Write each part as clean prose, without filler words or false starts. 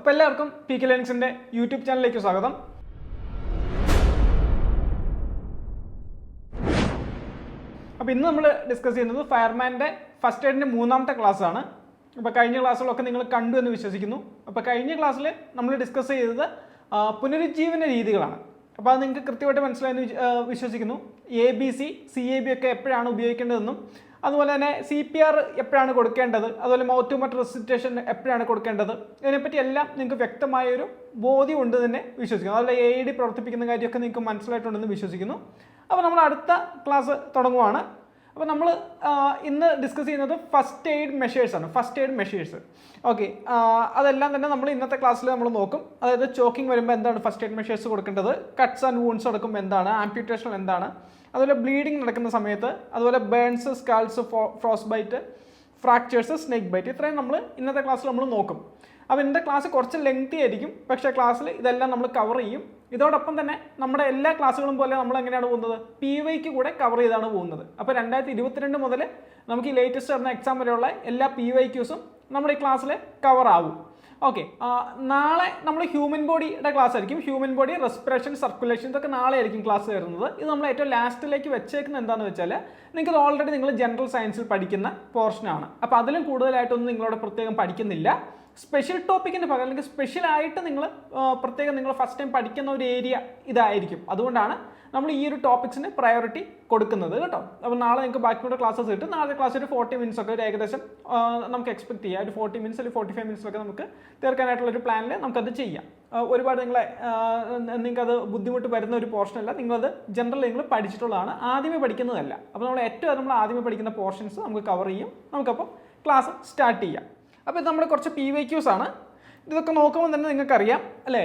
അപ്പോൾ എല്ലാവർക്കും P K ലേണിങ്സിൻ്റെ YouTube ചാനലിലേക്ക് സ്വാഗതം. അപ്പോൾ ഇന്ന് നമ്മൾ ഡിസ്കസ് ചെയ്യുന്നത് ഫയർമാൻ്റെ ഫസ്റ്റ് എയ്ഡിൻ്റെ മൂന്നാമത്തെ ക്ലാസ്സാണ്. അപ്പോൾ കഴിഞ്ഞ ക്ലാസ്സുകളൊക്കെ നിങ്ങൾ കണ്ടു എന്ന് വിശ്വസിക്കുന്നു. അപ്പോൾ കഴിഞ്ഞ ക്ലാസ്സിൽ നമ്മൾ ഡിസ്കസ് ചെയ്തത് പുനരുജ്ജീവന രീതികളാണ്. അപ്പോൾ അത് നിങ്ങൾക്ക് കൃത്യമായിട്ട് മനസ്സിലായെന്ന് വിശ്വസിക്കുന്നു. ABC, CAB ഒക്കെ എപ്പോഴാണ് ഉപയോഗിക്കേണ്ടതെന്നും അതുപോലെ തന്നെ CPR എപ്പോഴാണ് കൊടുക്കേണ്ടത്, അതുപോലെ മൗത്ത് ടു മൗത്ത് റെസിസ്റ്റേഷൻ എപ്പോഴാണ് കൊടുക്കേണ്ടത്, ഇതിനെപ്പറ്റി എല്ലാം നിങ്ങൾക്ക് വ്യക്തമായൊരു ബോധ്യം ഉണ്ട് തന്നെ വിശ്വസിക്കുന്നു. അതുപോലെ AED പ്രവർത്തിപ്പിക്കുന്ന കാര്യമൊക്കെ നിങ്ങൾക്ക് മനസ്സിലായിട്ടുണ്ടെന്ന് വിശ്വസിക്കുന്നു. അപ്പോൾ നമ്മൾ അടുത്ത ക്ലാസ് തുടങ്ങുവാണ്. അപ്പോൾ നമ്മൾ ഇന്ന് ഡിസ്കസ് ചെയ്യുന്നത് ഫസ്റ്റ് എയ്ഡ് മെഷേഴ്സാണ്. ഫസ്റ്റ് എയ്ഡ് മെഷേഴ്സ് ഓക്കെ, അതെല്ലാം തന്നെ നമ്മൾ ഇന്നത്തെ ക്ലാസ്സിൽ നമ്മൾ നോക്കും. അതായത് ചോക്കിംഗ് വരുമ്പോൾ എന്താണ് ഫസ്റ്റ് എയ്ഡ് മെഷേഴ്സ് കൊടുക്കേണ്ടത്, കട്ട്സ് ആൻഡ് വൂൺസ് നടക്കുമ്പോൾ എന്താണ്, ആംപ്യൂട്ടേഷൻ എന്താണ്, അതുപോലെ ബ്ലീഡിങ് നടക്കുന്ന സമയത്ത്, അതുപോലെ burns, scalds, frostbite, fractures, snake bite, ഇത്രയും നമ്മൾ ഇന്നത്തെ ക്ലാസ്സിൽ നമ്മൾ നോക്കും. അപ്പോൾ ഇന്നത്തെ ക്ലാസ് കുറച്ച് ലെങ്തി ആയിരിക്കും, പക്ഷേ ക്ലാസ്സിൽ ഇതെല്ലാം നമ്മൾ കവർ ചെയ്യും. ഇതോടൊപ്പം തന്നെ നമ്മുടെ എല്ലാ ക്ലാസ്സുകളും പോലെ നമ്മൾ എങ്ങനെയാണ് പോകുന്നത്, PYക്ക് കൂടെ കവർ ചെയ്താണ് പോകുന്നത്. അപ്പോൾ 2022 മുതൽ നമുക്ക് ഈ ലേറ്റസ്റ്റ് വരുന്ന എക്സാം വരെയുള്ള എല്ലാ PYQസും നമ്മുടെ ഈ ക്ലാസ്സിൽ കവർ ആവും. ഓക്കെ, നാളെ നമ്മൾ ഹ്യൂമൻ ബോഡിയുടെ ക്ലാസ് ആയിരിക്കും. ഹ്യൂമൻ ബോഡി, റെസ്പിറേഷൻ, സർക്കുലേഷൻ, ഇതൊക്കെ നാളെ ആയിരിക്കും ക്ലാസ് വരുന്നത്. ഇത് നമ്മൾ ഏറ്റവും ലാസ്റ്റിലേക്ക് വെച്ചേക്കുന്നത് എന്താണെന്ന് വെച്ചാൽ നിങ്ങൾക്ക് ഓൾറെഡി നിങ്ങൾ ജനറൽ സയൻസിൽ പഠിക്കുന്ന പോർഷനാണ്. അപ്പോൾ അതിലും കൂടുതലായിട്ടൊന്നും നിങ്ങളോട് പ്രത്യേകം പഠിക്കുന്നില്ല. സ്പെഷ്യൽ ടോപ്പിക്കിന് പകരം അല്ലെങ്കിൽ സ്പെഷ്യലായിട്ട് നിങ്ങൾ പ്രത്യേകം നിങ്ങൾ ഫസ്റ്റ് ടൈം പഠിക്കുന്ന ഒരു ഏരിയ ഇതായിരിക്കും. അതുകൊണ്ടാണ് നമ്മൾ ഈ ഒരു ടോപ്പിക്സിന് പ്രയോറിറ്റി കൊടുക്കുന്നത് കേട്ടോ. അപ്പോൾ നാളെ നിങ്ങൾക്ക് ബാക്കിയുള്ള ക്ലാസ്സസ് കിട്ടും. നാളെ ക്ലാസ് ഒരു 40 മിനിറ്റ്സ് ഒക്കെ ഒരു ഏകദേശം നമുക്ക് എക്സ്പെക്ട് ചെയ്യാം. ഒരു 40 മിനിറ്റ്സ് അല്ലെങ്കിൽ 45 മിനിറ്റ്സിലൊക്കെ നമുക്ക് തീർക്കാനായിട്ടുള്ളൊരു പ്ലാനിൽ നമുക്കത് ചെയ്യാം. ഒരുപാട് നിങ്ങൾക്കത് ബുദ്ധിമുട്ട് വരുന്ന ഒരു പോർഷനല്ല. നിങ്ങളത് ജനറൽ നിങ്ങൾ പഠിച്ചിട്ടുള്ളതാണ്, ആദ്യമേ പഠിക്കുന്നതല്ല. അപ്പോൾ നമ്മൾ ആദ്യമേ പഠിക്കുന്ന പോർഷൻസ് നമുക്ക് കവർ ചെയ്യും. നമുക്കപ്പോൾ ക്ലാസ് സ്റ്റാർട്ട് ചെയ്യാം. അപ്പോൾ ഇത് നമ്മുടെ കുറച്ച് PYQs ആണ്. ഇതൊക്കെ നോക്കുമ്പോൾ തന്നെ നിങ്ങൾക്കറിയാം അല്ലേ,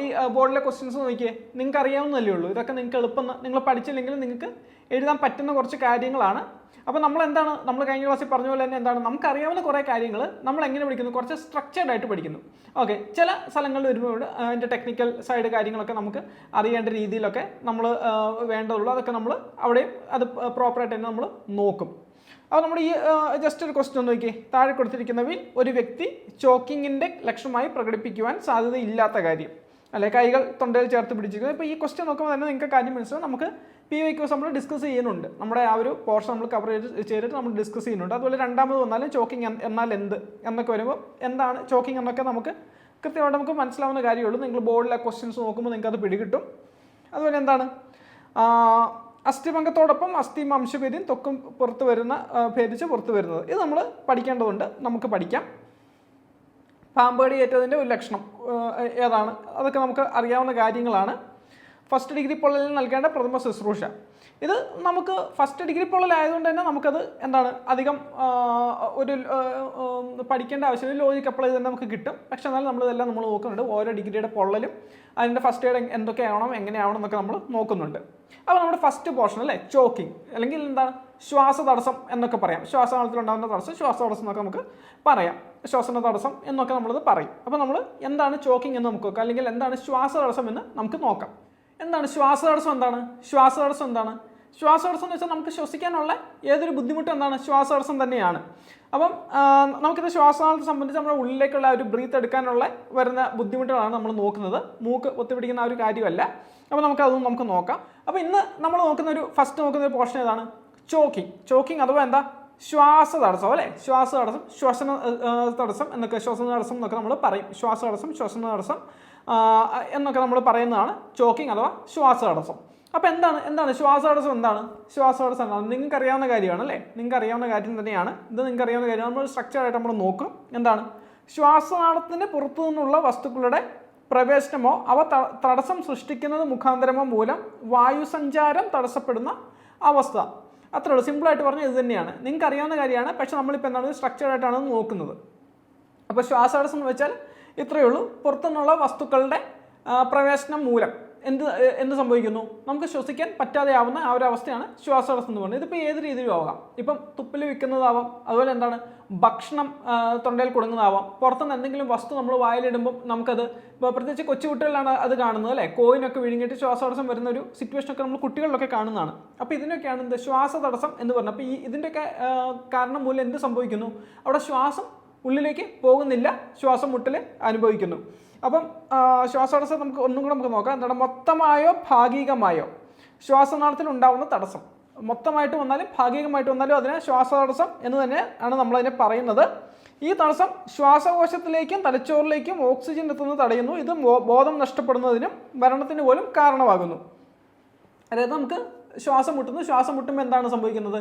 ഈ ബോർഡിലെ ക്വസ്റ്റ്യൻസ് നോക്കിയേ, നിങ്ങൾക്ക് അറിയാവുന്നതല്ലേ ഉള്ളൂ. ഇതൊക്കെ നിങ്ങൾക്ക് എളുപ്പം നിങ്ങൾ പഠിച്ചില്ലെങ്കിൽ നിങ്ങൾക്ക് എഴുതാൻ പറ്റുന്ന കുറച്ച് കാര്യങ്ങളാണ്. അപ്പോൾ നമ്മൾ കഴിഞ്ഞ ക്ലാസ്സിൽ പറഞ്ഞ പോലെ തന്നെ നമുക്കറിയാവുന്ന കുറേ കാര്യങ്ങൾ നമ്മൾ എങ്ങനെ പഠിക്കുന്നു, കുറച്ച് സ്ട്രക്ചേർഡ് ആയിട്ട് പഠിക്കുന്നു. ഓക്കെ, ചില സ്ഥലങ്ങളിൽ വരുമ്പോൾ അതിൻ്റെ ടെക്നിക്കൽ സൈഡ് കാര്യങ്ങളൊക്കെ നമുക്ക് അറിയേണ്ട രീതിയിലൊക്കെ നമ്മൾ വേണ്ടതുള്ളൂ. അതൊക്കെ നമ്മൾ അവിടെ അത് പ്രോപ്പറായിട്ട് തന്നെ നമ്മൾ നോക്കും. അപ്പോൾ നമ്മൾ ഈ ജസ്റ്റ് ഒരു ക്വസ്റ്റ്യൻ നോക്കി, താഴെ കൊടുത്തിരിക്കുന്നവയിൽ ഒരു വ്യക്തി ചോക്കിങ്ങിൻ്റെ ലക്ഷണമായി പ്രകടിപ്പിക്കുവാൻ സാധ്യതയില്ലാത്ത കാര്യം അല്ലെ, കൈകൾ തൊണ്ടയിൽ ചേർത്ത് പിടിച്ചിരിക്കുന്നത്. ഇപ്പോൾ ഈ ക്വസ്റ്റ്യൻ നോക്കുമ്പോൾ തന്നെ നിങ്ങൾക്ക് കാര്യം മനസ്സിലാവും. നമുക്ക് PYQs നമ്മൾ ഡിസ്കസ് ചെയ്യുന്നുണ്ട്, നമ്മുടെ ആ ഒരു പോർഷൻ നമ്മൾ കവർ ചെയ്തിട്ട് നമ്മൾ ഡിസ്കസ് ചെയ്യുന്നുണ്ട്. അതുപോലെ രണ്ടാമത് വന്നാലും ചോക്കിങ് എന്നാൽ എന്ത് എന്നൊക്കെ വരുമ്പോൾ എന്താണ് ചോക്കിങ് എന്നൊക്കെ നമുക്ക് കൃത്യമായിട്ട് നമുക്ക് മനസ്സിലാവുന്ന കാര്യമുള്ളൂ. നിങ്ങൾ ബോർഡിലെ ക്വസ്റ്റ്യൻസ് നോക്കുമ്പോൾ നിങ്ങൾക്ക് അത് പിടികിട്ടും. അതുപോലെ എന്താണ് അസ്ഥിഭംഗത്തോടൊപ്പം അസ്ഥിമാംശഭേദ്യം ത്വക്കും ഭേദിച്ച് പുറത്തു വരുന്നത്, ഇത് നമ്മൾ പഠിക്കേണ്ടതുണ്ട്. നമുക്ക് പഠിക്കാം. പാമ്പേടി ഏറ്റതിൻ്റെ ഒരു ലക്ഷണം ഏതാണ്, അതൊക്കെ നമുക്ക് അറിയാവുന്ന കാര്യങ്ങളാണ്. ഫസ്റ്റ് ഡിഗ്രി പൊള്ളലിൽ നൽകേണ്ട പ്രഥമ ശുശ്രൂഷ, ഇത് നമുക്ക് ഫസ്റ്റ് ഡിഗ്രി പൊള്ളലായതുകൊണ്ട് തന്നെ നമുക്കത് അധികം ഒരു പഠിക്കേണ്ട ആവശ്യമില്ല. ലോജിക്ക് അപ്ലൈ ചെയ്ത് നമുക്ക് കിട്ടും. പക്ഷെ എന്നാലും നമ്മളിതെല്ലാം നമ്മൾ നോക്കുന്നുണ്ട്. ഓരോ ഡിഗ്രിയുടെ പൊള്ളലും അതിൻ്റെ ഫസ്റ്റ് എയ്ഡ് എന്തൊക്കെയാവണം, എങ്ങനെയാവണം എന്നൊക്കെ നമ്മൾ നോക്കുന്നുണ്ട്. അപ്പോൾ നമ്മുടെ ഫസ്റ്റ് പോർഷൻ അല്ലേ, ചോക്കിങ് അല്ലെങ്കിൽ ശ്വാസതടസ്സം എന്നൊക്കെ പറയാം. ശ്വാസനാളത്തിലുണ്ടാകുന്ന തടസ്സം ശ്വാസതടസ്സം എന്നൊക്കെ നമുക്ക് പറയാം. ശ്വാസന തടസ്സം എന്നൊക്കെ നമ്മളത് പറയും. അപ്പോൾ നമ്മൾ എന്താണ് ചോക്കിങ് എന്ന് നമുക്ക് നോക്കാം, അല്ലെങ്കിൽ എന്താണ് ശ്വാസതടസ്സം എന്ന് നമുക്ക് നോക്കാം. എന്താണ് ശ്വാസതടസ്സം? ശ്വാസതടസ്സം എന്ന് വെച്ചാൽ നമുക്ക് ശ്വസിക്കാനുള്ള ഏതൊരു ബുദ്ധിമുട്ടും ശ്വാസതടസ്സം തന്നെയാണ്. അപ്പം നമുക്കിത് ശ്വാസനാളത്തെ സംബന്ധിച്ച് നമ്മുടെ ഉള്ളിലേക്കുള്ള ഒരു ബ്രീത്ത് എടുക്കാനുള്ള വരുന്ന ബുദ്ധിമുട്ടുകളാണ് നമ്മൾ നോക്കുന്നത്. മൂക്ക് ഒത്തുപിടിക്കുന്ന ആ ഒരു കാര്യമല്ല. അപ്പോൾ നമുക്കതൊന്നും നമുക്ക് നോക്കാം. അപ്പോൾ ഇന്ന് നമ്മൾ ഫസ്റ്റ് നോക്കുന്ന ഒരു പോർഷൻ ഏതാണ്, ചോക്കിങ് അഥവാ ശ്വാസതടസ്സം അല്ലേ, ശ്വാസതടസ്സം, ശ്വസന തടസ്സം എന്നൊക്കെ, ശ്വസന തടസ്സം എന്നൊക്കെ നമ്മൾ പറയും. ശ്വാസതടസ്സം, ശ്വസന തടസ്സം എന്നൊക്കെ നമ്മൾ പറയുന്നതാണ് ചോക്കിങ് അഥവാ ശ്വാസതടസ്സം. അപ്പോൾ എന്താണ് ശ്വാസതടസ്സം? ശ്വാസതടസ്സം നിങ്ങൾക്ക് അറിയാവുന്ന കാര്യമാണ് അല്ലേ, നിങ്ങൾക്ക് അറിയാവുന്ന കാര്യം തന്നെയാണ് ഇത്. നിങ്ങൾക്ക് അറിയാവുന്ന കാര്യമാണ്. നമ്മൾ സ്ട്രക്ചറായിട്ട് നമ്മൾ നോക്കും. ശ്വാസനാളത്തിന് പുറത്തു നിന്നുള്ള വസ്തുക്കളുടെ പ്രവേശനമോ അവ തടസ്സം സൃഷ്ടിക്കുന്നത് മുഖാന്തരമോ മൂലം വായുസഞ്ചാരം തടസ്സപ്പെടുന്ന അവസ്ഥ. അത്രേ ഉള്ളൂ. സിമ്പിളായിട്ട് പറഞ്ഞാൽ ഇത് തന്നെയാണ്. നിങ്ങൾക്ക് അറിയാവുന്ന കാര്യമാണ്. പക്ഷെ നമ്മളിപ്പോൾ സ്ട്രക്ചറായിട്ടാണ് നോക്കുന്നത്. അപ്പോൾ ശ്വാസതടസ്സം എന്ന് വെച്ചാൽ ഇത്രയേ ഉള്ളൂ. പുറത്തുനിന്നുള്ള വസ്തുക്കളുടെ പ്രവേശനം മൂലം എന്ത് സംഭവിക്കുന്നു, നമുക്ക് ശ്വസിക്കാൻ പറ്റാതെ ആവുന്ന ആ ഒരു അവസ്ഥയാണ് ശ്വാസതടസ്സം എന്ന് പറയുന്നത്. ഇതിപ്പോൾ ഏത് രീതിയിലും ആവാം. ഇപ്പം തുപ്പിൽ വിൽക്കുന്നതാവാം, അതുപോലെ ഭക്ഷണം തൊണ്ടയിൽ കൊടുക്കുന്നതാവാം, പുറത്തുനിന്ന് എന്തെങ്കിലും വസ്തു നമ്മൾ വായിലിടുമ്പം നമുക്കത്, ഇപ്പോൾ പ്രത്യേകിച്ച് കൊച്ചുകുട്ടികളിലാണ് അത് കാണുന്നത് അല്ലേ, കോയിനൊക്കെ വിഴുങ്ങിയിട്ട് ശ്വാസതടസ്സം വരുന്ന ഒരു സിറ്റുവേഷനൊക്കെ നമ്മൾ കുട്ടികളിലൊക്കെ കാണുന്നതാണ്. അപ്പോൾ ഇതിനൊക്കെയാണ് ശ്വാസതടസ്സം എന്ന് പറഞ്ഞത്. അപ്പോൾ ഇതിൻ്റെയൊക്കെ കാരണം മൂലം എന്ത് സംഭവിക്കുന്നു, അവിടെ ശ്വാസം ഉള്ളിലേക്ക് പോകുന്നില്ല, ശ്വാസം മുട്ടൽ അനുഭവിക്കുന്നു. അപ്പം ശ്വാസതടസ്സം ഒന്നും കൂടെ നമുക്ക് നോക്കാം. എന്താണ് മൊത്തമായോ ഭാഗികമായോ ശ്വാസനാളത്തിൽ ഉണ്ടാവുന്ന തടസ്സം. മൊത്തമായിട്ട് വന്നാലും ഭാഗികമായിട്ട് വന്നാലും അതിനെ ശ്വാസതടസ്സം എന്ന് തന്നെ ആണ് നമ്മളതിനെ പറയുന്നത്. ഈ തടസ്സം ശ്വാസകോശത്തിലേക്കും തലച്ചോറിലേക്കും ഓക്സിജൻ എത്തുന്നത് തടയുന്നു. ഇത് ബോധം നഷ്ടപ്പെടുന്നതിനും മരണത്തിന് പോലും കാരണമാകുന്നു. അതായത് നമുക്ക് ശ്വാസം മുട്ടുമ്പോൾ എന്താണ് സംഭവിക്കുന്നത്?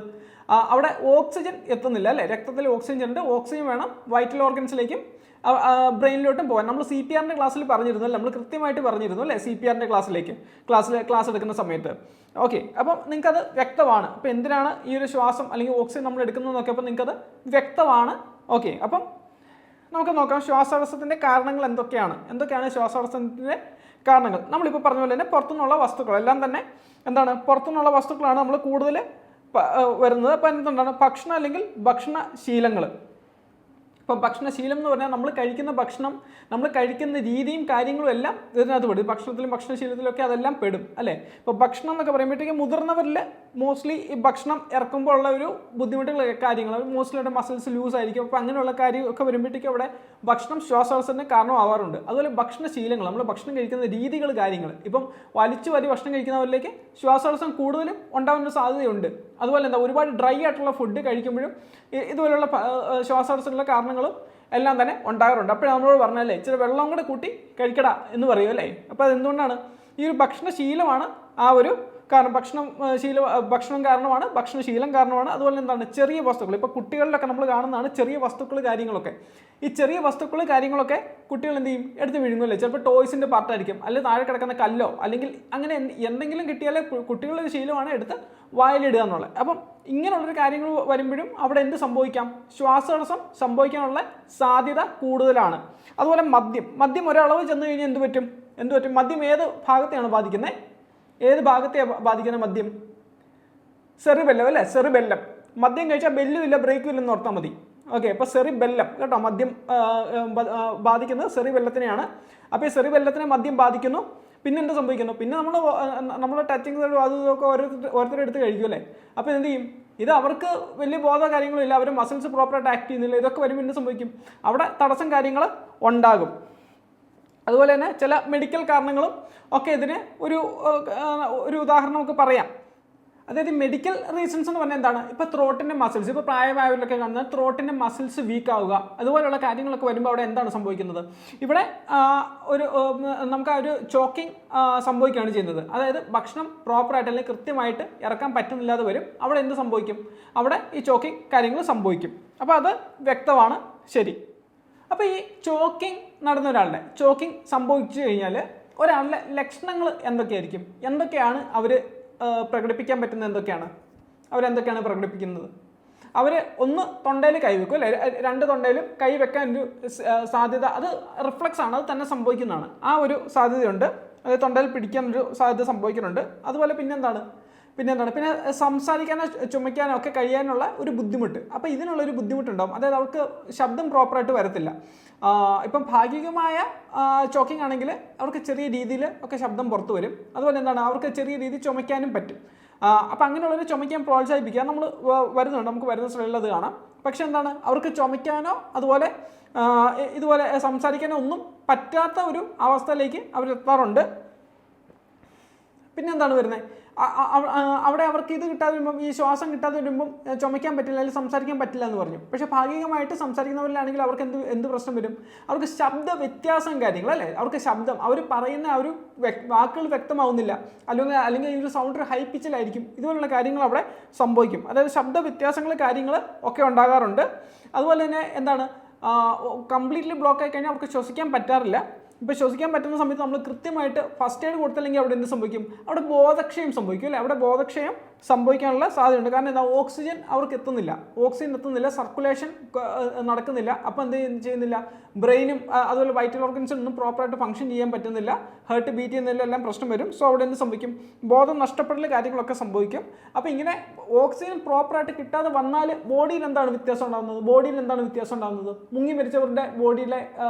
അവിടെ ഓക്സിജൻ എത്തുന്നില്ല അല്ലേ? രക്തത്തിൽ ഓക്സിജൻ ഉണ്ട്, ഓക്സിജൻ വേണം വൈറ്റൽ ഓർഗൻസിലേക്കും ബ്രെയിനിലോട്ടും പോകാൻ. നമ്മൾ CPR ക്ലാസ്സിൽ പറഞ്ഞിരുന്നു അല്ലേ? നമ്മൾ കൃത്യമായിട്ട് പറഞ്ഞിരുന്നു അല്ലേ? CPR ക്ലാസ് എടുക്കുന്ന സമയത്ത്. ഓക്കെ, അപ്പം നിങ്ങൾക്കത് വ്യക്തമാണ്. അപ്പോൾ എന്തിനാണ് ഈ ഒരു ശ്വാസം അല്ലെങ്കിൽ ഓക്സിജൻ നമ്മൾ എടുക്കുന്നതെന്നൊക്കെ അപ്പോൾ നിങ്ങൾക്കത് വ്യക്തമാണ്. ഓക്കെ, അപ്പം നമുക്ക് നോക്കാം ശ്വാസതടസ്സത്തിൻ്റെ കാരണങ്ങൾ എന്തൊക്കെയാണ് ശ്വാസതടസ്സത്തിൻ്റെ കാരണങ്ങൾ. നമ്മളിപ്പോൾ പറഞ്ഞ പോലെ തന്നെ പുറത്തുനിന്നുള്ള വസ്തുക്കൾ എല്ലാം തന്നെ എന്താണ്, പുറത്തുനിന്നുള്ള വസ്തുക്കളാണ് നമ്മൾ കൂടുതൽ വരുന്നത്. അപ്പോൾ എന്താണ് ഭക്ഷണം അല്ലെങ്കിൽ ഭക്ഷണശീലങ്ങൾ. ഇപ്പോൾ ഭക്ഷണശീലം എന്ന് പറഞ്ഞാൽ നമ്മൾ കഴിക്കുന്ന ഭക്ഷണം, നമ്മൾ കഴിക്കുന്ന രീതിയും കാര്യങ്ങളും എല്ലാം ഇതിനകത്ത് പെടും. ഭക്ഷണത്തിലും ഭക്ഷണശീലത്തിലൊക്കെ അതെല്ലാം പെടും അല്ലേ? ഇപ്പോൾ ഭക്ഷണം എന്നൊക്കെ പറയുമ്പോഴത്തേക്കും മുതിർന്നവരിൽ മോസ്റ്റ്ലി ഈ ഭക്ഷണം ഇറക്കുമ്പോൾ ഉള്ള ഒരു ബുദ്ധിമുട്ടുകൾ കാര്യങ്ങൾ മോസ്റ്റ്ലി അവിടെ മസിൽസ് ലൂസ് ആയിരിക്കും. അപ്പോൾ അങ്ങനെയുള്ള കാര്യമൊക്കെ വരുമ്പോഴത്തേക്കും അവിടെ ഭക്ഷണം ശ്വാസതടസ്സത്തിന് കാരണമാവാറുണ്ട്. അതുപോലെ ഭക്ഷണശീലങ്ങൾ, നമ്മൾ ഭക്ഷണം കഴിക്കുന്ന രീതികൾ കാര്യങ്ങൾ, ഇപ്പം വലിച്ചു വാരി ഭക്ഷണം കഴിക്കുന്നവരിലേക്ക് ശ്വാസതടസ്സം കൂടുതലും ഉണ്ടാകാനൊരു സാധ്യതയുണ്ട്. അതുപോലെ എന്താ ഒരുപാട് ഡ്രൈ ആയിട്ടുള്ള ഫുഡ് കഴിക്കുമ്പോഴും ഇതുപോലുള്ള ശ്വാസതടസ്സങ്ങളുടെ കാരണങ്ങളും എല്ലാം തന്നെ ഉണ്ടാകാറുണ്ട്. അപ്പോൾ നമ്മളോട് പറഞ്ഞല്ലേ ഇച്ചിരി വെള്ളം കൂടെ കൂട്ടി കഴിക്കടാ എന്ന് പറയും അല്ലേ? അപ്പോൾ അതെന്തുകൊണ്ടാണ്? ഈ ഒരു ഭക്ഷണശീലമാണ് ആ ഒരു കാരണം. ഭക്ഷണം കാരണമാണ്, ഭക്ഷണശീലം കാരണമാണ്. അതുപോലെ എന്താണ് ചെറിയ വസ്തുക്കൾ, ഇപ്പോൾ കുട്ടികളിലൊക്കെ നമ്മൾ കാണുന്നതാണ് ചെറിയ വസ്തുക്കൾ കാര്യങ്ങളൊക്കെ. ഈ ചെറിയ വസ്തുക്കൾ കാര്യങ്ങളൊക്കെ കുട്ടികൾ എന്ത് ചെയ്യും? എടുത്ത് വിഴുങ്ങല്ലേ? ചിലപ്പോൾ ടോയ്സിൻ്റെ പാർട്ടായിരിക്കും, അല്ലെങ്കിൽ താഴെ കിടക്കുന്ന കല്ലോ അല്ലെങ്കിൽ അങ്ങനെ എന്തെങ്കിലും കിട്ടിയാലേ കുട്ടികളുടെ ഒരു ശീലമാണ് എടുത്ത് വായിലിടുക എന്നുള്ളത്. അപ്പം ഇങ്ങനെയുള്ളൊരു കാര്യങ്ങൾ വരുമ്പോഴും അവിടെ എന്ത് സംഭവിക്കാം? ശ്വാസതടസ്സം സംഭവിക്കാനുള്ള സാധ്യത കൂടുതലാണ്. അതുപോലെ മദ്യം ഒരളവ് ചെന്ന് കഴിഞ്ഞാൽ എന്ത് പറ്റും? മദ്യം ഏത് ഭാഗത്തെയാണ് ബാധിക്കുന്നത്? ഏത് ഭാഗത്തെയാണ് ബാധിക്കുന്നത് മദ്യം? സെറിബെല്ലം അല്ലേ? സെറിബെല്ലം. മദ്യം കഴിച്ചാൽ ബെല്ലും ഇല്ല ബ്രേക്കും ഇല്ലെന്ന് ഓർത്താൽ മതി. ഓക്കെ, അപ്പോൾ സെറിബെല്ലം കേട്ടോ, മദ്യം ബാധിക്കുന്നത് സെറിബെല്ലത്തിനെയാണ്. അപ്പോൾ ഈ സെറിബെല്ലത്തിനെ മദ്യം ബാധിക്കുന്നു. പിന്നെ എന്ത് സംഭവിക്കുന്നു? പിന്നെ നമ്മൾ ടച്ചിങ് അതൊക്കെ ഓരോരുത്തരും എടുത്ത് കഴിക്കുമല്ലേ? അപ്പോൾ എന്ത് ചെയ്യും? ഇത് അവർക്ക് വലിയ ബോധ കാര്യങ്ങളും ഇല്ല, അവർ മസിൽസ് പ്രോപ്പറായിട്ട് ആക്ട് ചെയ്യുന്നില്ല. ഇതൊക്കെ വരുമ്പോൾ എന്ത് സംഭവിക്കും? അവിടെ തടസ്സം കാര്യങ്ങൾ ഉണ്ടാകും. അതുപോലെ തന്നെ ചില മെഡിക്കൽ കാരണങ്ങളും ഒക്കെ ഇതിന് ഒരു ഉദാഹരണം നമുക്ക് പറയാം. അതായത് മെഡിക്കൽ റീസൺസ് എന്ന് പറഞ്ഞാൽ എന്താണ്? ഇപ്പോൾ ത്രോട്ടിൻ്റെ മസിൽസ്, ഇപ്പോൾ പ്രായമായവരിലൊക്കെ കാണുന്നത് ത്രോട്ടിൻ്റെ മസിൽസ് വീക്ക് ആവുക, അതുപോലെയുള്ള കാര്യങ്ങളൊക്കെ വരുമ്പോൾ അവിടെ എന്താണ് സംഭവിക്കുന്നത്? ഇവിടെ നമുക്ക് ആ ഒരു ചോക്കിങ് സംഭവിക്കുകയാണ് ചെയ്യുന്നത്. അതായത് ഭക്ഷണം പ്രോപ്പറായിട്ട് അല്ലെങ്കിൽ കൃത്യമായിട്ട് ഇറക്കാൻ പറ്റുന്നില്ലാതെ വരും. അവിടെ എന്ത് സംഭവിക്കും? അവിടെ ഈ ചോക്കിങ് കാര്യങ്ങൾ സംഭവിക്കും. അപ്പോൾ അത് വ്യക്തമാണ്. ശരി, അപ്പോൾ ഈ ചോക്കിങ് നടന്ന ഒരാളുടെ ചോക്കിങ് സംഭവിച്ചു കഴിഞ്ഞാൽ ഒരാളുടെ ലക്ഷണങ്ങൾ എന്തൊക്കെയായിരിക്കും? എന്തൊക്കെയാണ് അവർ പ്രകടിപ്പിക്കാൻ പറ്റുന്നത്? അവരെന്തൊക്കെയാണ് പ്രകടിപ്പിക്കുന്നത്? അവർ ഒന്ന് തൊണ്ടയിൽ കൈവെക്കും അല്ലേ? രണ്ട് തൊണ്ടയിലും കൈ വെക്കാൻ ഒരു സാധ്യത, അത് റിഫ്ലക്സ് ആണ്, അത് തന്നെ സംഭവിക്കുന്നതാണ്. ആ ഒരു സാധ്യതയുണ്ട്. അത് തൊണ്ടയിൽ പിടിക്കാൻ ഒരു സാധ്യത സംഭവിക്കുന്നുണ്ട്. അതുപോലെ പിന്നെന്താണ്? പിന്നെ സംസാരിക്കാനോ ചുമയ്ക്കാനോ ഒക്കെ കഴിയാനുള്ള ഒരു ബുദ്ധിമുട്ട്. അപ്പോൾ ഇതിനുള്ളൊരു ബുദ്ധിമുട്ടുണ്ടാകും. അതായത് അവർക്ക് ശബ്ദം പ്രോപ്പറായിട്ട് വരത്തില്ല. ഇപ്പം ഭാഗികമായ ചോക്കിംഗ് ആണെങ്കിൽ അവർക്ക് ചെറിയ രീതിയിൽ ഒക്കെ ശബ്ദം പുറത്തു വരും. അതുപോലെ എന്താണ്? അവർക്ക് ചെറിയ രീതിയിൽ ചുമയ്ക്കാനും പറ്റും. അപ്പം അങ്ങനെയുള്ളവർ ചുമയ്ക്കാൻ പ്രോത്സാഹിപ്പിക്കുക. നമ്മൾ വരുന്നുണ്ട്, നമുക്ക് വരുന്ന സ്ഥലങ്ങളിൽ അത് കാണാം. പക്ഷെ എന്താണ്? അവർക്ക് ചുമയ്ക്കാനോ അതുപോലെ ഇതുപോലെ സംസാരിക്കാനോ ഒന്നും പറ്റാത്ത ഒരു അവസ്ഥയിലേക്ക് അവരെത്താറുണ്ട്. പിന്നെ എന്താണ് വരുന്നത്? അവിടെ അവർക്ക് ഇത് കിട്ടാതെ വരുമ്പം, ഈ ശ്വാസം കിട്ടാതെ വരുമ്പം ചുമയ്ക്കാൻ പറ്റില്ല അല്ലെങ്കിൽ സംസാരിക്കാൻ പറ്റില്ല എന്ന് പറഞ്ഞു. പക്ഷേ ഭാഗികമായിട്ട് സംസാരിക്കുന്നവരിലാണെങ്കിൽ അവർക്ക് എന്ത് പ്രശ്നം വരും? അവർക്ക് ശബ്ദ വ്യത്യാസം കാര്യങ്ങൾ അല്ലേ? അവർക്ക് ശബ്ദം, അവർ പറയുന്ന ആ ഒരു വാക്കുകൾ വ്യക്തമാവുന്നില്ല, അല്ലെങ്കിൽ ഈ ഒരു സൗണ്ട് ഹൈ പിച്ചിലായിരിക്കും. ഇതുപോലുള്ള കാര്യങ്ങൾ അവിടെ സംഭവിക്കും. അതായത് ശബ്ദ വ്യത്യാസങ്ങൾ കാര്യങ്ങൾ ഒക്കെ ഉണ്ടാകാറുണ്ട്. അതുപോലെ തന്നെ എന്താണ്? കംപ്ലീറ്റ്ലി ബ്ലോക്ക് ആയി കഴിഞ്ഞാൽ അവർക്ക് ശ്വസിക്കാൻ പറ്റാറില്ല. ഇപ്പോൾ ശ്വസിക്കാൻ പറ്റുന്ന സമയത്ത് നമ്മൾ കൃത്യമായിട്ട് ഫസ്റ്റ് എയ്ഡ് കൊടുത്തില്ലെങ്കിൽ അവിടെ എന്ത് സംഭവിക്കും? അവിടെ ബോധക്ഷയം സംഭവിക്കും അല്ലേ? അവിടെ ബോധക്ഷയം സംഭവിക്കാനുള്ള സാധ്യതയുണ്ട്. കാരണം എന്താ? ഓക്സിജൻ അവർക്ക് എത്തുന്നില്ല, സർക്കുലേഷൻ നടക്കുന്നില്ല. അപ്പോൾ എന്ത് ചെയ്യുന്നില്ല? ബ്രെയിനും അതുപോലെ വൈറ്റൽ ഓർഗൻസും ഒന്നും പ്രോപ്പറായിട്ട് ഫംഗ്ഷൻ ചെയ്യാൻ പറ്റുന്നില്ല, ഹാർട്ട് ബീറ്റ് ചെയ്യുന്നതിലും എല്ലാം പ്രശ്നം വരും. സോ അവിടെ എന്ത് സംഭവിക്കും? ബോധം നഷ്ടപ്പെടൽ കാര്യങ്ങളൊക്കെ സംഭവിക്കും. അപ്പോൾ ഇങ്ങനെ ഓക്സിജൻ പ്രോപ്പറായിട്ട് കിട്ടാതെ വന്നാൽ ബോഡിയിൽ എന്താണ് വ്യത്യാസം ഉണ്ടാകുന്നത്? മുങ്ങി മരിച്ചവരുടെ ബോഡിയിലെ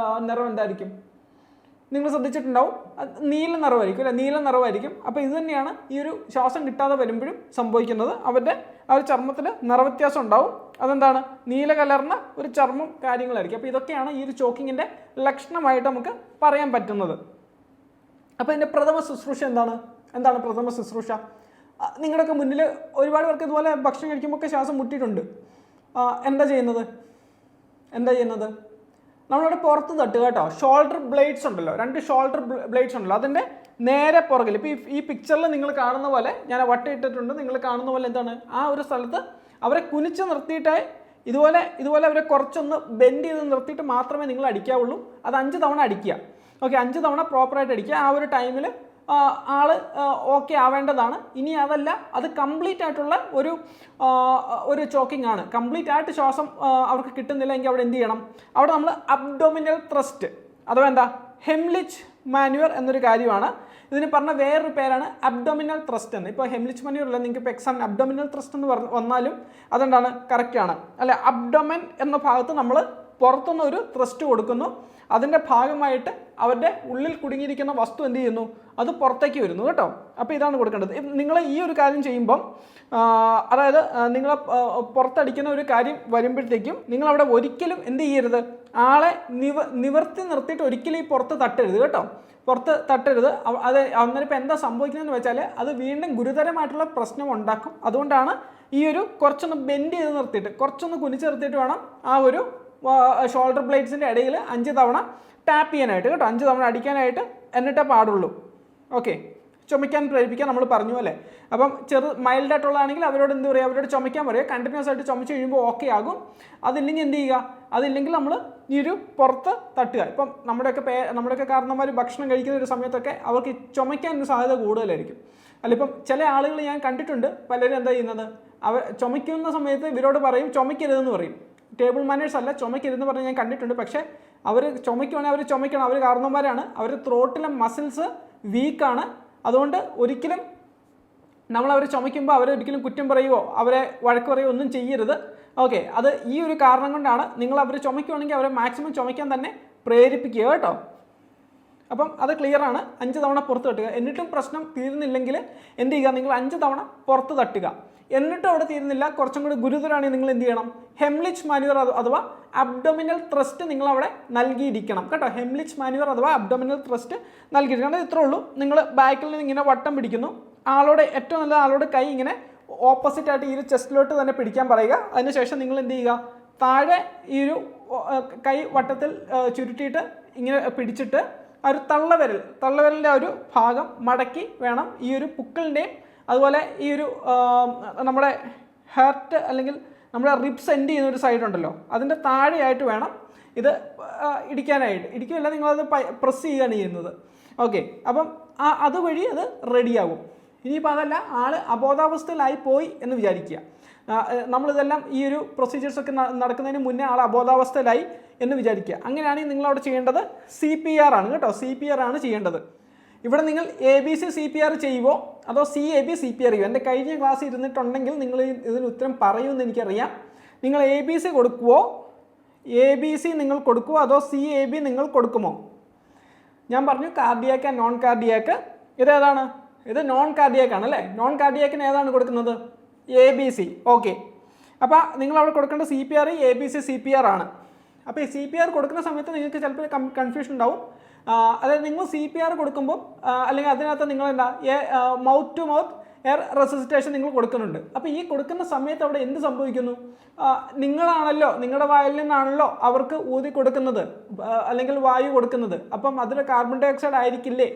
നിറം എന്തായിരിക്കും? നിങ്ങൾ ശ്രദ്ധിച്ചിട്ടുണ്ടാവും, നീല നിറമായിരിക്കും അല്ലെ, നീല നിറമായിരിക്കും. അപ്പോൾ ഇത് തന്നെയാണ് ഈ ഒരു ശ്വാസം കിട്ടാതെ വരുമ്പോഴും സംഭവിക്കുന്നത്. അവരുടെ ആ ഒരു ചർമ്മത്തിൽ നിറവ്യത്യാസം ഉണ്ടാവും. അതെന്താണ്, നീല കലർന്ന ഒരു ചർമ്മം കാര്യങ്ങളായിരിക്കും. അപ്പോൾ ഇതൊക്കെയാണ് ഈ ഒരു ചോക്കിങ്ങിൻ്റെ ലക്ഷണമായിട്ട് നമുക്ക് പറയാൻ പറ്റുന്നത്. അപ്പോൾ ഇതിൻ്റെ പ്രഥമ ശുശ്രൂഷ എന്താണ് പ്രഥമ ശുശ്രൂഷ? നിങ്ങളുടെയൊക്കെ മുന്നിൽ ഒരുപാട് പേർക്ക് ഇതുപോലെ ഭക്ഷണം കഴിക്കുമ്പോൾ ഒക്കെ ശ്വാസം മുട്ടിയിട്ടുണ്ട്. എന്താ ചെയ്യുന്നത്? നമ്മളിവിടെ പുറത്ത് തട്ടുക കേട്ടോ. ഷോൾഡർ ബ്ലേഡ്സ് ഉണ്ടല്ലോ, 2 ഷോൾഡർ ബ്ലേഡ്സ് ഉണ്ടല്ലോ, അതിൻ്റെ നേരെ പുറകിൽ ഇപ്പോൾ ഈ പിക്ചറിൽ നിങ്ങൾ കാണുന്ന പോലെ ഞാൻ വട്ടയിട്ടിട്ടുണ്ട്. നിങ്ങൾ കാണുന്ന പോലെ എന്താണ്, ആ ഒരു സ്ഥലത്ത് അവരെ കുനിച്ച് നിർത്തിയിട്ട് ഇതുപോലെ അവരെ കുറച്ചൊന്ന് ബെൻഡ് ചെയ്ത് നിർത്തിയിട്ട് മാത്രമേ നിങ്ങൾ അടിക്കാവുള്ളൂ. അത് 5 തവണ അടിക്കുക. ഓക്കെ, 5 തവണ പ്രോപ്പറായിട്ട് അടിക്കുക. ആ ഒരു ടൈമിൽ ആൾ ഓക്കെ ആവേണ്ടതാണ്. ഇനി അതല്ല, അത് കംപ്ലീറ്റ് ആയിട്ടുള്ള ഒരു ചോക്കിംഗ് ആണ്, കംപ്ലീറ്റ് ആയിട്ട് ശ്വാസം അവർക്ക് കിട്ടുന്നില്ല എങ്കിൽ അവിടെ എന്ത് ചെയ്യണം? അവിടെ നമ്മൾ അബ്ഡോമിനൽ ത്രസ്റ്റ് അഥവാ എന്താ ഹെംലിച്ച് മാനുവർ എന്നൊരു കാര്യമാണ്. ഇതിന് പറഞ്ഞ വേറൊരു പേരാണ് അബ്ഡോമിനൽ ത്രസ്റ്റ് എന്ന്. ഇപ്പോൾ ഹെംലിച്ച് മാനുവർ അല്ല, നിങ്ങൾക്ക് ഇപ്പോൾ എക്സാമിന് അബ്ഡോമിനൽ ത്രസ്റ്റ് എന്ന് വന്നാലും അതെന്താണ്, കറക്റ്റാണ് അല്ലെ. അബ്ഡോമൻ എന്ന ഭാഗത്ത് നമ്മൾ പുറത്തുനിന്ന് ഒരു ത്രസ്റ്റ് കൊടുക്കുന്നു. അതിൻ്റെ ഭാഗമായിട്ട് അവരുടെ ഉള്ളിൽ കുടുങ്ങിയിരിക്കുന്ന വസ്തു എന്ത് ചെയ്യുന്നു, അത് പുറത്തേക്ക് വരുന്നു കേട്ടോ. അപ്പോൾ ഇതാണ് കൊടുക്കേണ്ടത്. നിങ്ങൾ ഈ ഒരു കാര്യം ചെയ്യുമ്പം, അതായത് നിങ്ങൾ പുറത്തടിക്കുന്ന ഒരു കാര്യം വരുമ്പോഴത്തേക്കും നിങ്ങളവിടെ ഒരിക്കലും എന്ത് ചെയ്യരുത്, ആളെ നിവർത്തി നിർത്തിയിട്ട് ഒരിക്കലും ഈ പുറത്ത് തട്ടരുത് കേട്ടോ. പുറത്ത് തട്ടരുത്. അത് അന്നേരം ഇപ്പോൾ എന്താ സംഭവിക്കുന്നതെന്ന് വെച്ചാൽ അത് വീണ്ടും ഗുരുതരമായിട്ടുള്ള പ്രശ്നം ഉണ്ടാക്കും. അതുകൊണ്ടാണ് ഈ ഒരു കുറച്ചൊന്ന് ബെൻഡ് ചെയ്ത് നിർത്തിയിട്ട്, കുറച്ചൊന്ന് കുനിച്ച് നിർത്തിയിട്ട് വേണം ആ ഒരു ഷോൾഡർ ബ്ലേഡ്സിൻ്റെ ഇടയിൽ 5 തവണ ടാപ്പ് ചെയ്യാനായിട്ട് കേട്ടോ, 5 തവണ അടിക്കാനായിട്ട് എന്നിട്ടേ പാടുള്ളൂ. ഓക്കെ, ചുമയ്ക്കാൻ പ്രേരിപ്പിക്കാൻ നമ്മൾ പറഞ്ഞു അല്ലേ. അപ്പം മൈൽഡായിട്ടുള്ളതാണെങ്കിൽ അവരോട് എന്ത് പറയുക, അവരോട് ചുമയ്ക്കാൻ പറയുക. കണ്ടിന്യൂസ് ആയിട്ട് ചുമച്ച് കഴിയുമ്പോൾ ഓക്കെ ആകും. അതില്ലെങ്കിൽ എന്ത് ചെയ്യുക, അതില്ലെങ്കിൽ നമ്മൾ ഈ ഒരു പുറത്ത് തട്ടുക. ഇപ്പം നമ്മുടെയൊക്കെ കാരണന്മാർ ഭക്ഷണം കഴിക്കുന്ന ഒരു സമയത്തൊക്കെ അവർക്ക് ചുമയ്ക്കാൻ ഒരു സാധ്യത കൂടുതലായിരിക്കും അല്ല. ഇപ്പം ചില ആളുകൾ ഞാൻ കണ്ടിട്ടുണ്ട്, പലരും എന്താ ചെയ്യുന്നത്, അവർ ചുമയ്ക്കുന്ന സമയത്ത് ഇവരോട് പറയും ചുമയ്ക്കരുതെന്ന് പറയും. ടേബിൾ മാനേഴ്സ് അല്ല, ചുമയ്ക്കരുതെന്ന് പറഞ്ഞ് ഞാൻ കണ്ടിട്ടുണ്ട്. പക്ഷേ അവർ ചുമയ്ക്കുകയാണെങ്കിൽ അവർ ചുമയ്ക്കണം, അവർ കാരണന്മാരാണ്, അവർ ത്രോട്ടിലെ മസിൽസ് വീക്കാണ്. അതുകൊണ്ട് ഒരിക്കലും നമ്മൾ അവർ ചുമയ്ക്കുമ്പോൾ അവരെ ഒരിക്കലും കുറ്റം പറയുവോ അവരെ വഴക്ക് പറയുകയോ ഒന്നും ചെയ്യരുത്. ഓക്കെ, അത് ഈ ഒരു കാരണം കൊണ്ടാണ്. നിങ്ങൾ അവർ ചുമയ്ക്കുകയാണെങ്കിൽ അവരെ മാക്സിമം ചുമയ്ക്കാൻ തന്നെ പ്രേരിപ്പിക്കുക കേട്ടോ. അപ്പം അത് ക്ലിയറാണ്. 5 തവണ പുറത്ത് തട്ടുക. എന്നിട്ടും പ്രശ്നം തീരുന്നില്ലെങ്കിൽ എന്ത് ചെയ്യുക, നിങ്ങൾ 5 തവണ പുറത്ത് തട്ടുക. എന്നിട്ടും അവിടെ തീരുന്നില്ല, കുറച്ചും കൂടി ഗുരുതരമാണെങ്കിൽ നിങ്ങൾ എന്ത് ചെയ്യണം, ഹെംലിച്ച് മാനുവർ അഥവാ അബ്ഡോമിനൽ ത്രസ്റ്റ് നിങ്ങൾ അവിടെ നൽകിയിരിക്കണം കേട്ടോ. ഹെംലിച്ച് മാനുവർ അഥവാ അബ്ഡോമിനൽ ത്രസ്റ്റ് നൽകിയിരിക്കണം. ഇത്രേ ഉള്ളൂ. നിങ്ങൾ ബാക്കിൽ നിന്ന് ഇങ്ങനെ വട്ടം പിടിക്കുന്നു. ഏറ്റവും നല്ല ആളോട് കൈ ഇങ്ങനെ ഓപ്പോസിറ്റ് ആയിട്ട് ഈ ഒരു ചെസ്റ്റിലോട്ട് തന്നെ പിടിക്കാൻ പറയുക. അതിനുശേഷം നിങ്ങൾ എന്ത് ചെയ്യുക, താഴെ ഈ ഒരു കൈ വട്ടത്തിൽ ചുരുട്ടിയിട്ട് ഇങ്ങനെ പിടിച്ചിട്ട് ആ ഒരു തള്ളവിരലിൻ്റെ ആ ഒരു ഭാഗം മടക്കി വേണം ഈ ഒരു പുക്കിളിൻ്റെയും അതുപോലെ ഈ ഒരു നമ്മുടെ ഹാർട്ട് അല്ലെങ്കിൽ നമ്മുടെ റിബ്സ് എൻഡ് ചെയ്യുന്ന ഒരു സൈഡ് ഉണ്ടല്ലോ, അതിൻ്റെ താഴെയായിട്ട് വേണം ഇത് ഇടിക്കുകയല്ല, നിങ്ങളത് പ്രസ് ചെയ്യുകയാണ് ചെയ്യുന്നത്. ഓക്കെ, അപ്പം അതുവഴി അത് റെഡിയാകും. ഇനിയിപ്പോൾ അതല്ല, ആൾ അബോധാവസ്ഥയിലായി പോയി എന്ന് വിചാരിക്കുക. നമ്മളിതെല്ലാം ഈ ഒരു പ്രൊസീജിയേഴ്സൊക്കെ നടക്കുന്നതിന് മുന്നേ ആൾ അബോധാവസ്ഥയിലായി എന്ന് വിചാരിക്കുക. അങ്ങനെയാണെങ്കിൽ നിങ്ങളവിടെ ചെയ്യേണ്ടത് CPR ആണ് കേട്ടോ. CPR ആണ് ചെയ്യേണ്ടത്. ഇവിടെ നിങ്ങൾ ABC CPR ചെയ്യുമോ അതോ CAB CPR ചെയ്യുമോ? എൻ്റെ കഴിഞ്ഞ ക്ലാസ് ഇരുന്നിട്ടുണ്ടെങ്കിൽ നിങ്ങൾ ഇതിന് ഉത്തരം പറയുമെന്ന് എനിക്കറിയാം. നിങ്ങൾ ABC കൊടുക്കുമോ, ABC നിങ്ങൾ കൊടുക്കുമോ അതോ CAB നിങ്ങൾ കൊടുക്കുമോ? ഞാൻ പറഞ്ഞു കാർഡിയാക്ക് നോൺ കാർഡിയാക്ക്. ഇതേതാണ്? ഇത് നോൺ കാർഡിയാക്ക് ആണ് അല്ലേ. നോൺ കാർഡിയാക്കിന് ഏതാണ് കൊടുക്കുന്നത്? ABC. ഓക്കെ, അപ്പോൾ നിങ്ങളവിടെ കൊടുക്കേണ്ട CPR ABC CPR ആണ്. അപ്പോൾ ഈ CPR കൊടുക്കുന്ന സമയത്ത് നിങ്ങൾക്ക് ചിലപ്പോൾ കൺഫ്യൂഷൻ ഉണ്ടാവും. അതായത് നിങ്ങൾ CPR കൊടുക്കുമ്പോൾ അല്ലെങ്കിൽ അതിനകത്ത് നിങ്ങൾ എന്താ mouth to mouth air resuscitation നിങ്ങൾ കൊടുക്കുന്നുണ്ട്. അപ്പോൾ ഈ കൊടുക്കുന്ന സമയത്ത് അവിടെ എന്ത് സംഭവിക്കുന്നു? നിങ്ങളാണല്ലോ, നിങ്ങളുടെ വായിൽ നിന്നാണല്ലോ അവർക്ക് ഊതി കൊടുക്കുന്നത് അല്ലെങ്കിൽ വായു കൊടുക്കുന്നത്. അപ്പം അതിൽ കാർബൺ ഡൈ ഓക്സൈഡ് ആയിരിക്കില്ലേ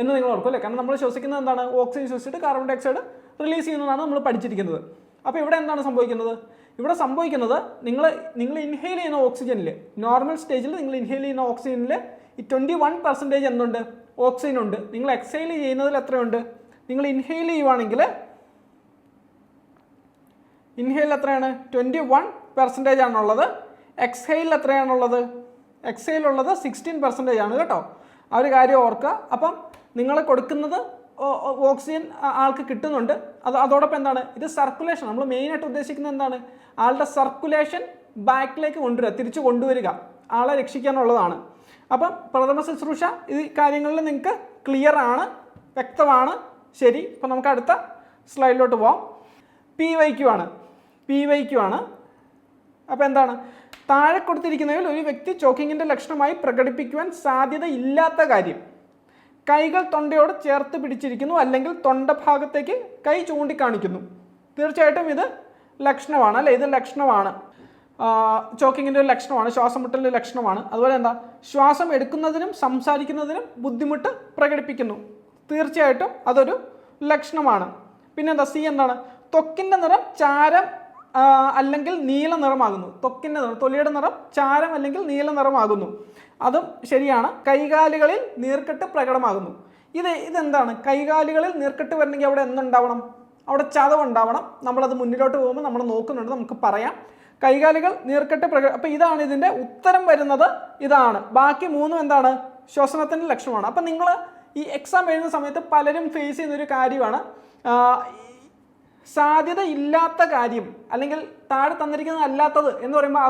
എന്ന് നിങ്ങൾ ഓർക്കും അല്ലേ. കാരണം നമ്മൾ ശ്വസിക്കുന്നത് എന്താണ്, ഓക്സിജൻ ശ്വസിച്ചിട്ട് കാർബൺ ഡൈ ഓക്സൈഡ് റിലീസ് ചെയ്യുന്നതാണ് നമ്മൾ പഠിച്ചിരിക്കുന്നത്. അപ്പോൾ ഇവിടെ എന്താണ് സംഭവിക്കുന്നത്? ഇവിടെ സംഭവിക്കുന്നത് നിങ്ങൾ ഇൻഹെയിൽ ചെയ്യുന്ന ഓക്സിജനിൽ, നോർമൽ സ്റ്റേജിൽ നിങ്ങൾ ഇൻഹെയിൽ ചെയ്യുന്ന ഓക്സിജനിൽ ഈ 21% എന്തുണ്ട്? ഓക്സിജൻ ഉണ്ട്. നിങ്ങൾ എക്സെയിൽ ചെയ്യുന്നതിൽ എത്രയുണ്ട്? നിങ്ങൾ ഇൻഹെയിൽ ചെയ്യുവാണെങ്കിൽ ഇൻഹെയിൽ എത്രയാണ്? 21% ആണുള്ളത്. എക്സെയിൽ എത്രയാണുള്ളത്? എക്സെയിലുള്ളത് 16% ആണ് കേട്ടോ. ആ ഒരു കാര്യം ഓർക്കുക. അപ്പം നിങ്ങൾ കൊടുക്കുന്നത് ഓക്സിജൻ ആൾക്ക് കിട്ടുന്നുണ്ട്. അതോടൊപ്പം എന്താണ്, ഇത് സർക്കുലേഷൻ. നമ്മൾ മെയിനായിട്ട് ഉദ്ദേശിക്കുന്നത് എന്താണ്? ആളുടെ സർക്കുലേഷൻ ബാക്കിലേക്ക് കൊണ്ടുവരിക, തിരിച്ചു കൊണ്ടുവരിക, ആളെ രക്ഷിക്കാനുള്ളതാണ്. അപ്പം പ്രഥമ ശുശ്രൂഷ ഈ കാര്യങ്ങളിൽ നിങ്ങൾക്ക് ക്ലിയർ ആണ്, വ്യക്തമാണ്. ശരി, ഇപ്പം നമുക്ക് അടുത്ത സ്ലൈഡിലോട്ട് പോവാം. PYQ ആണ്. അപ്പോൾ എന്താണ്? താഴെ കൊടുത്തിരിക്കുന്നതിൽ ഒരു വ്യക്തി ചോക്കിങ്ങിൻ്റെ ലക്ഷണമായി പ്രകടിപ്പിക്കുവാൻ സാധ്യത ഇല്ലാത്ത കാര്യം: കൈകൾ തൊണ്ടയോട് ചേർത്ത് പിടിച്ചിരിക്കുന്നു, അല്ലെങ്കിൽ തൊണ്ടഭാഗത്തേക്ക് കൈ ചൂണ്ടിക്കാണിക്കുന്നു. തീർച്ചയായിട്ടും ഇത് ലക്ഷണമാണ് അല്ലേ? ഇത് ലക്ഷണമാണ്, ചോക്കിങ്ങിൻ്റെ ഒരു ലക്ഷണമാണ്, ശ്വാസം മുട്ടലിൻ്റെ ലക്ഷണമാണ്. അതുപോലെ എന്താ? ശ്വാസം എടുക്കുന്നതിനും സംസാരിക്കുന്നതിനും ബുദ്ധിമുട്ട് പ്രകടിപ്പിക്കുന്നു. തീർച്ചയായിട്ടും അതൊരു ലക്ഷണമാണ്. പിന്നെന്താ? C എന്താണ്? ത്വക്കിൻ്റെ നിറം ചാരം അല്ലെങ്കിൽ നീല നിറമാകുന്നു. ത്വക്കിൻ്റെ നിറം, തൊലിയുടെ നിറം ചാരം അല്ലെങ്കിൽ നീല നിറമാകുന്നു. അതും ശരിയാണ്. കൈകാലുകളിൽ നീർക്കെട്ട് പ്രകടമാകുന്നു. ഇതെന്താണ്? കൈകാലുകളിൽ നീർക്കെട്ട് വരണമെങ്കിൽ അവിടെ എന്തുണ്ടാവണം? അവിടെ ചതവുണ്ടാവണം. നമ്മളത് മുന്നിലോട്ട് പോകുമ്പോൾ നമ്മൾ നോക്കുന്നുണ്ട്, നമുക്ക് പറയാം. കൈകാലുകൾ നീർക്കെട്ട് അപ്പോൾ ഇതാണ് ഇതിൻ്റെ ഉത്തരം വരുന്നത്. ഇതാണ്. ബാക്കി മൂന്നും എന്താണ്? ശ്വസനത്തിൻ്റെ ലക്ഷണമാണ്. അപ്പം നിങ്ങൾ ഈ എക്സാം എഴുതുന്ന സമയത്ത് പലരും ഫേസ് ചെയ്യുന്നൊരു കാര്യമാണ്, സാധ്യത ഇല്ലാത്ത കാര്യം അല്ലെങ്കിൽ താഴെ തന്നിരിക്കുന്നത് അല്ലാത്തത് എന്ന് പറയുമ്പോൾ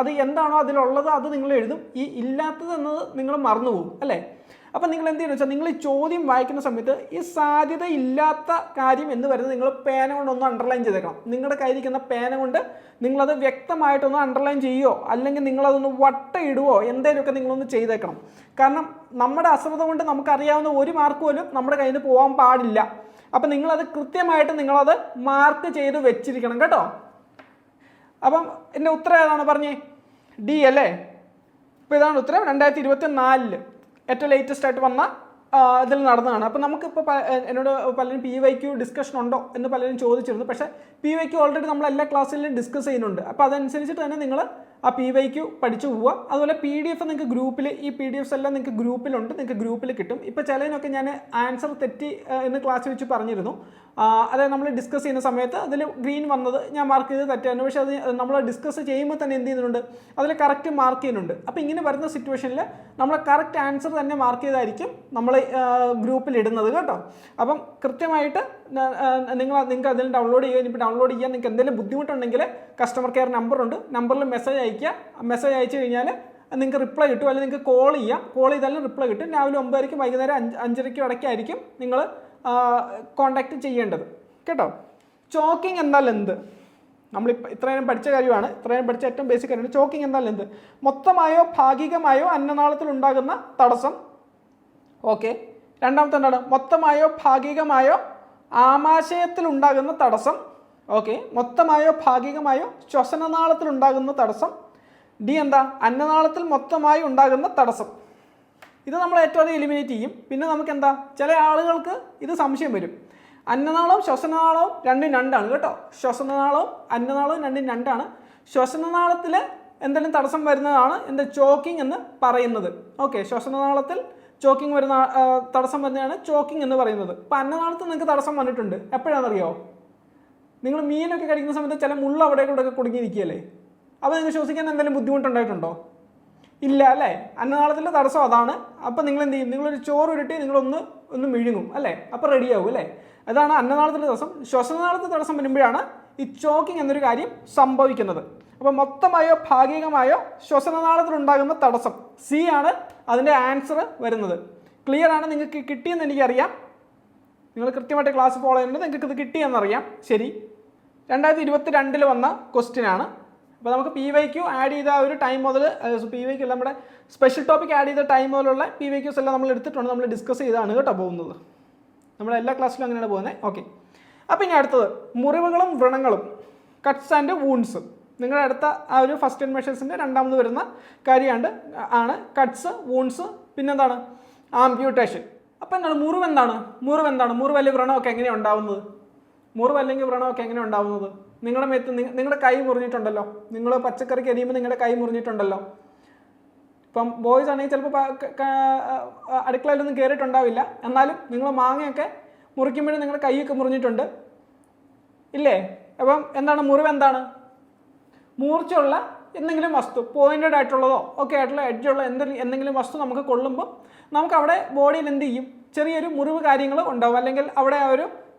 അത് എന്താണോ അതിലുള്ളത് അത് നിങ്ങൾ എഴുതും. ഈ ഇല്ലാത്തത് എന്നത് നിങ്ങൾ മറന്നുപോകും അല്ലേ? അപ്പം നിങ്ങൾ എന്ത് ചെയ്യുന്നത് വെച്ചാൽ, നിങ്ങൾ ഈ ചോദ്യം വായിക്കുന്ന സമയത്ത് ഈ സാധ്യത ഇല്ലാത്ത കാര്യം എന്ന് പറയുന്നത് നിങ്ങൾ പേന കൊണ്ടൊന്ന് അണ്ടർലൈൻ ചെയ്തേക്കണം. നിങ്ങളുടെ കയ്യിരിക്കുന്ന പേന കൊണ്ട് നിങ്ങളത് വ്യക്തമായിട്ടൊന്ന് അണ്ടർലൈൻ ചെയ്യുകയോ അല്ലെങ്കിൽ നിങ്ങളതൊന്ന് വട്ടയിടുകയോ എന്തെങ്കിലുമൊക്കെ നിങ്ങളൊന്ന് ചെയ്തേക്കണം. കാരണം നമ്മുടെ അശ്രദ്ധ കൊണ്ട് നമുക്കറിയാവുന്ന ഒരു മാർക്ക് പോലും നമ്മുടെ കയ്യിൽ നിന്ന് പോകാൻ പാടില്ല. അപ്പം നിങ്ങളത് കൃത്യമായിട്ട് നിങ്ങളത് മാർക്ക് ചെയ്ത് വെച്ചിരിക്കണം കേട്ടോ. അപ്പം എൻ്റെ ഉത്തരം ഏതാണ് പറഞ്ഞേ? D അല്ലേ? അപ്പോൾ ഇതാണ് ഉത്തരം. 2024 ഏറ്റവും ലേറ്റസ്റ്റ് ആയിട്ട് വന്ന ഇതിൽ നടന്നതാണ്. അപ്പോൾ നമുക്കിപ്പോൾ എന്നോട് പലരും PYQ ഡിസ്കഷൻ ഉണ്ടോ എന്ന് പലരും ചോദിച്ചിരുന്നു. പക്ഷേ PYQ ഓൾറെഡി നമ്മൾ എല്ലാ ക്ലാസ്സിലും ഡിസ്കസ് ചെയ്യുന്നുണ്ട്. അപ്പോൾ അതനുസരിച്ചിട്ട് തന്നെ നിങ്ങൾ ആ PYQ പഠിച്ചു പോവുക. അതുപോലെ PDF നിങ്ങൾക്ക് ഗ്രൂപ്പിൽ, ഈ PDFs എല്ലാം നിങ്ങൾക്ക് ഗ്രൂപ്പിലുണ്ട്, നിങ്ങൾക്ക് ഗ്രൂപ്പിൽ കിട്ടും. ഇപ്പോൾ ചിലതിനൊക്കെ ഞാൻ ആൻസർ തെറ്റി എന്ന് ക്ലാസ് വെച്ച് പറഞ്ഞിരുന്നു. അതായത് നമ്മൾ ഡിസ്കസ് ചെയ്യുന്ന സമയത്ത് അതിൽ ഗ്രീൻ വന്നത് ഞാൻ മാർക്ക് ചെയ്ത് തെറ്റായിരുന്നു. പക്ഷേ അത് നമ്മൾ ഡിസ്കസ് ചെയ്യുമ്പോൾ തന്നെ എന്ത് ചെയ്യുന്നുണ്ട്? അതിൽ കറക്റ്റ് മാർക്ക് ചെയ്യുന്നുണ്ട്. അപ്പോൾ ഇങ്ങനെ വരുന്ന സിറ്റുവേഷനിൽ നമ്മൾ കറക്റ്റ് ആൻസർ തന്നെ മാർക്ക് ചെയ്തായിരിക്കും നമ്മൾ ഗ്രൂപ്പിൽ ഇടുന്നത് കേട്ടോ. അപ്പം കൃത്യമായിട്ട് നിങ്ങൾക്ക് അതിൽ ഡൗൺലോഡ് ചെയ്യുക. ഇപ്പോൾ ഡൗൺലോഡ് ചെയ്യാൻ നിങ്ങൾക്ക് എന്തെങ്കിലും ബുദ്ധിമുട്ടുണ്ടെങ്കിൽ കസ്റ്റമർ കെയർ നമ്പറുണ്ട്, നമ്പറിൽ മെസ്സേജ് അയക്കുക. മെസ്സേജ് അയച്ചു കഴിഞ്ഞാൽ നിങ്ങൾക്ക് റിപ്ലൈ കിട്ടും, അല്ലെങ്കിൽ നിങ്ങൾക്ക് കോൾ ചെയ്യാം. കോൾ ചെയ്താലും റിപ്ലൈ കിട്ടും. രാവിലെ 9 വൈകുന്നേരം 5:30 ഇടയ്ക്കായിരിക്കും നിങ്ങൾ കോണ്ടാക്ട് ചെയ്യേണ്ടത് കേട്ടോ. ചോക്കിങ് എന്നാൽ എന്ത്? നമ്മളിപ്പോൾ ഇത്രയും പഠിച്ച കാര്യമാണ്, ഇത്രയും പഠിച്ച ഏറ്റവും ബേസിക് കാര്യമാണ്. ചോക്കിങ് എന്നാൽ എന്ത്? മൊത്തമായോ ഭാഗികമായോ അന്നനാളത്തിൽ ഉണ്ടാകുന്ന തടസ്സം. ഓക്കെ. രണ്ടാമത്തെ എന്താണ്? മൊത്തമായോ ഭാഗികമായോ ആമാശയത്തിൽ ഉണ്ടാകുന്ന തടസ്സം. ഓക്കെ. മൊത്തമായോ ഭാഗികമായോ ശ്വസനനാളത്തിൽ ഉണ്ടാകുന്ന തടസ്സം. D എന്താ? അന്നനാളത്തിൽ മൊത്തമായി ഉണ്ടാകുന്ന തടസ്സം. ഇത് നമ്മൾ ഏറ്റവും അധികം എലിമിനേറ്റ് ചെയ്യും. പിന്നെ നമുക്ക് എന്താ, ചില ആളുകൾക്ക് ഇത് സംശയം വരും. അന്നനാളവും ശ്വസനനാളവും രണ്ടും രണ്ടാണ് കേട്ടോ. ശ്വസനനാളവും അന്നനാളവും രണ്ടും രണ്ടാണ്. ശ്വസനനാളത്തിൽ എന്തെങ്കിലും തടസ്സം വരുന്നതാണ് എന്ത് ചോക്കിംഗ് എന്ന് പറയുന്നത്. ഓക്കെ. ശ്വസനനാളത്തിൽ ചോക്കിംഗ് വരുന്ന തടസ്സം വരുന്നതാണ് ചോക്കിംഗ് എന്ന് പറയുന്നത്. ഇപ്പം അന്നനാളത്തിൽ നിങ്ങൾക്ക് തടസ്സം വന്നിട്ടുണ്ട്, എപ്പോഴാണെന്നറിയോ? നിങ്ങൾ മീനൊക്കെ കഴിക്കുന്ന സമയത്ത് ചില മുള്ള അവിടെ കൂടെ ഒക്കെ കുടുങ്ങിയിരിക്കുകയല്ലേ? അപ്പോൾ നിങ്ങൾക്ക് ശ്വസിക്കാൻ എന്തെങ്കിലും ബുദ്ധിമുട്ടുണ്ടായിട്ടുണ്ടോ? ഇല്ല അല്ലേ? അന്നനാളത്തിൻ്റെ തടസ്സം അതാണ്. അപ്പോൾ നിങ്ങൾ എന്ത് ചെയ്യും? നിങ്ങളൊരു ചോറ് ഉരുട്ടി നിങ്ങളൊന്ന് വിഴുങ്ങും അല്ലേ? അപ്പോൾ റെഡിയാവും അല്ലേ? അതാണ് അന്നനാളത്തിൻ്റെ തടസ്സം. ശ്വസനനാളത്തിൽ തടസ്സം വരുമ്പോഴാണ് ഈ ചോക്കിംഗ് എന്നൊരു കാര്യം സംഭവിക്കുന്നത്. അപ്പോൾ മൊത്തമായോ ഭാഗികമായോ ശ്വസനനാളത്തിലുണ്ടാകുന്ന തടസ്സം. C ആണ് അതിൻ്റെ ആൻസർ വരുന്നത്. ക്ലിയർ ആണ്? നിങ്ങൾക്ക് കിട്ടിയെന്ന് എനിക്കറിയാം. നിങ്ങൾ കൃത്യമായിട്ട് ക്ലാസ് ഫോളോ ചെയ്യുന്നുണ്ട്, നിങ്ങൾക്ക് ഇത് കിട്ടിയെന്നറിയാം. ശരി. 2022 വന്ന ക്വസ്റ്റ്യൻ ആണ്. അപ്പോൾ നമുക്ക് PYQ ആഡ് ചെയ്ത ഒരു ടൈം മുതൽ, PYQ എല്ലാം നമ്മുടെ സ്പെഷ്യൽ ടോപ്പിക് ആഡ് ചെയ്ത ടൈം മുതലുള്ള PYQs എല്ലാം നമ്മൾ എടുത്തിട്ടുണ്ട്, നമ്മൾ ഡിസ്കസ് ചെയ്താണ് കേട്ടോ പോകുന്നത്. നമ്മുടെ എല്ലാ ക്ലാസ്സിലും അങ്ങനെയാണ് പോകുന്നത്. ഓക്കെ. അപ്പോൾ ഇനി അടുത്തത് മുറിവുകളും വ്രണങ്ങളും, കട്ട്സ് ആൻഡ് വൂൺസ്. നിങ്ങളുടെ അടുത്ത ആ ഒരു ഫസ്റ്റ് എയ്ഡ് മെഷേഴ്സിൻ്റെ രണ്ടാമത് വരുന്ന കാര്യമാണ് കട്ട്സ്, വൂൺസ്, പിന്നെന്താണ് ആംപ്യൂട്ടേഷൻ. അപ്പോൾ എന്താണ് മുറിവ്? മുറിവ് അല്ലെങ്കിൽ വ്രണമൊക്കെ എങ്ങനെയാണ് ഉണ്ടാവുന്നത്? എങ്ങനെയാണ് ഉണ്ടാവുന്നത്? നിങ്ങളുടെ മേത്ത് നിങ്ങളുടെ കൈ മുറിഞ്ഞിട്ടുണ്ടല്ലോ, നിങ്ങൾ പച്ചക്കറിക്ക് എരിയുമ്പോൾ നിങ്ങളുടെ കൈ മുറിഞ്ഞിട്ടുണ്ടല്ലോ. ഇപ്പം ബോയ്സ് ആണെങ്കിൽ ചിലപ്പോൾ അടുക്കളയിലൊന്നും കയറിയിട്ടുണ്ടാവില്ല, എന്നാലും നിങ്ങൾ മാങ്ങയൊക്കെ മുറിക്കുമ്പോഴും നിങ്ങളുടെ കൈയൊക്കെ മുറിഞ്ഞിട്ടുണ്ട് ഇല്ലേ? അപ്പം എന്താണ് മുറിവ്? എന്താണ്? മൂർച്ചയുള്ള എന്തെങ്കിലും വസ്തു, പോയിൻറ്റഡ് ആയിട്ടുള്ളതോ ഒക്കെ ആയിട്ടുള്ള എഡ്ജുള്ള എന്തെങ്കിലും വസ്തു നമുക്ക് കൊള്ളുമ്പോൾ നമുക്ക് അവിടെ ബോഡിയിൽ എന്ത് ചെയ്യും? ചെറിയൊരു മുറിവ് കാര്യങ്ങൾ ഉണ്ടാവും, അല്ലെങ്കിൽ അവിടെ ആ ഒരു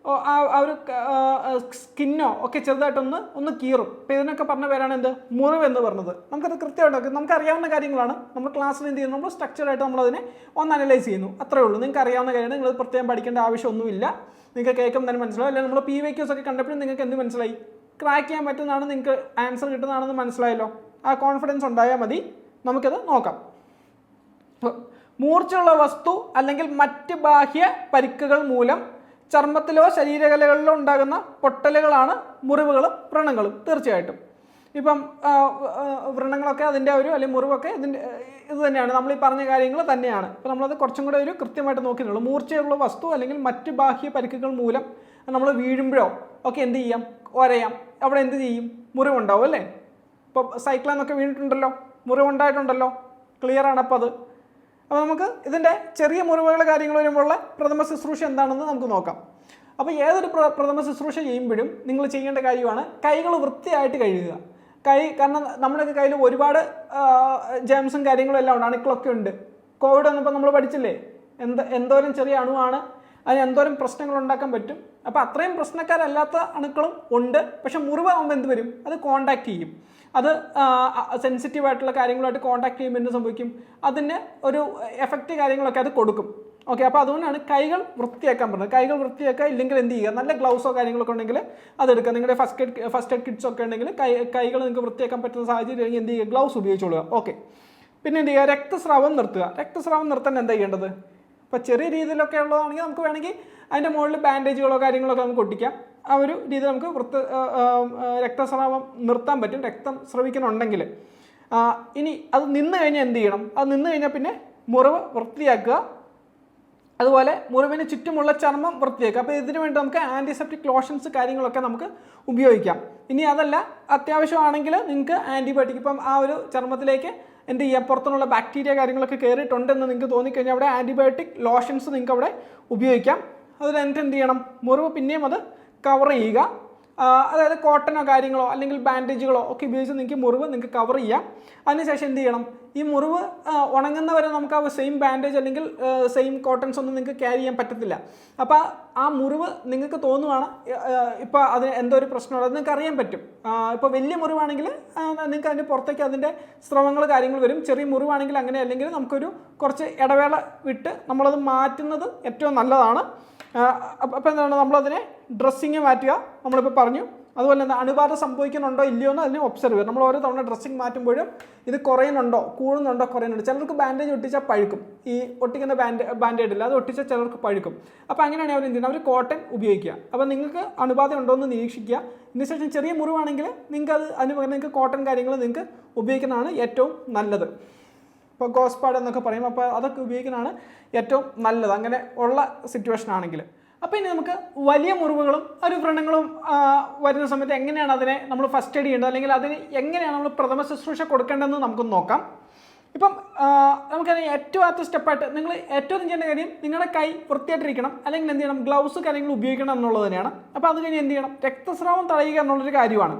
ആ ഒരു സ്കിന്നോ ഒക്കെ ചെറുതായിട്ടൊന്ന് കീറും. അപ്പോൾ ഇതിനൊക്കെ പറഞ്ഞ പേരാണ് എന്ത്, മുറിവ് എന്ന് പറഞ്ഞത്. നമുക്കത് കൃത്യമായിട്ട് നമുക്ക് അറിയാവുന്ന കാര്യങ്ങളാണ്. നമ്മൾ ക്ലാസ്സിൽ എന്ത് ചെയ്യുന്നു, നമ്മൾ സ്ട്രക്ചറായിട്ട് നമ്മളതിനെ ഒന്ന് അനലൈസ് ചെയ്യുന്നു, അത്രേ ഉള്ളൂ. നിങ്ങൾക്ക് അറിയാവുന്ന കാര്യമാണ്, നിങ്ങൾ പ്രത്യേകം പഠിക്കേണ്ട ആവശ്യമൊന്നുമില്ല. നിങ്ങൾക്ക് കേൾക്കുമ്പോൾ തന്നെ മനസ്സിലാവും. അല്ലെങ്കിൽ നമ്മൾ PYQs ഒക്കെ കണ്ടപ്പോഴും നിങ്ങൾക്ക് എന്ത് മനസ്സിലായി, ക്രാക്ക് ചെയ്യാൻ പറ്റുന്നതാണ്, നിങ്ങൾക്ക് ആൻസർ കിട്ടുന്നതാണെന്ന് മനസ്സിലായല്ലോ. ആ കോൺഫിഡൻസ് ഉണ്ടായാൽ മതി. നമുക്കത് നോക്കാം. മൂർച്ചയുള്ള വസ്തു അല്ലെങ്കിൽ മറ്റ് ബാഹ്യ പരിക്കുകൾ മൂലം ചർമ്മത്തിലോ ശരീരകലകളിലോ ഉണ്ടാകുന്ന പൊട്ടലുകളാണ് മുറിവുകളും വ്രണങ്ങളും. തീർച്ചയായിട്ടും ഇപ്പം വ്രണങ്ങളൊക്കെ അതിൻ്റെ അല്ലെങ്കിൽ മുറിവൊക്കെ ഇതിൻ്റെ ഇത് തന്നെയാണ്, നമ്മൾ ഈ പറഞ്ഞ കാര്യങ്ങൾ തന്നെയാണ്. അപ്പോൾ നമ്മളത് കുറച്ചും കൂടെ ഒരു കൃത്യമായിട്ട് നോക്കിയിട്ടുള്ളൂ. മൂർച്ചയുള്ള വസ്തു അല്ലെങ്കിൽ മറ്റ് ബാഹ്യ പരിക്കുകൾ മൂലം നമ്മൾ വീഴുമ്പോഴോ ഒക്കെ എന്ത് ചെയ്യാം, ഒരയാം. അവിടെ എന്ത് ചെയ്യും, മുറിവുണ്ടാവും അല്ലേ. ഇപ്പോൾ സൈക്കിളിൽ വീണിട്ടുണ്ടല്ലോ, മുറിവുണ്ടായിട്ടുണ്ടല്ലോ, ക്ലിയർ ആണ്. അപ്പോൾ നമുക്ക് ഇതിൻ്റെ ചെറിയ മുറിവുകൾ കാര്യങ്ങൾ വരുമ്പോഴുള്ള പ്രഥമ ശുശ്രൂഷ എന്താണെന്ന് നമുക്ക് നോക്കാം. അപ്പോൾ ഏതൊരു പ്രഥമ ശുശ്രൂഷ ചെയ്യുമ്പോഴും നിങ്ങൾ ചെയ്യേണ്ട കാര്യമാണ് കൈകൾ വൃത്തിയായിട്ട് കഴുകുക. കാരണം നമ്മുടെയൊക്കെ കയ്യിൽ ഒരുപാട് ജേംസും കാര്യങ്ങളും എല്ലാം ഉണ്ട്, അണുക്കളൊക്കെ ഉണ്ട്. കോവിഡ് വന്നപ്പോൾ നമ്മൾ പഠിച്ചില്ലേ, എന്തോരം ചെറിയ അണുവാണ്, അതിന് എന്തോരം പ്രശ്നങ്ങൾ ഉണ്ടാക്കാൻ പറ്റും. അപ്പോൾ അത്രയും പ്രശ്നക്കാരല്ലാത്ത അണുക്കളും ഉണ്ട്. പക്ഷെ മുറിവാകുമ്പോൾ എന്ത് വരും, അത് കോണ്ടാക്ട് ചെയ്യും. അത് സെൻസിറ്റീവായിട്ടുള്ള കാര്യങ്ങളുമായിട്ട് കോണ്ടാക്ട് ചെയ്യുമ്പോൾ എന്ത് സംഭവിക്കും, അതിന് ഒരു എഫക്റ്റ് കാര്യങ്ങളൊക്കെ അത് കൊടുക്കും. ഓക്കെ, അപ്പോൾ അതുകൊണ്ടാണ് കൈകൾ വൃത്തിയാക്കാൻ പറഞ്ഞത്. കൈകൾ വൃത്തിയാക്കുക, ഇല്ലെങ്കിൽ എന്ത് ചെയ്യുക, നല്ല ഗ്ലൗസോ കാര്യങ്ങളൊക്കെ ഉണ്ടെങ്കിൽ അതെടുക്കുക. നിങ്ങളുടെ ഫസ്റ്റ് എയ്ഡ് കിറ്റ്സ് ഒക്കെ ഉണ്ടെങ്കിൽ കൈകൾ നിങ്ങൾക്ക് വൃത്തിയാക്കാൻ പറ്റുന്ന സാഹചര്യം എന്ത് ചെയ്യുക, ഗ്ലൗസ് ഉപയോഗിച്ചോളുക. ഓക്കെ, പിന്നെ എന്ത് ചെയ്യുക, രക്തസ്രാവം നിർത്തുക. രക്തസ്രാവം നിർത്താൻ എന്താ ചെയ്യേണ്ടത്, ഇപ്പോൾ ചെറിയ രീതിയിലൊക്കെ ഉള്ളതാണെങ്കിൽ നമുക്ക് വേണമെങ്കിൽ അതിൻ്റെ മുകളിൽ ബാൻഡേജുകളോ കാര്യങ്ങളൊക്കെ നമുക്ക് ഒട്ടിക്കാം. ആ ഒരു രീതി നമുക്ക് രക്തസ്രാവം നിർത്താൻ പറ്റും, രക്തം സ്രവിക്കുന്നുണ്ടെങ്കിൽ. ഇനി അത് നിന്ന് കഴിഞ്ഞാൽ എന്ത് ചെയ്യണം, അത് നിന്ന് കഴിഞ്ഞാൽ പിന്നെ മുറിവ് വൃത്തിയാക്കുക. അതുപോലെ മുറിവിന് ചുറ്റുമുള്ള ചർമ്മം വൃത്തിയാക്കുക. അപ്പോൾ ഇതിനു വേണ്ടി നമുക്ക് ആൻറ്റിസെപ്റ്റിക് ലോഷൻസ് കാര്യങ്ങളൊക്കെ നമുക്ക് ഉപയോഗിക്കാം. ഇനി അതല്ല, അത്യാവശ്യമാണെങ്കിൽ നിങ്ങൾക്ക് ആൻറ്റിബയോട്ടിക്, ഇപ്പം ആ ഒരു ചർമ്മത്തിലേക്ക് എന്ത് ചെയ്യാം, പുറത്തുനിന്നുള്ള ബാക്ടീരിയ കാര്യങ്ങളൊക്കെ കയറിയിട്ടുണ്ടെന്ന് നിങ്ങൾക്ക് തോന്നിക്കഴിഞ്ഞാൽ അവിടെ ആൻറ്റിബയോട്ടിക് ലോഷൻസ് നിങ്ങൾക്ക് അവിടെ ഉപയോഗിക്കാം. അതിൽ എന്നിട്ട് എന്ത് ചെയ്യണം, മുറിവ് പിന്നെയും അത് കവർ ചെയ്യുക. അതായത് കോട്ടനോ കാര്യങ്ങളോ അല്ലെങ്കിൽ ബാൻഡേജുകളോ ഒക്കെ ഉപയോഗിച്ച് നിങ്ങൾക്ക് മുറിവ് നിങ്ങൾക്ക് കവർ ചെയ്യാം. അതിനുശേഷം എന്ത് ചെയ്യണം, ഈ മുറിവ് ഉണങ്ങുന്നവരെ നമുക്ക് ആ സെയിം ബാൻഡേജ് അല്ലെങ്കിൽ സെയിം കോട്ടൺസ് ഒന്നും നിങ്ങൾക്ക് ക്യാരി ചെയ്യാൻ പറ്റത്തില്ല. അപ്പോൾ ആ മുറിവ് നിങ്ങൾക്ക് തോന്നുവാണ് ഇപ്പോൾ അത് എന്തോ ഒരു പ്രശ്നമുള്ളത് നിങ്ങൾക്ക് അറിയാൻ പറ്റും. ഇപ്പോൾ വലിയ മുറിവാണെങ്കിൽ നിങ്ങൾക്ക് അതിൻ്റെ പുറത്തേക്ക് അതിൻ്റെ സ്രവങ്ങൾ കാര്യങ്ങൾ വരും. ചെറിയ മുറിവാണെങ്കിൽ അങ്ങനെ, അല്ലെങ്കിൽ നമുക്കൊരു കുറച്ച് ഇടവേള വിട്ട് നമ്മളത് മാറ്റുന്നത് ഏറ്റവും നല്ലതാണ്. അപ്പോൾ എന്താണ്, നമ്മളതിനെ ഡ്രസ്സിങ് മാറ്റുക, നമ്മളിപ്പോൾ പറഞ്ഞു. അതുപോലെ തന്നെ അണുബാധ സംഭവിക്കുന്നുണ്ടോ ഇല്ലയോ എന്ന് അതിനെ ഒബ്സർവ് ചെയ്യുക. നമ്മൾ ഓരോ തവണ ഡ്രസ്സിങ് മാറ്റുമ്പോഴും ഇത് കുറയുന്നുണ്ടോ, കൂടുന്നുണ്ടോ, കുറയുന്നുണ്ടോ. ചിലർക്ക് ബാൻഡേജ് ഒട്ടിച്ചാൽ പഴുക്കും, ഈ ഒട്ടിക്കുന്ന ബാൻഡേഡ് ഇല്ല, അത് ഒട്ടിച്ചാൽ ചിലർക്ക് പഴുക്കും. അപ്പോൾ അങ്ങനെയാണെങ്കിൽ അവർ എന്ത് ചെയ്യുന്നത്, അവർ കോട്ടൺ ഉപയോഗിക്കുക. അപ്പോൾ നിങ്ങൾക്ക് അണുബാധ ഉണ്ടോ എന്ന് നിരീക്ഷിക്കുക. ഇതിനുശേഷം ചെറിയ മുറിവാണെങ്കിൽ നിങ്ങൾക്ക് അതിന് പകരം നിങ്ങൾക്ക് കോട്ടൺ കാര്യങ്ങൾ നിങ്ങൾക്ക് ഉപയോഗിക്കുന്നതാണ് ഏറ്റവും നല്ലത്. ഇപ്പോൾ ഗോസ്പാഡ് എന്നൊക്കെ പറയും, അപ്പോൾ അതൊക്കെ ഉപയോഗിക്കുന്നതാണ് ഏറ്റവും നല്ലത് അങ്ങനെ ഉള്ള സിറ്റുവേഷൻ ആണെങ്കിൽ. അപ്പോൾ ഇനി നമുക്ക് വലിയ മുറിവുകളും ഒരു വ്രണങ്ങളും വരുന്ന സമയത്ത് എങ്ങനെയാണ് അതിനെ നമ്മൾ ഫസ്റ്റ് എയ്ഡ് ചെയ്യേണ്ടത്, അല്ലെങ്കിൽ അതിന് എങ്ങനെയാണ് നമ്മൾ പ്രഥമ ശുശ്രൂഷ കൊടുക്കേണ്ടതെന്ന് നമുക്ക് നോക്കാം. ഇപ്പം നമുക്കത് ഏറ്റവും ആദ്യത്തെ സ്റ്റെപ്പായിട്ട് നിങ്ങൾ ഏറ്റവും ചെയ്യേണ്ട കാര്യം നിങ്ങളുടെ കൈ വൃത്തിയായിട്ടിരിക്കണം, അല്ലെങ്കിൽ എന്ത് ചെയ്യണം, ഗ്ലൗസ് കാര്യങ്ങൾ ഉപയോഗിക്കണം എന്നുള്ളത് തന്നെയാണ്. അപ്പോൾ അത് കഴിഞ്ഞ് എന്ത് ചെയ്യണം, രക്തസ്രാവം തടയുക എന്നുള്ളൊരു കാര്യമാണ്.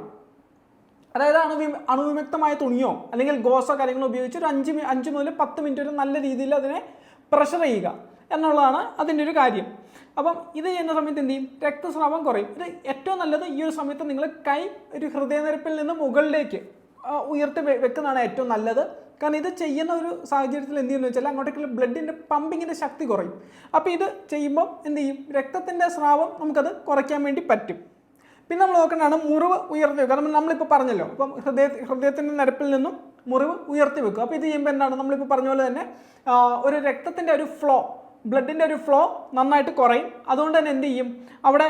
അതായത് അണുവിമുക്തമായ തുണിയോ അല്ലെങ്കിൽ ഗോസോ കാര്യങ്ങളോ ഉപയോഗിച്ച് ഒരു 5 മുതൽ 10 മിനിറ്റ് വരെ നല്ല രീതിയിൽ അതിനെ പ്രഷർ ചെയ്യുക എന്നുള്ളതാണ് അതിൻ്റെ ഒരു കാര്യം. അപ്പം ഇത് ചെയ്യുന്ന സമയത്ത് എന്ത് ചെയ്യും, രക്തസ്രാവം കുറയും. ഇത് ഏറ്റവും നല്ലത് ഈ ഒരു സമയത്ത് നിങ്ങൾ കൈ ഒരു ഹൃദയനിരപ്പിൽ നിന്ന് മുകളിലേക്ക് ഉയർത്തി വെക്കുന്നതാണ് ഏറ്റവും നല്ലത്. കാരണം ഇത് ചെയ്യുന്ന ഒരു സാഹചര്യത്തിൽ എന്ത് ചെയ്യുന്നു വെച്ചാൽ അങ്ങോട്ടേക്കുള്ള ബ്ലഡിൻ്റെ പമ്പിങ്ങിൻ്റെ ശക്തി കുറയും. അപ്പോൾ ഇത് ചെയ്യുമ്പോൾ എന്ത് ചെയ്യും, രക്തത്തിൻ്റെ സ്രാവം നമുക്കത് കുറയ്ക്കാൻ വേണ്ടി പറ്റും. പിന്നെ നമ്മൾ നോക്കേണ്ടതാണ് മുറിവ് ഉയർത്തി വെക്കുക. കാരണം നമ്മളിപ്പോൾ പറഞ്ഞല്ലോ, ഇപ്പം ഹൃദയത്തിൻ്റെ നിരപ്പിൽ നിന്നും മുറിവ് ഉയർത്തി വെക്കുക. അപ്പോൾ ഇത് ചെയ്യുമ്പോൾ എന്താണ്, നമ്മളിപ്പോൾ പറഞ്ഞ പോലെ തന്നെ ഒരു രക്തത്തിൻ്റെ ഒരു ഫ്ലോ, ബ്ലഡിൻ്റെ ഒരു ഫ്ലോ നന്നായിട്ട് കുറയും. അതുകൊണ്ട് തന്നെ എന്ത് ചെയ്യും, അവിടെ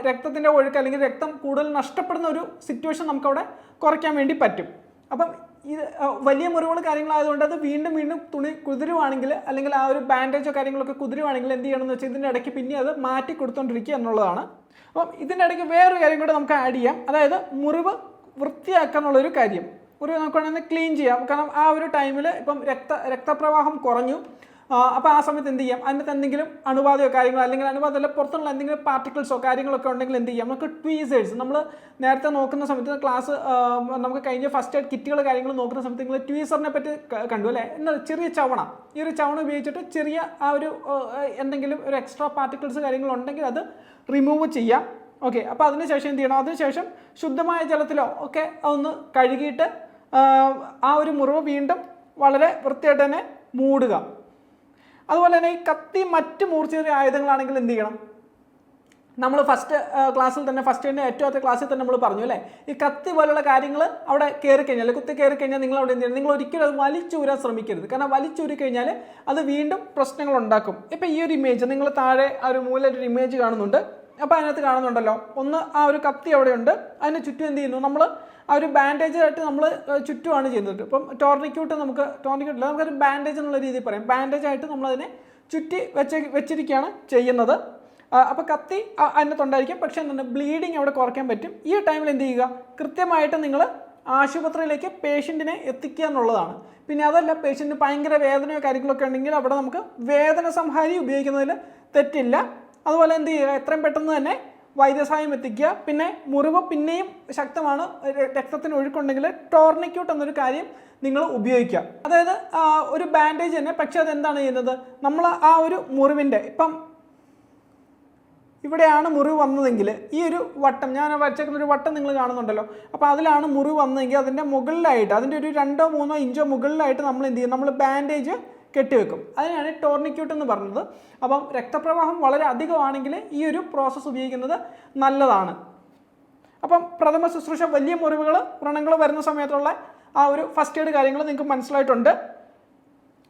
രക്തത്തിൻ്റെ ഒഴുക്ക് അല്ലെങ്കിൽ രക്തം കൂടുതൽ നഷ്ടപ്പെടുന്ന ഒരു സിറ്റുവേഷൻ നമുക്കവിടെ കുറയ്ക്കാൻ വേണ്ടി പറ്റും. അപ്പം ഇത് വലിയ മുറിവുകൾ കാര്യങ്ങളായതുകൊണ്ട് അത് വീണ്ടും തുണി കുതിരുവാണെങ്കിൽ അല്ലെങ്കിൽ ആ ഒരു ബാൻഡേജോ കാര്യങ്ങളൊക്കെ കുതിരുവാണെങ്കിൽ എന്ത് ചെയ്യണമെന്ന് വെച്ചാൽ ഇതിൻ്റെ ഇടയ്ക്ക് പിന്നെ അത് മാറ്റി കൊടുത്തുകൊണ്ടിരിക്കുക എന്നുള്ളതാണ്. അപ്പം ഇതിൻ്റെ ഇടയ്ക്ക് വേറൊരു കാര്യം കൂടെ നമുക്ക് ആഡ് ചെയ്യാം. അതായത് മുറിവ് വൃത്തിയാക്കുക എന്നുള്ളൊരു കാര്യം. മുറിവ് നമുക്ക് വേണമെങ്കിൽ ക്ലീൻ ചെയ്യാം. കാരണം ആ ഒരു ടൈമിൽ ഇപ്പം രക്തപ്രവാഹം കുറഞ്ഞു, അപ്പോൾ ആ സമയത്ത് എന്ത് ചെയ്യാം, അതിനകത്ത് എന്തെങ്കിലും അണുബാധയോ കാര്യങ്ങളോ അല്ലെങ്കിൽ അണുബാധയല്ല പുറത്തുള്ള എന്തെങ്കിലും പാർട്ടിക്കിൾസോ കാര്യങ്ങളൊക്കെ ഉണ്ടെങ്കിൽ എന്ത് ചെയ്യാം, നമുക്ക് ട്വീസേഴ്സ് നമ്മൾ നേരത്തെ നോക്കുന്ന സമയത്ത് ക്ലാസ് നമുക്ക് കഴിഞ്ഞ ഫസ്റ്റ് എയ്ഡ് കിറ്റുകൾ കാര്യങ്ങൾ നോക്കുന്ന സമയത്ത് നിങ്ങൾ ട്വീസറിനെ പറ്റി കണ്ടു അല്ലേ, എന്നാൽ ചെറിയ ചവണ, ഈ ഒരു ചവണ ഉപയോഗിച്ചിട്ട് ചെറിയ ആ ഒരു എന്തെങ്കിലും ഒരു എക്സ്ട്രാ പാർട്ടിക്കിൾസ് കാര്യങ്ങളുണ്ടെങ്കിൽ അത് റിമൂവ് ചെയ്യാം. ഓക്കെ, അപ്പോൾ അതിനുശേഷം എന്ത് ചെയ്യണം, അതിനുശേഷം ശുദ്ധമായ ജലത്തിലോ ഒക്കെ അതൊന്ന് കഴുകിയിട്ട് ആ ഒരു മുറിവ് വീണ്ടും വളരെ വൃത്തിയായിട്ട് തന്നെ മൂടുക. അതുപോലെ തന്നെ ഈ കത്തി മറ്റ് മൂർച്ചയേറിയ ആയുധങ്ങളാണെങ്കിൽ എന്ത് ചെയ്യണം, നമ്മൾ ഫസ്റ്റ് ക്ലാസ്സിൽ തന്നെ ഫസ്റ്റ് എയ്ഡിൻ്റെ ഏറ്റവും ആദ്യത്തെ ക്ലാസ്സിൽ തന്നെ നമ്മൾ പറഞ്ഞു അല്ലേ, ഈ കത്തി പോലുള്ള കാര്യങ്ങൾ അവിടെ കയറി കഴിഞ്ഞാൽ കുത്തി കയറി കഴിഞ്ഞാൽ നിങ്ങൾ അവിടെ എന്ത് ചെയ്യണം, നിങ്ങൾ ഒരിക്കലും അത് വലിച്ചൂരാൻ ശ്രമിക്കരുത്. കാരണം വലിച്ചൂരി കഴിഞ്ഞാൽ അത് വീണ്ടും പ്രശ്നങ്ങൾ ഉണ്ടാക്കും. ഇപ്പോൾ ഈ ഒരു ഇമേജ് നിങ്ങൾ താഴെ ആ ഒരു മൂലയിൽ ഒരു ഇമേജ് കാണുന്നുണ്ട്. അപ്പോൾ അതിനകത്ത് കാണുന്നുണ്ടല്ലോ, ഒന്ന് ആ ഒരു കത്തി അവിടെയുണ്ട്, അതിന് ചുറ്റും എന്ത് ചെയ്യുന്നു, നമ്മൾ ആ ഒരു ബാൻഡേജ് ആയിട്ട് നമ്മൾ ചുറ്റുമാണ് ചെയ്യുന്നത്. ഇപ്പം ടോർണിക്യൂട്ട് ടോർണിക്യൂട്ടില്ല, നമുക്കൊരു ബാൻഡേജ് എന്നുള്ള രീതിയിൽ പറയാം, ബാൻഡേജ് ആയിട്ട് നമ്മളതിനെ ചുറ്റി വെച്ചിരിക്കുകയാണ് ചെയ്യുന്നത്. അപ്പോൾ കത്തി അതിനകത്തുണ്ടായിരിക്കും, പക്ഷേ എന്താണ് ബ്ലീഡിങ് അവിടെ കുറയ്ക്കാൻ പറ്റും. ഈ ടൈമിൽ എന്ത് ചെയ്യുക, കൃത്യമായിട്ട് നിങ്ങൾ ആശുപത്രിയിലേക്ക് പേഷ്യൻറ്റിനെ എത്തിക്കുക എന്നുള്ളതാണ്. പിന്നെ അതല്ല, പേഷ്യൻറ്റിന് ഭയങ്കര വേദനയോ കാര്യങ്ങളൊക്കെ ഉണ്ടെങ്കിൽ അവിടെ നമുക്ക് വേദന സംഹാരി ഉപയോഗിക്കുന്നതിൽ തെറ്റില്ല. അതുപോലെ എന്ത് ചെയ്യുക, എത്രയും പെട്ടെന്ന് തന്നെ വൈദ്യസഹായം എത്തിക്കുക. പിന്നെ മുറിവ് പിന്നെയും ശക്തമാണ്, രക്തത്തിന് ഒഴുക്കുണ്ടെങ്കിൽ ടോർണിക്യൂട്ട് എന്നൊരു കാര്യം നിങ്ങൾ ഉപയോഗിക്കുക. അതായത് ഒരു ബാൻഡേജ് തന്നെ, പക്ഷേ അതെന്താണ് ചെയ്യുന്നത്, നമ്മൾ ആ ഒരു മുറിവിൻ്റെ ഇപ്പം ഇവിടെയാണ് മുറിവ് വന്നതെങ്കിൽ ഈ ഒരു വട്ടം ഞാൻ വരച്ചേക്കുന്നൊരു വട്ടം നിങ്ങൾ കാണുന്നുണ്ടല്ലോ, അപ്പോൾ അതിലാണ് മുറിവ് വന്നതെങ്കിൽ അതിൻ്റെ മുകളിലായിട്ട് അതിൻ്റെ ഒരു 2-3 ഇഞ്ചോ മുകളിലായിട്ട് നമ്മൾ എന്ത് ചെയ്യും, നമ്മൾ ബാൻഡേജ് കെട്ടിവെക്കും. അതിനാണ് ടോർണിക്യൂട്ട് എന്ന് പറയുന്നത്. അപ്പം രക്തപ്രവാഹം വളരെ അധികമാണെങ്കിൽ ഈ ഒരു പ്രോസസ്സ് ഉപയോഗിക്കുന്നത് നല്ലതാണ്. അപ്പം പ്രഥമ ശുശ്രൂഷ, വലിയ മുറിവുകൾ വ്രണങ്ങൾ വരുന്ന സമയത്തുള്ള ആ ഒരു ഫസ്റ്റ് എയ്ഡ് കാര്യങ്ങൾ നിങ്ങൾക്ക് മനസ്സിലായിട്ടുണ്ട്.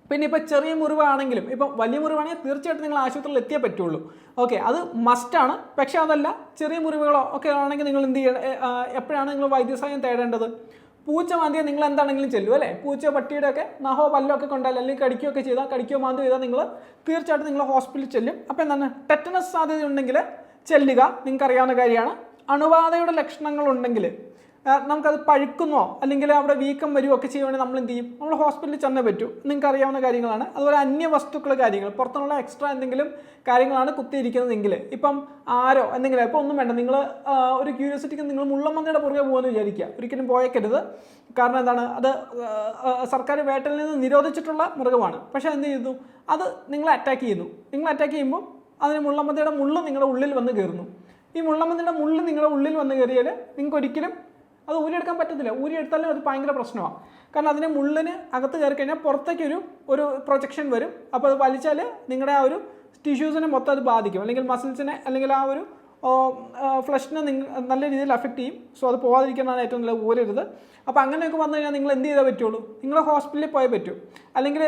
പിന്നെ ഇപ്പോൾ ചെറിയ മുറിവാണെങ്കിലും, ഇപ്പം വലിയ മുറിവാണെങ്കിൽ തീർച്ചയായിട്ടും നിങ്ങൾ ആശുപത്രിയിൽ എത്തിയേ പറ്റുള്ളൂ. ഓക്കെ, അത് മസ്റ്റാണ്. പക്ഷേ അതല്ല, ചെറിയ മുറിവുകളോ ഒക്കെ ആണെങ്കിൽ നിങ്ങൾ എന്ത് ചെയ്യണം, എപ്പോഴാണ് നിങ്ങൾ വൈദ്യസഹായം തേടേണ്ടത്, പൂച്ച മാന്തിയാൽ നിങ്ങൾ എന്താണെങ്കിലും ചെല്ലും അല്ലേ, പൂച്ച പട്ടിയുടെ ഒക്കെ നഹോ പല്ലോ ഒക്കെ കൊണ്ടാൽ അല്ലെങ്കിൽ കടിക്കുകയൊക്കെ ചെയ്താൽ, കടിക്കുകയോ മാന്തി ചെയ്താൽ നിങ്ങൾ തീർച്ചയായിട്ടും നിങ്ങൾ ഹോസ്പിറ്റലിൽ ചെല്ലും. അപ്പോൾ എന്താണ്, ടെറ്റനസ് സാധ്യത ഉണ്ടെങ്കിൽ ചെല്ലുക, നിങ്ങൾക്കറിയാവുന്ന കാര്യമാണ്. അണുബാധയുടെ ലക്ഷണങ്ങളുണ്ടെങ്കിൽ നമുക്കത് പഴുക്കുന്നോ അല്ലെങ്കിൽ അവിടെ വീക്കം വരുമോ ഒക്കെ ചെയ്യുവാണെങ്കിൽ നമ്മൾ എന്ത് ചെയ്യും, നമ്മൾ ഹോസ്പിറ്റലിൽ ചെന്നേ പറ്റൂ, നിങ്ങൾക്ക് അറിയാവുന്ന കാര്യങ്ങളാണ്. അതുപോലെ അന്യവസ്തുക്കൾ കാര്യങ്ങൾ, പുറത്തുനിന്നുള്ള എക്സ്ട്രാ എന്തെങ്കിലും കാര്യങ്ങളാണ് കുത്തിയിരിക്കുന്നതെങ്കിൽ, ഇപ്പം ആരോ എന്തെങ്കിലും, ഇപ്പോൾ ഒന്നും വേണ്ട, നിങ്ങൾ ഒരു ക്യൂരിയോസിറ്റിക്ക് നിങ്ങൾ മുള്ളമ്മന്നയുടെ പുറകെ പോകുമെന്ന് വിചാരിക്കുക, ഒരിക്കലും പോയേക്കരുത്. കാരണം എന്താണ്, അത് സർക്കാർ വേട്ടയിൽ നിന്ന് നിരോധിച്ചിട്ടുള്ള മൃഗമാണ്. പക്ഷേ എന്ത് ചെയ്യുന്നു, അത് നിങ്ങളെ അറ്റാക്ക് ചെയ്യുന്നു. നിങ്ങൾ അറ്റാക്ക് ചെയ്യുമ്പോൾ അതിന് മുള്ളമ്മന്നയുടെ മുള്ള് നിങ്ങളുടെ ഉള്ളിൽ വന്ന് കയറുന്നു. ഈ മുള്ളമ്മന്നയുടെ മുള്ള് നിങ്ങളുടെ ഉള്ളിൽ വന്ന് കയറിയാൽ നിങ്ങൾക്ക് ഒരിക്കലും അത് ഊരിയെടുക്കാൻ പറ്റത്തില്ല. ഊരിയെടുത്താലും അത് ഭയങ്കര പ്രശ്നമാണ്. കാരണം അതിന് മുള്ളിന് അകത്ത് കയറി കഴിഞ്ഞാൽ പുറത്തേക്ക് ഒരു പ്രൊജക്ഷൻ വരും. അപ്പോൾ അത് വലിച്ചാൽ നിങ്ങളുടെ ആ ഒരു ടിഷ്യൂസിനെ മൊത്തം അത് ബാധിക്കും, അല്ലെങ്കിൽ മസിൽസിനെ അല്ലെങ്കിൽ ആ ഒരു ഫ്ലഷിനെ നല്ല രീതിയിൽ അഫക്റ്റ് ചെയ്യും. സോ അത് പോകാതിരിക്കാനാണ് ഏറ്റവും നല്ല, ഊരരുത്. അപ്പോൾ അങ്ങനെയൊക്കെ വന്നു കഴിഞ്ഞാൽ നിങ്ങൾ എന്ത് ചെയ്താൽ പറ്റുള്ളൂ, നിങ്ങൾ ഹോസ്പിറ്റലിൽ പോയേ പറ്റൂ. അല്ലെങ്കിൽ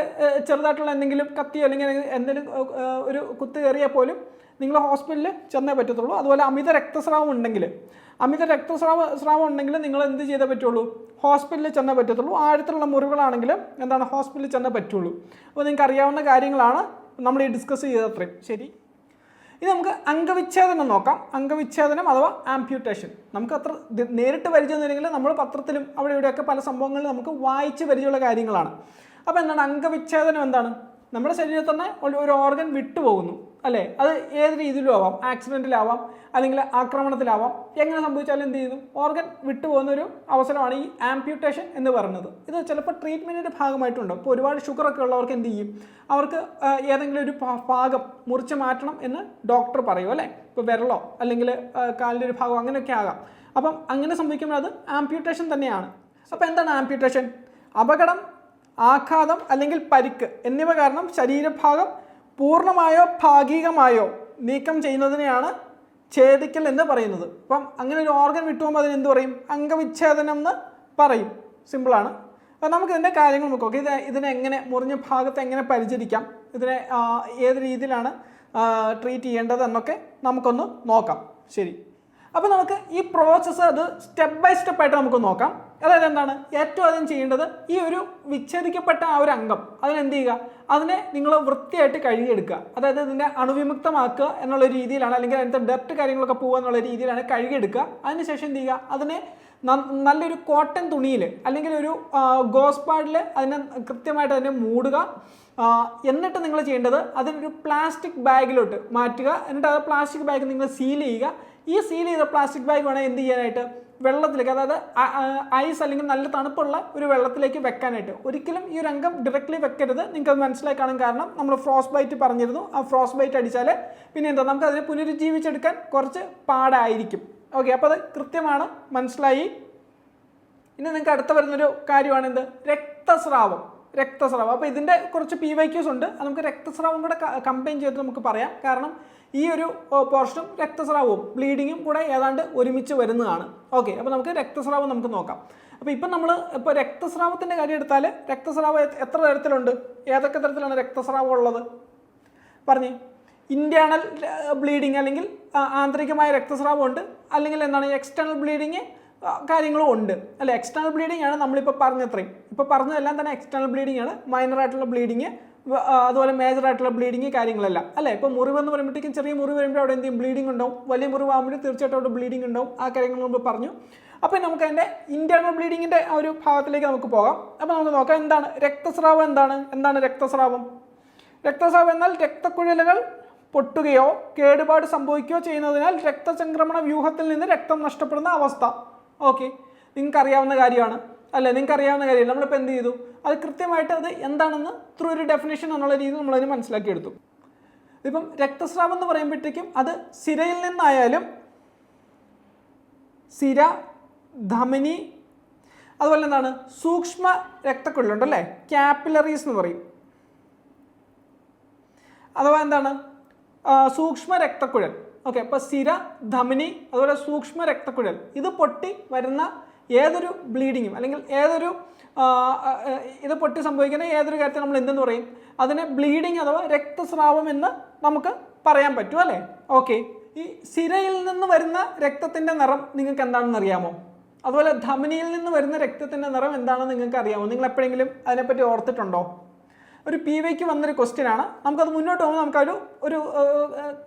ചെറുതായിട്ടുള്ള എന്തെങ്കിലും കത്തിയോ അല്ലെങ്കിൽ എന്തെങ്കിലും ഒരു കുത്ത് കയറിയാൽ പോലും നിങ്ങൾ ഹോസ്പിറ്റലിൽ ചെന്നേ പറ്റത്തുള്ളൂ. അതുപോലെ അമിത രക്തസ്രാവം ഉണ്ടെങ്കിൽ നിങ്ങൾ എന്ത് ചെയ്തേ പറ്റുള്ളൂ, ഹോസ്പിറ്റലിൽ ചെന്നേ പറ്റത്തുള്ളൂ. ആഴത്തിലുള്ള മുറിവുകളാണെങ്കിലും എന്താണ്, ഹോസ്പിറ്റലിൽ ചെന്നേ പറ്റുള്ളൂ. അപ്പോൾ നിങ്ങൾക്ക് അറിയാവുന്ന കാര്യങ്ങളാണ് നമ്മൾ ഈ ഡിസ്കസ് ചെയ്തത്രയും. ശരി, ഇനി നമുക്ക് അംഗവിച്ഛേദനം നോക്കാം. അംഗവിച്ഛേദനം അഥവാ ആംപ്യൂട്ടേഷൻ. നമുക്ക് അത്ര നേരിട്ട് പരിചയമൊന്നുമില്ലെങ്കിൽ നമ്മൾ പത്രത്തിലും അവിടെ ഇവിടെയൊക്കെ പല സംഭവങ്ങളിൽ നമുക്ക് വായിച്ച് പരിചയമുള്ള കാര്യങ്ങളാണ്. അപ്പോൾ എന്താണ് അംഗവിച്ഛേദനം? എന്താണ്, നമ്മുടെ ശരീരത്തിൽ തന്നെ ഒരു ഓർഗൻ വിട്ടുപോകുന്നു അല്ലേ, അത് ഏത് രീതിയിലും ആവാം, ആക്സിഡൻറ്റിലാവാം അല്ലെങ്കിൽ ആക്രമണത്തിലാവാം, എങ്ങനെ സംഭവിച്ചാലും എന്ത് ചെയ്യുന്നു, ഓർഗൻ വിട്ടുപോകുന്ന ഒരു അവസരമാണ് ഈ ആംപ്യൂട്ടേഷൻ എന്ന് പറയുന്നത്. ഇത് ചിലപ്പോൾ ട്രീറ്റ്മെൻറ്റിൻ്റെ ഭാഗമായിട്ടുണ്ടോ. ഇപ്പോൾ ഒരുപാട് ഷുഗറൊക്കെ ഉള്ളവർക്ക് എന്ത് ചെയ്യും, അവർക്ക് ഏതെങ്കിലും ഒരു ഭാഗം മുറിച്ച് മാറ്റണം എന്ന് ഡോക്ടർ പറയും അല്ലേ, ഇപ്പോൾ വിരളോ അല്ലെങ്കിൽ കാലിൻ്റെ ഒരു ഭാഗം അങ്ങനെയൊക്കെ ആകാം. അപ്പം അങ്ങനെ സംഭവിക്കുമ്പോൾ അത് ആംപ്യൂട്ടേഷൻ തന്നെയാണ്. അപ്പോൾ എന്താണ് ആംപ്യൂട്ടേഷൻ? അപകടം, ആഘാതം അല്ലെങ്കിൽ പരിക്ക് എന്നിവ കാരണം ശരീരഭാഗം പൂർണ്ണമായോ ഭാഗികമായോ നീക്കം ചെയ്യുന്നതിനെയാണ് ഛേദിക്കൽ എന്ന് പറയുന്നത്. അപ്പം അങ്ങനെ ഒരു ഓർഗൻ വിട്ടുപോകുമ്പോൾ അതിന് എന്ത് പറയും, അംഗവിച്ഛേദനം എന്ന് പറയും. സിമ്പിളാണ്. അപ്പോൾ നമുക്ക് ഇതിൻ്റെ കാര്യങ്ങൾ നോക്കാം. ഇതിനെ എങ്ങനെ, മുറിഞ്ഞ ഭാഗത്ത് എങ്ങനെ പരിചരിക്കാം, ഇതിനെ ഏത് രീതിയിലാണ് ട്രീറ്റ് ചെയ്യേണ്ടത് എന്നൊക്കെ നമുക്കൊന്ന് നോക്കാം. ശരി, അപ്പോൾ നമുക്ക് ഈ പ്രോസസ്സ് അത് സ്റ്റെപ്പ് ബൈ സ്റ്റെപ്പായിട്ട് നമുക്ക് നോക്കാം. അതായത് എന്താണ്, ഏറ്റവും ആദ്യം ചെയ്യേണ്ടത് ഈ ഒരു വിച്ഛേദിക്കപ്പെട്ട ആ ഒരു അംഗം അതിനെന്ത് ചെയ്യുക, അതിനെ നിങ്ങൾ വൃത്തിയായിട്ട് കഴുകിയെടുക്കുക. അതായത് ഇതിൻ്റെ അണുവിമുക്തമാക്കുക എന്നുള്ള രീതിയിലാണ്, അല്ലെങ്കിൽ അതിനകത്ത് ഡർട്ട് കാര്യങ്ങളൊക്കെ പോകുക എന്നുള്ള രീതിയിലാണ് കഴുകിയെടുക്കുക. അതിനുശേഷം എന്ത് ചെയ്യുക, അതിനെ നല്ലൊരു കോട്ടൺ തുണിയിൽ അല്ലെങ്കിൽ ഒരു ഗോസ് പാഡിൽ അതിനെ കൃത്യമായിട്ട് അതിനെ മൂടുക. എന്നിട്ട് നിങ്ങൾ ചെയ്യേണ്ടത് അതിനൊരു പ്ലാസ്റ്റിക് ബാഗിലോട്ട് മാറ്റുക. എന്നിട്ട് ആ പ്ലാസ്റ്റിക് ബാഗ് നിങ്ങൾ സീൽ ചെയ്യുക. ഈ സീൽ ചെയ്ത പ്ലാസ്റ്റിക് ബാഗ് വേണം എന്ത് ചെയ്യാനായിട്ട്, വെള്ളത്തിലേക്ക്, അതായത് ഐസ് അല്ലെങ്കിൽ നല്ല തണുപ്പുള്ള ഒരു വെള്ളത്തിലേക്ക് വെക്കാനായിട്ട്. ഒരിക്കലും ഈ ഒരു അംഗം ഡയറക്റ്റ്ലി വെക്കരുത്. നിങ്ങൾക്ക് അത് മനസ്സിലായി കാണും. കാരണം നമ്മൾ ഫ്രോസ്റ്റ് ബൈറ്റ് പറഞ്ഞിരുന്നു. ആ ഫ്രോസ്റ്റ് ബൈറ്റ് അടിച്ചാൽ പിന്നെ എന്താ, നമുക്ക് അതിനെ പുനരുജ്ജീവിച്ചെടുക്കാൻ കുറച്ച് പാടായിരിക്കും. ഓക്കെ, അപ്പോൾ അത് കൃത്യമാണ്, മനസ്സിലായി. ഇനി നിങ്ങൾക്ക് അടുത്ത വരുന്നൊരു കാര്യമാണ് എന്ത്, രക്തസ്രാവം. അപ്പോൾ ഇതിൻ്റെ കുറച്ച് PYQs ഉണ്ട്. അത് നമുക്ക് രക്തസ്രാവം കൂടെ കമ്പൈൻ ചെയ്ത് നമുക്ക് പറയാം. കാരണം ഈ ഒരു പോർഷനും രക്തസ്രാവവും ബ്ലീഡിങ്ങും കൂടെ ഏതാണ്ട് ഒരുമിച്ച് വരുന്നതാണ്. ഓക്കെ, അപ്പോൾ നമുക്ക് രക്തസ്രാവം നമുക്ക് നോക്കാം. അപ്പോൾ ഇപ്പം നമ്മൾ രക്തസ്രാവത്തിൻ്റെ കാര്യം എടുത്താൽ രക്തസ്രാവം എത്ര തരത്തിലുണ്ട്, ഏതൊക്കെ തരത്തിലാണ് രക്തസ്രാവം ഉള്ളത് പറഞ്ഞേ. ഇന്റേണൽ ബ്ലീഡിങ് അല്ലെങ്കിൽ ആന്തരികമായ രക്തസ്രാവം ഉണ്ട്, അല്ലെങ്കിൽ എന്താണ് എക്സ്റ്റേണൽ ബ്ലീഡിങ് കാര്യങ്ങളും ഉണ്ട് അല്ലേ. എക്സ്റ്റേണൽ ബ്ലീഡിംഗ് ആണ് നമ്മളിപ്പോൾ പറഞ്ഞത്രയും. ഇപ്പോൾ പറഞ്ഞതെല്ലാം തന്നെ എക്സ്റ്റേണൽ ബ്ലീഡിംഗ് ആണ്. മൈനർ ആയിട്ടുള്ള ബ്ലീഡിങ്, അതുപോലെ മേജർ ആയിട്ടുള്ള ബ്ലീഡിങ് കാര്യങ്ങളെല്ലാം അല്ലേ. ഇപ്പോൾ മുറിവെന്ന് പറയുമ്പോഴത്തേക്കും ചെറിയ മുറിവ് വരുമ്പോൾ അവിടെ എന്തെങ്കിലും ബ്ലീഡിംഗ് ഉണ്ടാവും. വലിയ മുറിവാകുമ്പോൾ തീർച്ചയായിട്ടും അവിടെ ബ്ലീഡിംഗ് ഉണ്ടാവും. ആ കാര്യങ്ങൾ നമ്മൾ പറഞ്ഞു. അപ്പോൾ നമുക്ക് അതിൻ്റെ ഇന്റേണൽ ബ്ലീഡിങ്ങിൻ്റെ ആ ഒരു ഭാഗത്തിലേക്ക് നമുക്ക് പോകാം. അപ്പോൾ നമുക്ക് നോക്കാം എന്താണ് രക്തസ്രാവം. എന്താണ് രക്തസ്രാവം? രക്തസ്രാവം എന്നാൽ രക്തക്കുഴലുകൾ പൊട്ടുകയോ കേടുപാട് സംഭവിക്കുകയോ ചെയ്യുന്നതിനാൽ രക്തചംക്രമണ വ്യൂഹത്തിൽ നിന്ന് രക്തം നഷ്ടപ്പെടുന്ന അവസ്ഥ. ഓക്കെ, നിങ്ങൾക്ക് അറിയാവുന്ന കാര്യമാണ് അല്ലേ, നിങ്ങൾക്ക് അറിയാവുന്ന കാര്യം. നമ്മളിപ്പോൾ എന്ത് ചെയ്തു, അത് കൃത്യമായിട്ട് അത് എന്താണെന്ന് ത്രൂ ഒരു ഡെഫിനേഷൻ എന്നുള്ള രീതിയിൽ നമ്മളതിന് മനസ്സിലാക്കിയെടുത്തു. ഇപ്പം രക്തസ്രാവം എന്ന് പറയുമ്പോഴത്തേക്കും അത് സിരയിൽ നിന്നായാലും, സിര, ധമനി, അതുപോലെ എന്താണ് സൂക്ഷ്മ രക്തക്കുഴലുണ്ടല്ലേ, ക്യാപ്പിലറീസ് എന്ന് പറയും. അഥവാ എന്താണ് സൂക്ഷ്മ രക്തക്കുഴൽ. ഓക്കെ, അപ്പോൾ സിര, ധമനി, അതുപോലെ സൂക്ഷ്മ രക്തക്കുഴൽ, ഇത് പൊട്ടി വരുന്ന ഏതൊരു ബ്ലീഡിങ്ങും അല്ലെങ്കിൽ ഏതൊരു ഇത് പൊട്ടി സംഭവിക്കുന്ന ഏതൊരു കാര്യത്തെ നമ്മൾ എന്തെന്ന് പറയും, അതിനെ ബ്ലീഡിങ് അഥവാ രക്തസ്രാവം എന്ന് നമുക്ക് പറയാൻ പറ്റും അല്ലേ. ഓക്കെ, ഈ സിരയിൽ നിന്ന് വരുന്ന രക്തത്തിൻ്റെ നിറം നിങ്ങൾക്ക് എന്താണെന്ന് അറിയാമോ? അതുപോലെ ധമനിയിൽ നിന്ന് വരുന്ന രക്തത്തിൻ്റെ നിറം എന്താണെന്ന് നിങ്ങൾക്ക് അറിയാമോ? നിങ്ങൾ എപ്പോഴെങ്കിലും അതിനെപ്പറ്റി ഓർത്തിട്ടുണ്ടോ? ഒരു PYQ വന്നൊരു ക്വസ്റ്റ്യൻ ആണ്. നമുക്കത് മുന്നോട്ട് പോകുമ്പോൾ നമുക്കൊരു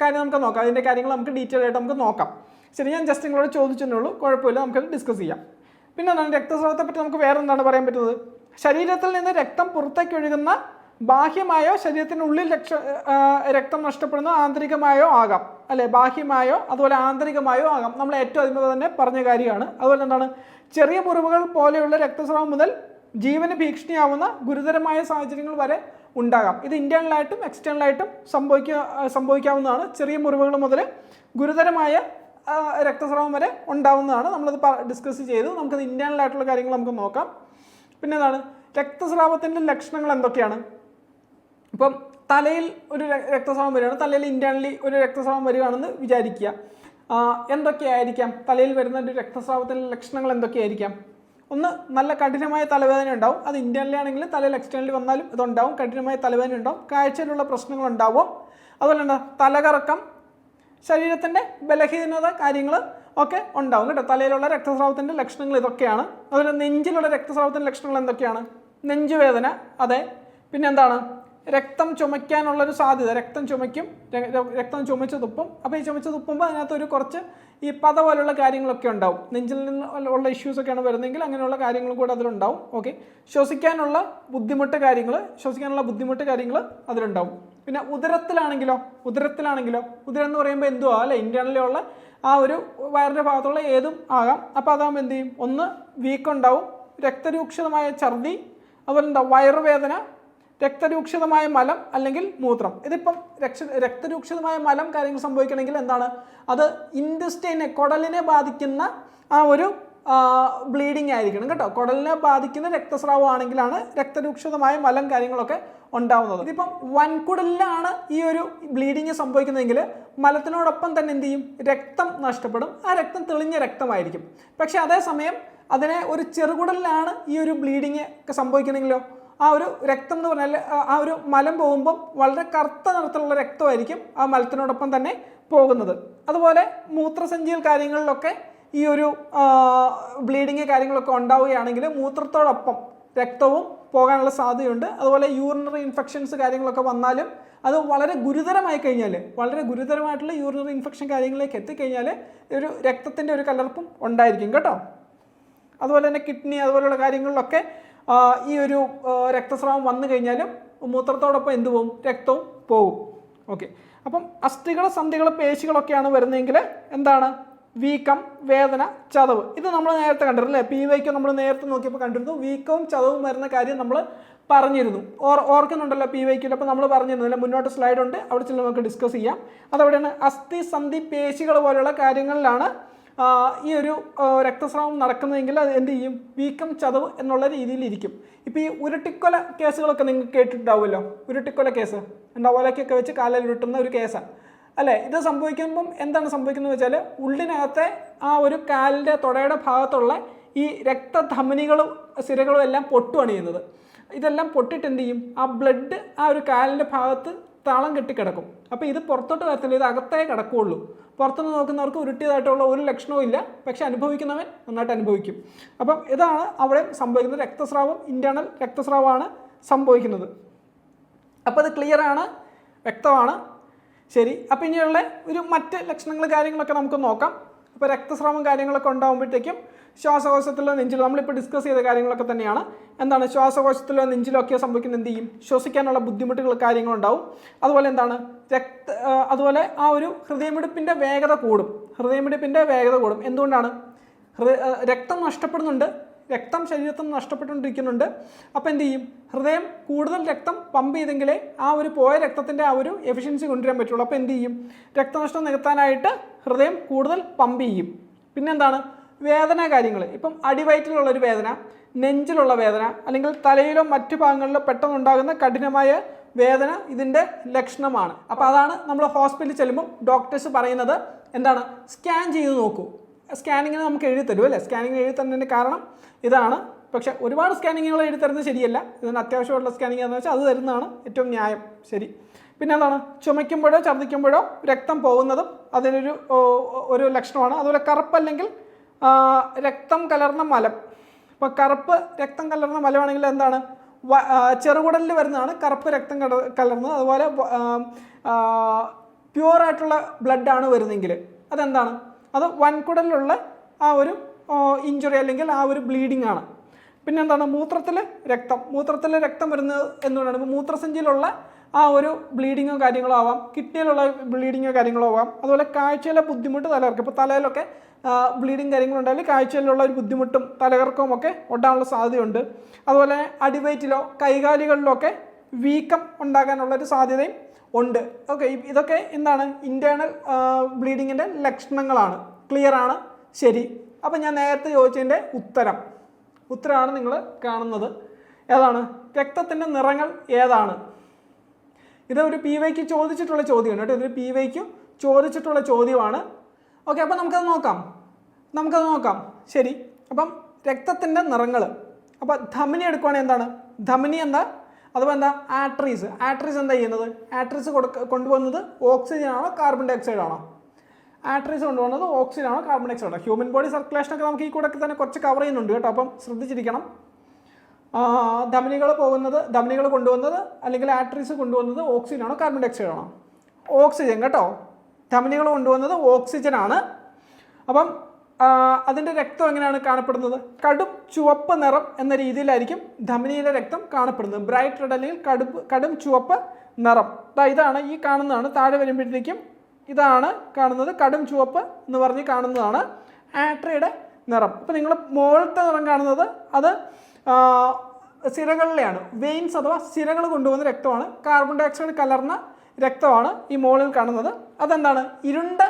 കാര്യം നമുക്ക് നോക്കാം. അതിൻ്റെ കാര്യങ്ങൾ നമുക്ക് ഡീറ്റെയിൽ ആയിട്ട് നമുക്ക് നോക്കാം. ശരി, ഞാൻ ജസ്റ്റ് നിങ്ങളോട് ചോദിച്ചെന്നുള്ളൂ, കുഴപ്പമില്ല, നമുക്കത് ഡിസ്കസ് ചെയ്യാം. പിന്നെ എന്താണ് രക്തസ്രാവത്തെ പറ്റി നമുക്ക് വേറെ എന്താണ് പറയാൻ പറ്റുന്നത്? ശരീരത്തിൽ നിന്ന് രക്തം പുറത്തേക്ക് ഒഴുകുന്ന ബാഹ്യമായോ ശരീരത്തിനുള്ളിൽ രക്തം നഷ്ടപ്പെടുന്ന ആന്തരികമായോ ആകാം അല്ലേ. ബാഹ്യമായോ അതുപോലെ ആന്തരികമായോ ആകാം. നമ്മൾ ഏറ്റവും ആദ്യമേ തന്നെ പറഞ്ഞ കാര്യമാണ്. അതുപോലെ എന്താണ് ചെറിയ മുറിവുകൾ പോലെയുള്ള രക്തസ്രാവം മുതൽ ജീവന് ഭീഷണിയാവുന്ന ഗുരുതരമായ സാഹചര്യങ്ങൾ വരെ ഉണ്ടാകാം. ഇത് ഇന്റേണലായിട്ടും എക്സ്റ്റേണലായിട്ടും സംഭവിക്കാവുന്നതാണ്. ചെറിയ മുറിവുകൾ മുതൽ ഗുരുതരമായ രക്തസ്രാവം വരെ ഉണ്ടാവുന്നതാണ്. നമ്മളത് ഡിസ്കസ് ചെയ്തു. നമുക്കത് ഇന്റേണലായിട്ടുള്ള കാര്യങ്ങൾ നമുക്ക് നോക്കാം. പിന്നെ എന്താണ് രക്തസ്രാവത്തിൻ്റെ ലക്ഷണങ്ങൾ എന്തൊക്കെയാണ്? ഇപ്പം തലയിൽ ഒരു രക്തസ്രാവം വരികയാണ്, തലയിൽ ഇന്റേണലി ഒരു രക്തസ്രാവം വരികയാണെന്ന് വിചാരിക്കുക. എന്തൊക്കെയായിരിക്കാം തലയിൽ വരുന്ന ഒരു രക്തസ്രാവത്തിൻ്റെ ലക്ഷണങ്ങൾ? എന്തൊക്കെയായിരിക്കാം? ഒന്ന്, നല്ല കഠിനമായ തലവേദന ഉണ്ടാവും. അത് ഇന്റേണലി ആണെങ്കിലും തലയിൽ എക്സ്റ്റേണലി വന്നാലും ഇതുണ്ടാവും. കഠിനമായ തലവേദന ഉണ്ടാവും, കാഴ്ചയിലുള്ള പ്രശ്നങ്ങൾ ഉണ്ടാവും. അതുപോലെ എന്താ തലകറക്കം, ശരീരത്തിൻ്റെ ബലഹീനത കാര്യങ്ങൾ ഒക്കെ ഉണ്ടാവും കേട്ടോ. തലയിലുള്ള രക്തസ്രാവത്തിൻ്റെ ലക്ഷണങ്ങൾ ഇതൊക്കെയാണ്. അതുപോലെ നെഞ്ചിലുള്ള രക്തസ്രാവത്തിൻ്റെ ലക്ഷണങ്ങൾ എന്തൊക്കെയാണ്? നെഞ്ചുവേദന, അതെ. പിന്നെ എന്താണ് രക്തം ചുമയ്ക്കാനുള്ളൊരു സാധ്യത. രക്തം ചുമയ്ക്കും, രക്തം ചുമച്ച് തുപ്പും. അപ്പോൾ ഈ ചുമച്ച് തുപ്പുമ്പോൾ അതിനകത്തൊരു കുറച്ച് ഈ പത പോലുള്ള കാര്യങ്ങളൊക്കെ ഉണ്ടാവും. നെഞ്ചിൽ നിന്നുള്ള ഇഷ്യൂസൊക്കെയാണ് വരുന്നതെങ്കിൽ അങ്ങനെയുള്ള കാര്യങ്ങളും കൂടെ അതിലുണ്ടാവും. ഓക്കെ, ശ്വസിക്കാനുള്ള ബുദ്ധിമുട്ട് കാര്യങ്ങൾ അതിലുണ്ടാവും. പിന്നെ ഉദരത്തിലാണെങ്കിലോ ഉദരം എന്ന് പറയുമ്പോൾ എന്തുവാ അല്ലേ, ഇന്റേണലി ഉള്ള ആ ഒരു വയറിൻ്റെ ഭാഗത്തുള്ള ഏതും ആകാം. അപ്പോൾ അതാകുമ്പോൾ എന്ത് ചെയ്യും? ഒന്ന് വീക്കുണ്ടാവും, രക്തരൂക്ഷിതമായ ഛർദി, അതുപോലെ എന്താ വയറുവേദന, രക്തരൂക്ഷിതമായ മലം അല്ലെങ്കിൽ മൂത്രം. ഇതിപ്പം രക്തരൂക്ഷിതമായ മലം കാര്യങ്ങൾ സംഭവിക്കണമെങ്കിൽ എന്താണ്, അത് ഇൻറ്റസ്റ്റൈനെ കുടലിനെ ബാധിക്കുന്ന ആ ഒരു ബ്ലീഡിങ് ആയിരിക്കണം കേട്ടോ. കുടലിനെ ബാധിക്കുന്ന രക്തസ്രാവം ആണെങ്കിലാണ് രക്തരൂക്ഷിതമായ മലം കാര്യങ്ങളൊക്കെ ഉണ്ടാവുന്നത്. ഇതിപ്പം വൻകുടലിലാണ് ഈ ഒരു ബ്ലീഡിങ് സംഭവിക്കുന്നതെങ്കിൽ മലത്തിനോടൊപ്പം തന്നെ എന്ത് ചെയ്യും? രക്തം നഷ്ടപ്പെടും. ആ രക്തം തെളിഞ്ഞ രക്തമായിരിക്കും. പക്ഷെ അതേസമയം അതിനെ ഒരു ചെറുകുടലിലാണ് ഈ ഒരു ബ്ലീഡിങ് സംഭവിക്കണമെങ്കിലോ ആ ഒരു രക്തം എന്ന് പറഞ്ഞാൽ ആ ഒരു മലം പോകുമ്പം വളരെ കറുത്ത നിറത്തിലുള്ള രക്തമായിരിക്കും ആ മലത്തിനോടൊപ്പം തന്നെ പോകുന്നത്. അതുപോലെ മൂത്രസഞ്ചികൾ കാര്യങ്ങളിലൊക്കെ ഈ ഒരു ബ്ലീഡിങ് കാര്യങ്ങളൊക്കെ ഉണ്ടാവുകയാണെങ്കിൽ മൂത്രത്തോടൊപ്പം രക്തവും പോകാനുള്ള സാധ്യതയുണ്ട്. അതുപോലെ യൂറിനറി ഇൻഫെക്ഷൻസ് കാര്യങ്ങളൊക്കെ വന്നാലും അത് വളരെ ഗുരുതരമായി കഴിഞ്ഞാൽ, വളരെ ഗുരുതരമായിട്ടുള്ള യൂറിനറി ഇൻഫെക്ഷൻ കാര്യങ്ങളിലേക്ക് എത്തിക്കഴിഞ്ഞാൽ ഒരു രക്തത്തിൻ്റെ ഒരു കലർപ്പും ഉണ്ടായിരിക്കും കേട്ടോ. അതുപോലെ തന്നെ കിഡ്നി അതുപോലെയുള്ള കാര്യങ്ങളിലൊക്കെ ഈ ഒരു രക്തസ്രാവം വന്നു കഴിഞ്ഞാലും മൂത്രത്തോടൊപ്പം എന്ത് പോകും, രക്തവും പോകും. ഓക്കെ, അപ്പം അസ്ഥികൾ, സന്ധികൾ, പേശികളൊക്കെയാണ് വരുന്നതെങ്കിൽ എന്താണ്, വീക്കം, വേദന, ചതവ്. ഇത് നമ്മൾ നേരത്തെ കണ്ടിരുന്നു അല്ലേ, PYQ നമ്മൾ നേരത്തെ നോക്കിയപ്പോൾ കണ്ടിരുന്നു. വീക്കവും ചതവും വരുന്ന കാര്യം നമ്മൾ പറഞ്ഞിരുന്നു, ഓർക്കുന്നുണ്ടല്ലോ PYQ. അപ്പോൾ നമ്മൾ പറഞ്ഞിരുന്നില്ല, മുന്നോട്ട് സ്ലൈഡ് ഉണ്ട്, അവിടെ ചെന്ന് നമുക്ക് ഡിസ്കസ് ചെയ്യാം. അതവിടെയാണ് അസ്ഥി, സന്ധി, പേശികൾ പോലെയുള്ള കാര്യങ്ങളിലാണ് ഈ ഒരു രക്തസ്രാവം നടക്കുന്നതെങ്കിൽ അത് എന്ത് ചെയ്യും, വീക്കം, ചതവ് എന്നുള്ള രീതിയിലിരിക്കും. ഇപ്പോൾ ഈ ഉരുട്ടിക്കൊല കേസുകളൊക്കെ നിങ്ങൾ കേട്ടിട്ടുണ്ടാവുമല്ലോ. ഉരുട്ടിക്കൊല കേസ്, എന്താ, ഒലക്കൊക്കെ വെച്ച് കാലിൽ ഉരുട്ടുന്ന ഒരു കേസാണ് അല്ലേ. ഇത് സംഭവിക്കുമ്പം എന്താണ് സംഭവിക്കുന്നത് വെച്ചാൽ, ഉള്ളിനകത്തെ ആ ഒരു കാലിൻ്റെ തുടയുടെ ഭാഗത്തുള്ള ഈ രക്തധമനികളും സിരകളും എല്ലാം പൊട്ടുകയാണ് ചെയ്യുന്നത്. ഇതെല്ലാം പൊട്ടിട്ട് എന്ത് ചെയ്യും, ആ ബ്ലഡ് ആ ഒരു കാലിൻ്റെ ഭാഗത്ത് താളം കെട്ടിക്കിടക്കും. അപ്പോൾ ഇത് പുറത്തോട്ട് വരത്തില്ല, ഇത് അകത്തേ കിടക്കുകയുള്ളൂ. പുറത്തുനിന്ന് നോക്കുന്നവർക്ക് ഉരുട്ടിയതായിട്ടുള്ള ഒരു ലക്ഷണവും ഇല്ല, പക്ഷെ അനുഭവിക്കുന്നവൻ നന്നായിട്ട് അനുഭവിക്കും. അപ്പം ഇതാണ് അവിടെ സംഭവിക്കുന്നത്. രക്തസ്രാവം, ഇൻറ്റേർണൽ രക്തസ്രാവമാണ് സംഭവിക്കുന്നത്. അപ്പോൾ അത് ക്ലിയറാണ്, വ്യക്തമാണ്. ശരി, അപ്പോൾ ഇനിയുള്ള ഒരു മറ്റ് ലക്ഷണങ്ങൾ കാര്യങ്ങളൊക്കെ നമുക്ക് നോക്കാം. അപ്പോൾ രക്തസ്രാവം കാര്യങ്ങളൊക്കെ ഉണ്ടാകുമ്പോഴത്തേക്കും ശ്വാസകോശത്തിലോ നെഞ്ചിലോ നമ്മളിപ്പോൾ ഡിസ്കസ് ചെയ്ത കാര്യങ്ങളൊക്കെ തന്നെയാണ്. എന്താണ്, ശ്വാസകോശത്തിലോ നെഞ്ചിലോ ഒക്കെ സംഭവിക്കുന്നത് എന്ത് ചെയ്യും, ശ്വസിക്കാനുള്ള ബുദ്ധിമുട്ടുകൾ കാര്യങ്ങളുണ്ടാവും. അതുപോലെ എന്താണ്, അതുപോലെ ആ ഒരു ഹൃദയമിടിപ്പിൻ്റെ വേഗത കൂടും. ഹൃദയമിടിപ്പിൻ്റെ വേഗത കൂടും. എന്തുകൊണ്ടാണ്, രക്തം നഷ്ടപ്പെടുന്നുണ്ട്, രക്തം ശരീരത്തിൽ നിന്ന് നഷ്ടപ്പെട്ടുകൊണ്ടിരിക്കുന്നുണ്ട്. അപ്പോൾ എന്ത് ചെയ്യും, ഹൃദയം കൂടുതൽ രക്തം പമ്പ് ചെയ്തെങ്കിലേ ആ ഒരു പോയ രക്തത്തിൻ്റെ ആ ഒരു എഫിഷ്യൻസി കൊണ്ടുവരാൻ പറ്റുള്ളൂ. അപ്പോൾ എന്ത് ചെയ്യും, രക്തനഷ്ടം നികത്താനായിട്ട് ഹൃദയം കൂടുതൽ പമ്പ് ചെയ്യും. പിന്നെന്താണ്, വേദന കാര്യങ്ങൾ. ഇപ്പം അടിവയറ്റിലുള്ളൊരു വേദന, നെഞ്ചിലുള്ള വേദന, അല്ലെങ്കിൽ തലയിലോ മറ്റു ഭാഗങ്ങളിലോ പെട്ടെന്നുണ്ടാകുന്ന കഠിനമായ വേദന ഇതിൻ്റെ ലക്ഷണമാണ്. അപ്പോൾ അതാണ് നമ്മൾ ഹോസ്പിറ്റലിൽ ചെല്ലുമ്പോൾ ഡോക്ടേഴ്സ് പറയുന്നത് എന്താണ്, സ്കാൻ ചെയ്ത് നോക്കൂ. സ്കാനിങ്ങിന് നമുക്ക് എഴുതി തരും അല്ലേ. സ്കാനിങ്ങിന് എഴുതി തരുന്നതിൻ്റെ കാരണം ഇതാണ്. പക്ഷേ ഒരുപാട് സ്കാനിങ്ങുകൾ എഴുതി തരുന്നത് ശരിയല്ല. ഇതിന് അത്യാവശ്യമുള്ള സ്കാനിങ് എന്ന് വെച്ചാൽ അത് തരുന്നതാണ് ഏറ്റവും ന്യായം. ശരി, പിന്നെ എന്താണ്, ചുമയ്ക്കുമ്പോഴോ ഛർദ്ദിക്കുമ്പോഴോ രക്തം പോകുന്നതും ഒരു ലക്ഷണമാണ്. അതുപോലെ കറുപ്പല്ലെങ്കിൽ രക്തം കലർന്ന മലം. ഇപ്പോൾ കറുപ്പ് രക്തം കലർന്ന മലമാണെങ്കിൽ എന്താണ്, ചെറുകുടലിൽ വരുന്നതാണ് കറുപ്പ് രക്തം കലർന്നത്. അതുപോലെ പ്യുവറായിട്ടുള്ള ബ്ലഡാണ് വരുന്നതെങ്കിൽ അതെന്താണ്, അത് വൻകുടലിലുള്ള ആ ഒരു ഇഞ്ചുറി അല്ലെങ്കിൽ ആ ഒരു ബ്ലീഡിംഗ് ആണ്. പിന്നെ എന്താണ്, മൂത്രത്തിൽ രക്തം വരുന്നത് എന്തുകൊണ്ടാണ്, ഇപ്പോൾ മൂത്രസഞ്ചിയിലുള്ള ആ ഒരു ബ്ലീഡിങ്ങോ കാര്യങ്ങളോ ആവാം, കിഡ്നിയിലുള്ള ബ്ലീഡിങ്ങോ കാര്യങ്ങളോ ആവാം. അതുപോലെ കാഴ്ചയിലെ ബുദ്ധിമുട്ട് തലകർക്ക്. ഇപ്പോൾ തലയിലൊക്കെ ബ്ലീഡിങ് കാര്യങ്ങളുണ്ടായാൽ കാഴ്ചയിലുള്ള ഒരു ബുദ്ധിമുട്ടും തലകർക്കവും ഒക്കെ ഉണ്ടാകാനുള്ള സാധ്യതയുണ്ട്. അതുപോലെ അടിവയറ്റിലോ കൈകാലുകളിലോ ഒക്കെ വീക്കം ഉണ്ടാകാനുള്ളൊരു സാധ്യതയും ഉണ്ട്. ഓക്കെ, ഇതൊക്കെ എന്താണ്, ഇൻറ്റേർണൽ ബ്ലീഡിങ്ങിൻ്റെ ലക്ഷണങ്ങളാണ്. ക്ലിയറാണ്. ശരി, അപ്പോൾ ഞാൻ നേരത്തെ ചോദിച്ചതിൻ്റെ ഉത്തരമാണ് നിങ്ങൾ കാണുന്നത്. ഏതാണ്, രക്തത്തിൻ്റെ നിറങ്ങൾ ഏതാണ്? ഇത് ഒരു PYQ ചോദിച്ചിട്ടുള്ള ചോദ്യമാണ് കേട്ടോ. ഇതൊരു PYQ ചോദിച്ചിട്ടുള്ള ചോദ്യമാണ്. ഓക്കെ, അപ്പോൾ നമുക്കത് നോക്കാം. ശരി, അപ്പം രക്തത്തിൻ്റെ നിറങ്ങൾ. അപ്പോൾ ധമനി എടുക്കുവാണെങ്കിൽ എന്താണ്, ധമനി എന്താ, അഥവാ എന്താ, ആട്രീസ് എന്താ ചെയ്യുന്നത്, ആട്രീസ് കൊണ്ടുപോകുന്നത് ഓക്സിജൻ ആണോ കാർബൺ ഡൈ ഓക്സൈഡ് ആണോ? ആട്രീസ് കൊണ്ടുപോകുന്നത് ഓക്സിജൻ ആണോ കാർബൺ ഡൈ ഓക്സൈഡ് ആണോ? ഹ്യൂമൻ ബോഡി സർക്കുലേഷനൊക്കെ നമുക്ക് ഈ കൂടെ തന്നെ കുറച്ച് കവർ ചെയ്യുന്നുണ്ട് കേട്ടോ. അപ്പം ശ്രദ്ധിച്ചിരിക്കണം. ധമനികൾ കൊണ്ടുവന്നത് അല്ലെങ്കിൽ ആട്രീസ് കൊണ്ടുവന്നത് ഓക്സിജൻ ആണോ കാർബൺ ഡൈ ഓക്സൈഡ് ആണോ? ഓക്സിജൻ കേട്ടോ. ധമനികൾ കൊണ്ടുവന്നത് ഓക്സിജൻ ആണ്. അപ്പം അതിൻ്റെ രക്തം എങ്ങനെയാണ് കാണപ്പെടുന്നത്, കടും ചുവപ്പ് നിറം എന്ന രീതിയിലായിരിക്കും ധമനിയിലെ രക്തം കാണപ്പെടുന്നത്. ബ്രൈറ്റ് റെഡ് അല്ലെങ്കിൽ കടും ചുവപ്പ് നിറം. ഇതാണ് ഈ കാണുന്നതാണ്. താഴെ വരുമ്പോഴത്തേക്കും ഇതാണ് കാണുന്നത്, കടും ചുവപ്പ് എന്ന് പറഞ്ഞ് കാണുന്നതാണ് ആട്രിയുടെ നിറം. അപ്പോൾ നിങ്ങൾ മുകളിലത്തെ നിറം കാണുന്നത് അത് സിരകളിലെയാണ്. വെയിൻസ് അഥവാ സിരകൾ കൊണ്ടുപോകുന്ന രക്തമാണ്. കാർബൺ ഡൈ ഓക്സൈഡ് കലർന്ന രക്തമാണ് ഈ മുകളിൽ കാണുന്നത്. അതെന്താണ്, ഇരുണ്ട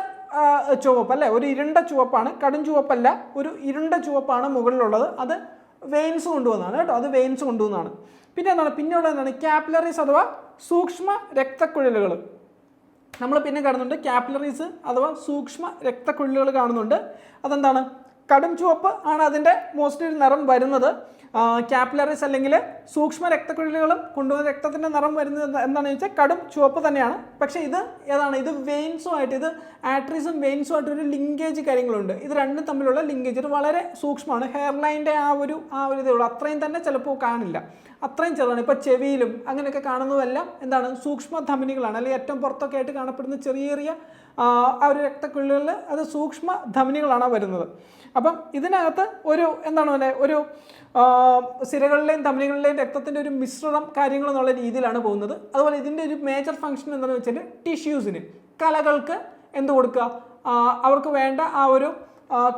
ചുവപ്പ് അല്ലേ, ഒരു ഇരുണ്ട ചുവപ്പാണ്, കടും ചുവപ്പല്ല, ഒരു ഇരുണ്ട ചുവപ്പാണ് മുകളിലുള്ളത്. അത് വെയിൻസ് കൊണ്ടുവന്നതാണ് കേട്ടോ, അത് വെയിൻസ് കൊണ്ടുവന്നതാണ്. പിന്നെ പിന്നെയുള്ളത് എന്താണ്, ക്യാപ്പിലറീസ് അഥവാ സൂക്ഷ്മ രക്തക്കുഴലുകൾ. നമ്മൾ പിന്നെ കാണുന്നുണ്ട് ക്യാപ്പിലറീസ് അഥവാ സൂക്ഷ്മ രക്തക്കുഴലുകൾ കാണുന്നുണ്ട്. അതെന്താണ്, കടും ചുവപ്പ് ആണ് അതിൻ്റെ മോസ്റ്റ്ലി നിറം വരുന്നത്. ക്യാപ്പിലറീസ് അല്ലെങ്കിൽ സൂക്ഷ്മ രക്തക്കുഴലുകളും കൊണ്ടുവന്ന രക്തത്തിൻ്റെ നിറം വരുന്നത് എന്താണെന്ന് ചോദിച്ചാൽ കടും ചുവപ്പ് തന്നെയാണ്. പക്ഷേ ഇത് ഏതാണ്, ഇത് വെയിൻസുമായിട്ട്, ഇത് ആട്രീസും വെയിൻസുമായിട്ട് ഒരു ലിങ്കേജ് കാര്യങ്ങളുണ്ട്. ഇത് രണ്ടും തമ്മിലുള്ള ലിങ്കേജ് ഇത് വളരെ സൂക്ഷ്മമാണ്. ഹെയർ ലൈൻ്റെ ആ ഒരു ഇതേ ഉള്ളൂ. അത്രയും തന്നെ ചിലപ്പോൾ കാണില്ല, അത്രയും ചെറുതാണ്. ഇപ്പോൾ ചെവിയിലും അങ്ങനെയൊക്കെ കാണുന്നതെല്ലാം എന്താണ്, സൂക്ഷ്മ ധമനികളാണ്. അല്ലെങ്കിൽ ഏറ്റവും പുറത്തൊക്കെ ആയിട്ട് കാണപ്പെടുന്ന ചെറിയ ചെറിയ ആ ഒരു രക്തക്കുഴലുകളിൽ അത് സൂക്ഷ്മ ധമനികളാണ് വരുന്നത്. അപ്പം ഇതിനകത്ത് ഒരു എന്താണ് പറയുക, ഒരു സിരകളിലെയും ധമനികളിലെയും രക്തത്തിൻ്റെ ഒരു മിശ്രിതം കാര്യങ്ങൾ എന്നുള്ള രീതിയിലാണ് പോകുന്നത്. അതുപോലെ ഇതിൻ്റെ ഒരു മേജർ ഫംഗ്ഷൻ എന്താണെന്ന് വെച്ചാൽ ടിഷ്യൂസിന്, കലകൾക്ക് എന്ത് കൊടുക്കുക, അവർക്ക് വേണ്ട ആ ഒരു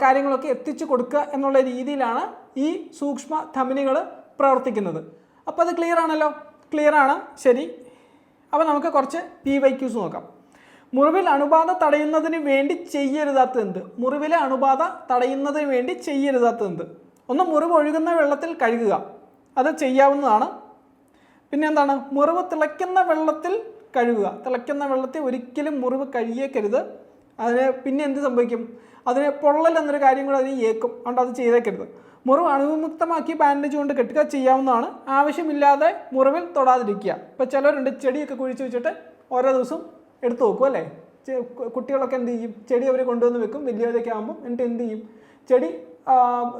കാര്യങ്ങളൊക്കെ എത്തിച്ചു കൊടുക്കുക എന്നുള്ള രീതിയിലാണ് ഈ സൂക്ഷ്മ ധമനികൾ പ്രവർത്തിക്കുന്നത്. അപ്പോൾ അത് ക്ലിയർ ആണല്ലോ? ക്ലിയർ ആണ്, ശരി. അപ്പോൾ നമുക്ക് കുറച്ച് PYQs നോക്കാം. മുറിവിൽ അണുബാധ തടയുന്നതിന് വേണ്ടി ചെയ്യരുതാത്തത് എന്ത്? മുറിവിലെ അണുബാധ തടയുന്നതിന് വേണ്ടി ചെയ്യരുതാത്തത് എന്ത്? ഒന്ന്, മുറിവ് ഒഴുകുന്ന വെള്ളത്തിൽ കഴുകുക, അത് ചെയ്യാവുന്നതാണ്. പിന്നെ എന്താണ്, മുറിവ് തിളയ്ക്കുന്ന വെള്ളത്തിൽ കഴുകുക. തിളയ്ക്കുന്ന വെള്ളത്തിൽ ഒരിക്കലും മുറിവ് കഴുകിയേക്കരുത്. അതിന് പിന്നെ എന്ത് സംഭവിക്കും, അതിന് പൊള്ളൽ എന്നൊരു കാര്യം കൂടെ അതിന് ഏക്കും, അതുകൊണ്ട് അത് ചെയ്തേക്കരുത്. മുറിവ് അണുവിമുക്തമാക്കി ബാൻഡേജ് കൊണ്ട് കെട്ടുക, ചെയ്യാവുന്നതാണ്. ആവശ്യമില്ലാതെ മുറിവിൽ തൊടാതിരിക്കുക. ഇപ്പോൾ ചിലരുണ്ട് ചെടിയൊക്കെ കുഴിച്ച് വെച്ചിട്ട് ഓരോ ദിവസം എടുത്തു നോക്കും അല്ലേ. കുട്ടികളൊക്കെ എന്ത് ചെയ്യും, ചെടി അവർ കൊണ്ടുവന്ന് വെക്കും വലിയവരൊക്കെ ആകുമ്പോൾ. എന്നിട്ട് എന്ത് ചെയ്യും, ചെടി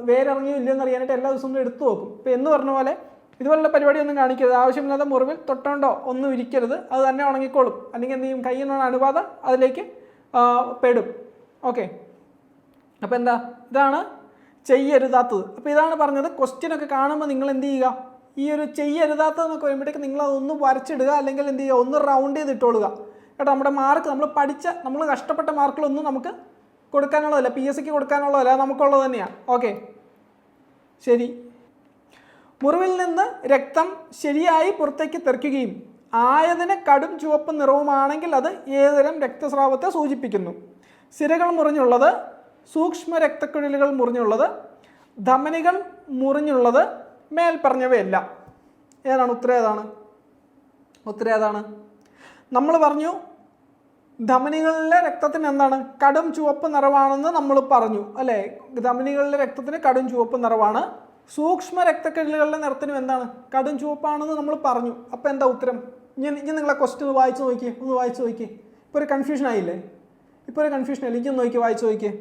വേരിറങ്ങിയോ ഇല്ലയോ എന്ന് അറിയാനായിട്ട് എല്ലാ ദിവസവും എടുത്തു നോക്കും. ഇപ്പോൾ എന്ന് പറഞ്ഞ പോലെ ഇതുപോലുള്ള പരിപാടിയൊന്നും കാണിക്കരുത്. ആവശ്യമില്ലാതെ മുറിവിൽ തൊട്ടോണ്ടോ ഒന്നും ഇരിക്കരുത്, അത് തന്നെ ഉണങ്ങിക്കോളും. അല്ലെങ്കിൽ എന്ത് ചെയ്യും, കയ്യിൽ നിന്നുള്ള അണുബാധ അതിലേക്ക് പെടും. ഓക്കെ, അപ്പോൾ എന്താ, ഇതാണ് ചെയ്യരുതാത്തത്. അപ്പോൾ ഇതാണ് പറഞ്ഞത്. ക്വസ്റ്റ്യനൊക്കെ കാണുമ്പോൾ നിങ്ങൾ എന്ത് ചെയ്യുക, ഈ ഒരു ചെയ്യരുതാത്തതെന്നൊക്കെ വരുമ്പോഴത്തേക്ക് നിങ്ങളതൊന്ന് വരച്ചിടുക, അല്ലെങ്കിൽ എന്ത് ചെയ്യുക, ഒന്ന് റൗണ്ട് ചെയ്തിട്ടോളുക കേട്ടോ. നമ്മുടെ മാർക്ക് നമ്മൾ കഷ്ടപ്പെട്ട മാർക്കുകളൊന്നും നമുക്ക് കൊടുക്കാനുള്ളതല്ല, PSCക്ക് കൊടുക്കാനുള്ളതല്ല, നമുക്കുള്ളത് തന്നെയാണ്. ഓക്കെ, ശരി. മുറിവിൽ നിന്ന് രക്തം ശരിയായി പുറത്തേക്ക് തെറിക്കുകയും ആയതിന് കടും ചുവപ്പ് നിറവുമാണെങ്കിൽ അത് ഏതുതരം രക്തസ്രാവത്തെ സൂചിപ്പിക്കുന്നു? സിരകൾ മുറിഞ്ഞുള്ളത്, സൂക്ഷ്മ രക്തക്കുഴലുകൾ മുറിഞ്ഞുള്ളത്, ധമനികൾ മുറിഞ്ഞുള്ളത്, മേൽപ്പറഞ്ഞവയല്ല. ഏതാണ് ഉത്തരം? ഏതാണ് ഉത്തരം? ഏതാണ്? നമ്മൾ പറഞ്ഞു ധമനികളിലെ രക്തത്തിന് എന്താണ്, കടും ചുവപ്പ് നിറവാണെന്ന് നമ്മൾ പറഞ്ഞു അല്ലേ. ധമനികളിലെ രക്തത്തിന് കടും ചുവപ്പ് നിറവാണ്. സൂക്ഷ്മ രക്തക്കുഴലുകളുടെ നിറത്തിനും എന്താണ്, കടും ചുവപ്പാണെന്ന് നമ്മൾ പറഞ്ഞു. അപ്പോൾ എന്താ ഉത്തരം? ഇനി നിങ്ങളെ ക്വസ്റ്റ്യൻ ഒന്ന് വായിച്ചു നോക്കിയേ. ഇപ്പോൾ ഒരു കൺഫ്യൂഷൻ ആയില്ലേ? ഇനി നോക്കി വായിച്ചു നോക്കിയേ.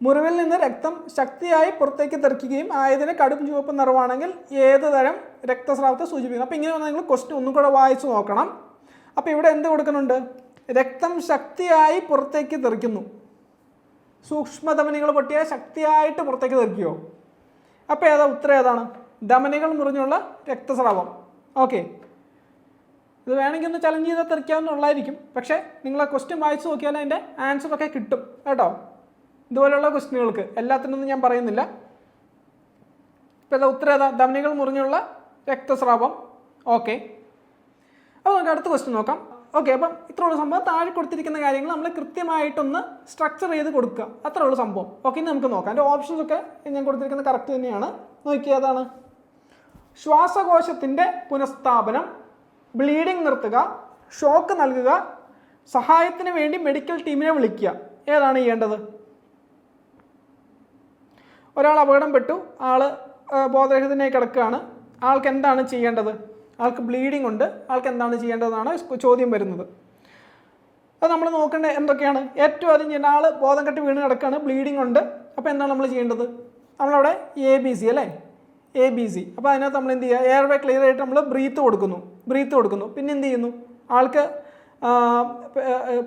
മുറിവിൽ നിന്ന് രക്തം ശക്തിയായി പുറത്തേക്ക് തെറിക്കുകയും ആയതിന് കടും ചുവപ്പ് നിറവാണെങ്കിൽ ഏത് തരം രക്തസ്രാവത്തെ സൂചിപ്പിക്കുന്നു? അപ്പോൾ ഇങ്ങനെ നിങ്ങൾ ക്വസ്റ്റ്യൻ ഒന്നും കൂടെ വായിച്ചു നോക്കണം. അപ്പോൾ ഇവിടെ എന്ത് കൊടുക്കുന്നുണ്ട്, രക്തം ശക്തിയായി പുറത്തേക്ക് തെറിക്കുന്നു. സൂക്ഷ്മധമനികൾ പൊട്ടിയാൽ ശക്തിയായിട്ട് പുറത്തേക്ക് തെറിക്കുമോ? അപ്പോൾ ഉത്തരം ഏതാണ്? ധമനികൾ മുറിഞ്ഞുള്ള രക്തസ്രാവം. ഓക്കെ, ഇത് വേണമെങ്കിൽ ഒന്ന് ചലഞ്ച് ചെയ്താൽ തെറിക്കാവുന്നുള്ളായിരിക്കും. പക്ഷേ നിങ്ങൾ ആ ക്വസ്റ്റ്യൻ വായിച്ചു നോക്കിയാൽ അതിൻ്റെ ആൻസറൊക്കെ കിട്ടും കേട്ടോ. ഇതുപോലെയുള്ള ക്വസ്റ്റ്യനുകൾക്ക് എല്ലാത്തിനൊന്നും ഞാൻ പറയുന്നില്ല. ഇപ്പോൾ ഉത്തരം ഏതാ? ധമനികൾ മുറിഞ്ഞുള്ള രക്തസ്രാവം. ഓക്കെ, അപ്പോൾ നമുക്ക് അടുത്ത ക്വസ്റ്റ്യൻ നോക്കാം. ഓക്കെ, അപ്പം ഇത്രയുള്ള സംഭവം. താഴെ കൊടുത്തിരിക്കുന്ന കാര്യങ്ങൾ നമ്മൾ കൃത്യമായിട്ടൊന്ന് സ്ട്രക്ചർ ചെയ്ത് കൊടുക്കുക, അത്രേ ഉള്ളൂ സംഭവം. ഓക്കെ, ഇനി നമുക്ക് നോക്കാം. എൻ്റെ ഓപ്ഷൻസ് ഒക്കെ ഞാൻ കൊടുത്തിരിക്കുന്നത് കറക്റ്റ് തന്നെയാണ്. നോക്കിയാൽ അതാണ്: ശ്വാസകോശത്തിൻ്റെ പുനഃസ്ഥാപനം, ബ്ലീഡിംഗ് നിർത്തുക, ഷോക്ക് നൽകുക, സഹായത്തിന് വേണ്ടി മെഡിക്കൽ ടീമിനെ വിളിക്കുക. ഏതാണ് ചെയ്യേണ്ടത്? ഒരാൾ അപകടംപ്പെട്ടു, ആൾ ബോധരഹിതനായി കിടക്കുകയാണ്. ആൾക്ക് എന്താണ് ചെയ്യേണ്ടത്? ആൾക്ക് ബ്ലീഡിംഗ് ഉണ്ട്, ആൾക്ക് എന്താണ് ചെയ്യേണ്ടതെന്നാണ് ചോദ്യം വരുന്നത്. അത് നമ്മൾ നോക്കേണ്ടത് എന്തൊക്കെയാണ്? ഏറ്റവും ആദ്യം ചെയ്യുന്ന, ആൾ ബോധം കെട്ട് വീണ് കിടക്കുകയാണ്, ബ്ലീഡിംഗ് ഉണ്ട്. അപ്പോൾ എന്താണ് നമ്മൾ ചെയ്യേണ്ടത്? നമ്മളവിടെ ABC അല്ലേ, ABC. അപ്പോൾ അതിനകത്ത് നമ്മൾ എന്ത് ചെയ്യുക, എയർവേ ക്ലിയർ ആയിട്ട് നമ്മൾ ബ്രീത്ത് കൊടുക്കുന്നു. പിന്നെ എന്ത് ചെയ്യുന്നു, ആൾക്ക്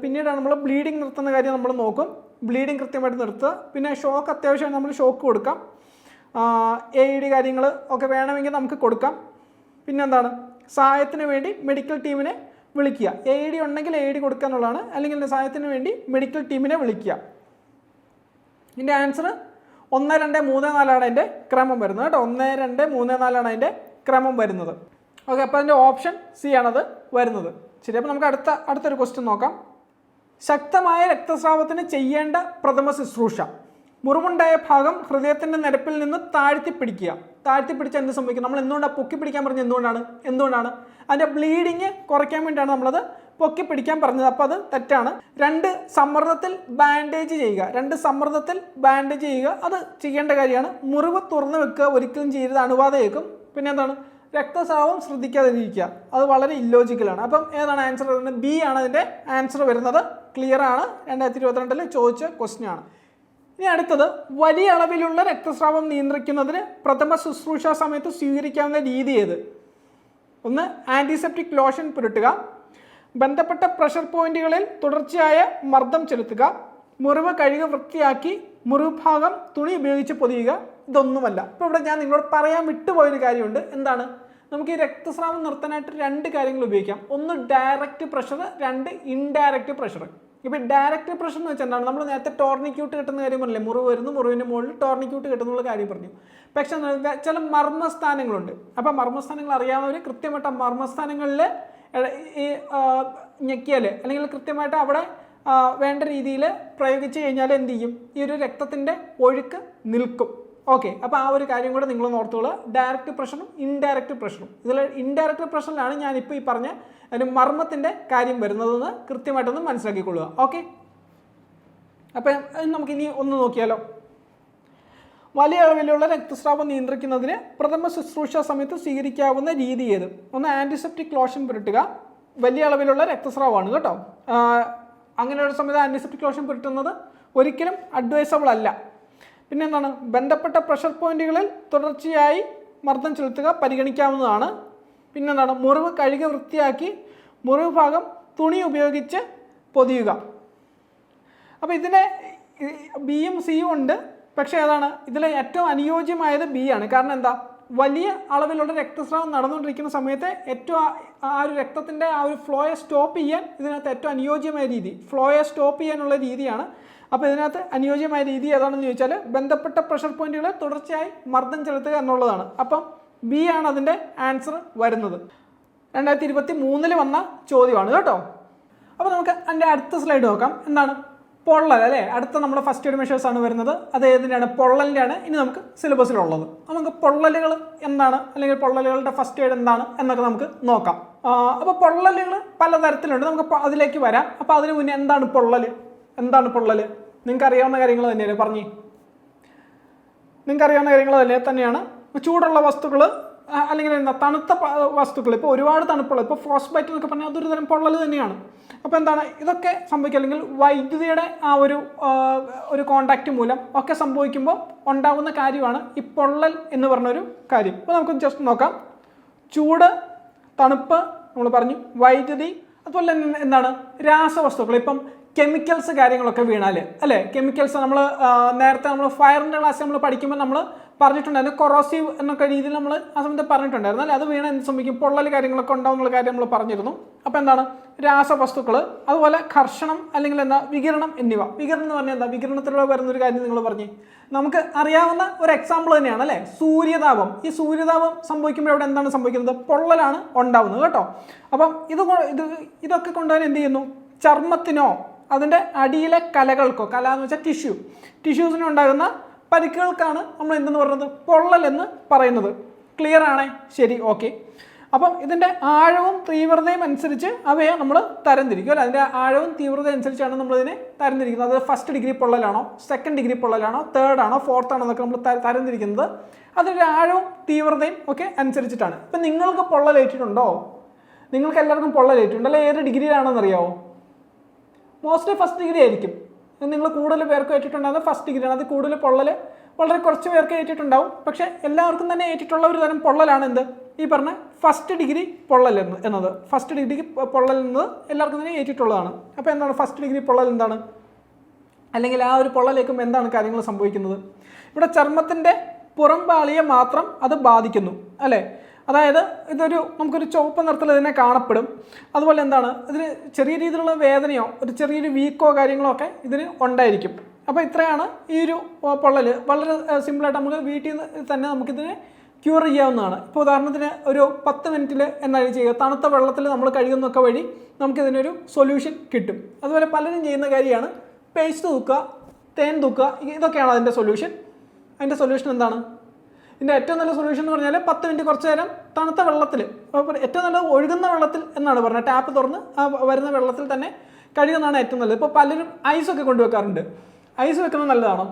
പിന്നീടാണ് നമ്മൾ ബ്ലീഡിംഗ് നിർത്തുന്ന കാര്യം നമ്മൾ നോക്കും. ബ്ലീഡിംഗ് കൃത്യമായിട്ട് നിർത്തുക. പിന്നെ ഷോക്ക് അത്യാവശ്യമാണ്, നമ്മൾ ഷോക്ക് കൊടുക്കാം. AED കാര്യങ്ങൾ ഒക്കെ വേണമെങ്കിൽ നമുക്ക് കൊടുക്കാം. പിന്നെന്താണ്, സഹായത്തിന് വേണ്ടി മെഡിക്കൽ ടീമിനെ വിളിക്കുക. AED ഉണ്ടെങ്കിൽ AED കൊടുക്കുക എന്നുള്ളതാണ്. അല്ലെങ്കിൽ സഹായത്തിന് വേണ്ടി മെഡിക്കൽ ടീമിനെ വിളിക്കുക. ഇതിൻ്റെ ആൻസർ 1, 2, 3, 4 അതിൻ്റെ ക്രമം വരുന്നത് കേട്ടോ. 1, 2, 3, 4 അതിൻ്റെ ക്രമം വരുന്നത്. ഓക്കെ, അപ്പോൾ അതിൻ്റെ ഓപ്ഷൻ C ആണത് വരുന്നത്. ശരി, അപ്പോൾ നമുക്ക് അടുത്തൊരു ക്വസ്റ്റ്യൻ നോക്കാം. ശക്തമായ രക്തസ്രാവത്തിന് ചെയ്യേണ്ട പ്രഥമ ശുശ്രൂഷ. മുറിവുണ്ടായ ഭാഗം ഹൃദയത്തിൻ്റെ നിരപ്പിൽ നിന്ന് താഴ്ത്തി പിടിച്ചാൽ എന്ത് സംഭവിക്കും? നമ്മൾ എന്തുകൊണ്ടാണ് പൊക്കി പിടിക്കാൻ പറഞ്ഞത്? എന്തുകൊണ്ടാണ് അതിൻ്റെ ബ്ലീഡിങ് കുറയ്ക്കാൻ വേണ്ടിയാണ് നമ്മളത് പൊക്കി പിടിക്കാൻ പറഞ്ഞത്. അപ്പോൾ അത് തെറ്റാണ്. 2 സമ്മർദ്ദത്തിൽ ബാൻഡേജ് ചെയ്യുക. അത് ചെയ്യേണ്ട കാര്യമാണ്. മുറിവ് തുറന്നു വെക്കുക ഒരിക്കലും ചെയ്യരുത്, അണുബാധ ഏൽക്കും. പിന്നെ എന്താണ്, രക്തസ്രാവം ശ്രദ്ധിക്കാതിരിക്കുക. അത് വളരെ ഇല്ലോജിക്കലാണ്. അപ്പം ഏതാണ് ആൻസർ വരുന്നത്? B ആണ് അതിൻ്റെ ആൻസർ വരുന്നത്. ക്ലിയർ ആണ്. 2022 ചോദിച്ച ക്വസ്റ്റ്യൻ ആണ്. ഇനി അടുത്തത്, വലിയ അളവിലുള്ള രക്തസ്രാവം നിയന്ത്രിക്കുന്നതിന് പ്രഥമ ശുശ്രൂഷ സമയത്ത് സ്വീകരിക്കാവുന്ന രീതി ഏത്? ഒന്ന്, ആൻറ്റിസെപ്റ്റിക് ലോഷൻ പുരട്ടുക. ബന്ധപ്പെട്ട പ്രഷർ പോയിന്റുകളിൽ തുടർച്ചയായ മർദ്ദം ചെലുത്തുക, മുറിവ് കഴുകി വൃത്തിയാക്കി മുറിവ് ഭാഗം തുണി ഉപയോഗിച്ച് പൊതിയുക. ഇതൊന്നുമല്ല. ഇപ്പോൾ ഇവിടെ ഞാൻ നിങ്ങളോട് പറയാൻ വിട്ടുപോയൊരു കാര്യമുണ്ട്. എന്താണ്? നമുക്ക് ഈ രക്തസ്രാവം നിർത്താനായിട്ട് 2 കാര്യങ്ങൾ ഉപയോഗിക്കാം. ഒന്ന് ഡയറക്റ്റ് പ്രഷർ, 2 ഇൻഡയറക്റ്റ് പ്രഷർ. ഇപ്പോൾ ഡയറക്റ്റ് പ്രഷർ എന്ന് വെച്ചാൽ എന്താണ്? നമ്മൾ നേരത്തെ ടോർണിക്യൂട്ട് കിട്ടുന്ന കാര്യം പറഞ്ഞില്ലേ, മുറിവ് വരുന്നു, മുറിവിൻ്റെ മുകളിൽ ടോർണിക്യൂട്ട് കിട്ടുന്നുള്ള കാര്യം പറഞ്ഞു. പക്ഷെ ചില മർമ്മസ്ഥാനങ്ങളുണ്ട്. അപ്പോൾ മർമ്മസ്ഥാനങ്ങൾ അറിയാവുന്നവർ കൃത്യമായിട്ട് മർമ്മസ്ഥാനങ്ങളിൽ ഈ ഞെക്കിയാൽ അല്ലെങ്കിൽ കൃത്യമായിട്ട് അവിടെ വേണ്ട രീതിയിൽ പ്രയോഗിച്ച് കഴിഞ്ഞാൽ എന്ത് ചെയ്യും? ഈ ഒരു രക്തത്തിൻ്റെ ഒഴുക്ക് നിൽക്കും. ഓക്കെ, അപ്പോൾ ആ ഒരു കാര്യം കൂടെ നിങ്ങൾ ഓർത്തുകൊള്ളുക. ഡയറക്റ്റ് പ്രഷറും ഇൻഡയറക്റ്റ് പ്രഷറും. ഇതിൽ ഇൻഡയറക്റ്റ് പ്രഷറിലാണ് ഞാനിപ്പോൾ ഈ പറഞ്ഞ മർമ്മത്തിൻ്റെ കാര്യം വരുന്നതെന്ന് കൃത്യമായിട്ടൊന്ന് മനസ്സിലാക്കിക്കൊള്ളുക. ഓക്കെ, അപ്പം നമുക്കിനി ഒന്ന് നോക്കിയാലോ. വലിയ അളവിലുള്ള രക്തസ്രാവം നിയന്ത്രിക്കുന്നതിന് പ്രഥമ ശുശ്രൂഷ സമയത്ത് സ്വീകരിക്കാവുന്ന രീതി ഏത്? ഒന്ന് ആൻറ്റിസെപ്റ്റിക് ലോഷൻ പുരട്ടുക. വലിയ അളവിലുള്ള രക്തസ്രാവമാണ് കേട്ടോ. അങ്ങനെയുള്ള സമയത്ത് ആൻറ്റിസെപ്റ്റിക് ലോഷൻ പുരട്ടുന്നത് ഒരിക്കലും അഡ്വൈസബിൾ അല്ല. പിന്നെ എന്താണ്? ബന്ധപ്പെട്ട പ്രഷർ പോയിന്റുകളിൽ തുടർച്ചയായി മർദ്ദം ചെലുത്തുക, പരിഗണിക്കാവുന്നതാണ്. പിന്നെന്താണ്? മുറിവ് കഴുകി വൃത്തിയാക്കി മുറിവ് ഭാഗം തുണി ഉപയോഗിച്ച് പൊതിയുക. അപ്പോൾ ഇതിനെ ബിയും സിയും ഉണ്ട്. പക്ഷേ ഏതാണ് ഇതിൽ ഏറ്റവും അനുയോജ്യമായത് ബി ആണ്. കാരണം എന്താ? വലിയ അളവിലുള്ള രക്തസ്രാവം നടന്നുകൊണ്ടിരിക്കുന്ന സമയത്ത് ഏറ്റവും ആ ഒരു രക്തത്തിൻ്റെ ആ ഒരു ഫ്ലോയെ സ്റ്റോപ്പ് ചെയ്യാൻ ഇതിനകത്ത് ഏറ്റവും അനുയോജ്യമായ രീതി ഫ്ലോയെ സ്റ്റോപ്പ് ചെയ്യാനുള്ള രീതിയാണ്. അപ്പോൾ ഇതിനകത്ത് അനുയോജ്യമായ രീതി ഏതാണെന്ന് ചോദിച്ചാൽ ബന്ധപ്പെട്ട പ്രഷർ പോയിന്റുകളെ തുടർച്ചയായി മർദ്ദം ചെലുത്തുക എന്നുള്ളതാണ്. അപ്പം ബി ആണ് അതിൻ്റെ ആൻസർ വരുന്നത്. 2023 വന്ന ചോദ്യമാണ് കേട്ടോ. അപ്പോൾ നമുക്ക് അതിൻ്റെ അടുത്ത സ്ലൈഡ് നോക്കാം. എന്താണ്? പൊള്ളൽ അല്ലേ? അടുത്ത നമ്മുടെ ഫസ്റ്റ് എയ്ഡ് മെഷേഴ്സ് ആണ് വരുന്നത്. അത് ഏതിൻ്റെയാണ്? പൊള്ളലിൻ്റെയാണ് ഇനി നമുക്ക് സിലബസിലുള്ളത്. നമുക്ക് പൊള്ളലുകൾ എന്താണ്, അല്ലെങ്കിൽ പൊള്ളലുകളുടെ ഫസ്റ്റ് എയ്ഡ് എന്താണ് എന്നൊക്കെ നമുക്ക് നോക്കാം. അപ്പോൾ പൊള്ളലുകൾ പലതരത്തിലുണ്ട്. നമുക്ക് അതിലേക്ക് വരാം. അപ്പോൾ അതിന് മുന്നേ എന്താണ് പൊള്ളൽ? എന്താണ് പൊള്ളൽ? നിങ്ങൾക്ക് അറിയാവുന്ന കാര്യങ്ങൾ തന്നെയല്ലേ പറഞ്ഞേ? നിങ്ങൾക്ക് അറിയാവുന്ന കാര്യങ്ങൾ തന്നെയാണ്. ചൂടുള്ള വസ്തുക്കൾ അല്ലെങ്കിൽ എന്താ തണുത്ത വസ്തുക്കൾ, ഇപ്പോൾ ഒരുപാട് തണുപ്പുള്ള, ഇപ്പോൾ ഫ്രോസ്റ്റ് ബൈറ്റ് എന്നൊക്കെ പറഞ്ഞാൽ അതൊരു തരം പൊള്ളൽ തന്നെയാണ്. അപ്പോൾ എന്താണ് ഇതൊക്കെ സംഭവിക്കുക? അല്ലെങ്കിൽ വൈദ്യുതിയുടെ ആ ഒരു കോണ്ടാക്റ്റ് മൂലം ഒക്കെ സംഭവിക്കുമ്പോൾ ഉണ്ടാകുന്ന കാര്യമാണ് ഈ പൊള്ളൽ എന്ന് പറഞ്ഞൊരു കാര്യം. അപ്പോൾ നമുക്ക് ജസ്റ്റ് നോക്കാം. ചൂട്, തണുപ്പ് നമ്മൾ പറഞ്ഞു, വൈദ്യുതി, അതുപോലെ തന്നെ എന്താണ് രാസവസ്തുക്കൾ. ഇപ്പം കെമിക്കൽസ് കാര്യങ്ങളൊക്കെ വീണാൽ അല്ലേ, കെമിക്കൽസ് നമ്മൾ നേരത്തെ നമ്മൾ ഫയറിൻ്റെ ക്ലാസ് നമ്മൾ പഠിക്കുമ്പോൾ നമ്മൾ പറഞ്ഞിട്ടുണ്ടായിരുന്നു, കൊറോസീവ് എന്നൊക്കെ രീതിയിൽ നമ്മൾ ആ സമയത്ത് പറഞ്ഞിട്ടുണ്ടായിരുന്നു അല്ലേ. അത് വീണ എന്ത് സംഭവിക്കും? പൊള്ളൽ കാര്യങ്ങളൊക്കെ ഉണ്ടാവുന്നുള്ള കാര്യം നമ്മൾ പറഞ്ഞിരുന്നു. അപ്പോൾ എന്താണ് രാസവസ്തുക്കൾ, അതുപോലെ ഘർഷണം അല്ലെങ്കിൽ എന്താ വികിരണം എന്നിവ. വികിരണം എന്ന് പറഞ്ഞാൽ എന്താ? വികിരണത്തിലൂടെ വരുന്നൊരു കാര്യം നിങ്ങൾ പറഞ്ഞു. നമുക്ക് അറിയാവുന്ന ഒരു എക്സാമ്പിൾ തന്നെയാണ് അല്ലേ, സൂര്യതാപം. ഈ സൂര്യതാപം സംഭവിക്കുമ്പോൾ ഇവിടെ എന്താണ് സംഭവിക്കുന്നത്? പൊള്ളലാണ് ഉണ്ടാവുന്നത് കേട്ടോ. അപ്പം ഇതൊക്കെ കൊണ്ടുവരാൻ എന്ത് ചെയ്യുന്നു? ചർമ്മത്തിനോ അതിൻ്റെ അടിയിലെ കലകൾക്കോ, കല എന്ന് വെച്ചാൽ ടിഷ്യൂസിനും ഉണ്ടാകുന്ന പരിക്കുകൾക്കാണ് നമ്മൾ എന്തെന്ന് പറയുന്നത്? പൊള്ളൽ എന്ന് പറയുന്നത്. ക്ലിയർ ആണേ? ശരി, ഓക്കെ. അപ്പം ഇതിൻ്റെ ആഴവും തീവ്രതയും അനുസരിച്ച് അവയെ നമ്മൾ തരംതിരിക്കും അല്ലേ. അതിൻ്റെ ആഴവും തീവ്രതയും അനുസരിച്ചാണ് നമ്മളിതിനെ തരംതിരിക്കുന്നത്. അത് ഫസ്റ്റ് ഡിഗ്രി പൊള്ളലാണോ, സെക്കൻഡ് ഡിഗ്രി പൊള്ളലാണോ, തേർഡ് ആണോ, ഫോർത്ത് ആണോ എന്നൊക്കെ നമ്മൾ തരംതിരിക്കുന്നത് അതിൻ്റെ ആഴവും തീവ്രതയും ഒക്കെ അനുസരിച്ചിട്ടാണ്. ഇപ്പം നിങ്ങൾക്ക് പൊള്ളലേറ്റിട്ടുണ്ടോ? നിങ്ങൾക്ക് എല്ലാവർക്കും പൊള്ളലേറ്റിട്ടുണ്ട് അല്ലെ? ഏത് ഡിഗ്രിയിലാണെന്ന് അറിയാമോ? മോസ്റ്റ്ലി ഫസ്റ്റ് ഡിഗ്രി ആയിരിക്കും. നിങ്ങൾ കൂടുതൽ പേർക്ക് ഏറ്റിട്ടുണ്ടാകുന്നത് ഫസ്റ്റ് ഡിഗ്രിയാണ്. അത് കൂടുതൽ പൊള്ളൽ വളരെ കുറച്ച് പേർക്ക് ഏറ്റിട്ടുണ്ടാവും. പക്ഷേ എല്ലാവർക്കും തന്നെ ഏറ്റിട്ടുള്ള ഒരു തരം പൊള്ളലാണ് എന്ത്? ഈ പറഞ്ഞ ഫസ്റ്റ് ഡിഗ്രി പൊള്ളൽ എന്നത്. ഫസ്റ്റ് ഡിഗ്രി പൊള്ളൽ എന്നത് എല്ലാവർക്കും തന്നെ ഏറ്റിട്ടുള്ളതാണ്. അപ്പോൾ എന്താണ് ഫസ്റ്റ് ഡിഗ്രി പൊള്ളൽ? എന്താണ്? അല്ലെങ്കിൽ ആ ഒരു പൊള്ളലേക്കുമ്പോൾ എന്താണ് കാര്യങ്ങൾ സംഭവിക്കുന്നത്? ഇവിടെ ചർമ്മത്തിൻ്റെ പുറംപാളിയെ മാത്രം അത് ബാധിക്കുന്നു അല്ലേ. അതായത് നമുക്കൊരു ചുവപ്പ് നിറത്തിൽ ഇതിനെ കാണപ്പെടും. അതുപോലെ എന്താണ് ഇതിന് ചെറിയ രീതിയിലുള്ള വേദനയോ ഒരു ചെറിയൊരു വീക്കോ കാര്യങ്ങളോ ഒക്കെ ഇതിന് ഉണ്ടായിരിക്കും. അപ്പോൾ ഇത്രയാണ് ഈ ഒരു പൊള്ളൽ. വളരെ സിമ്പിളായിട്ട് നമുക്ക് വീട്ടിൽ തന്നെ നമുക്കിതിനെ ക്യൂർ ചെയ്യാവുന്നതാണ്. ഇപ്പോൾ ഉദാഹരണത്തിന് ഒരു 10 മിനിറ്റിൽ എന്നാണ് ചെയ്യുക, തണുത്ത വെള്ളത്തിൽ നമ്മൾ കഴുകുന്നൊക്കെ വഴി നമുക്കിതിനൊരു സൊല്യൂഷൻ കിട്ടും. അതുപോലെ പലരും ചെയ്യുന്ന കാര്യമാണ് പേസ്റ്റ് തൂക്കുക, തേൻ തൂക്കുക. ഇതൊക്കെയാണ് അതിൻ്റെ സൊല്യൂഷൻ. അതിൻ്റെ സൊല്യൂഷൻ എന്താണ്? ഇതിൻ്റെ ഏറ്റവും നല്ല സൊല്യൂഷൻ എന്ന് പറഞ്ഞാൽ 10 മിനിറ്റ് കുറച്ച് നേരം തണുത്ത വെള്ളത്തിൽ, ഏറ്റവും നല്ലത് ഒഴുകുന്ന വെള്ളത്തിൽ എന്നാണ് പറഞ്ഞത്. ടാപ്പ് തുറന്ന് ആ വരുന്ന വെള്ളത്തിൽ തന്നെ കഴുകുന്നതാണ് ഏറ്റവും നല്ലത്. ഇപ്പോൾ പലരും ഐസൊക്കെ കൊണ്ടുവെക്കാറുണ്ട്. ഐസ് വെക്കുന്നത് നല്ലതാണോ?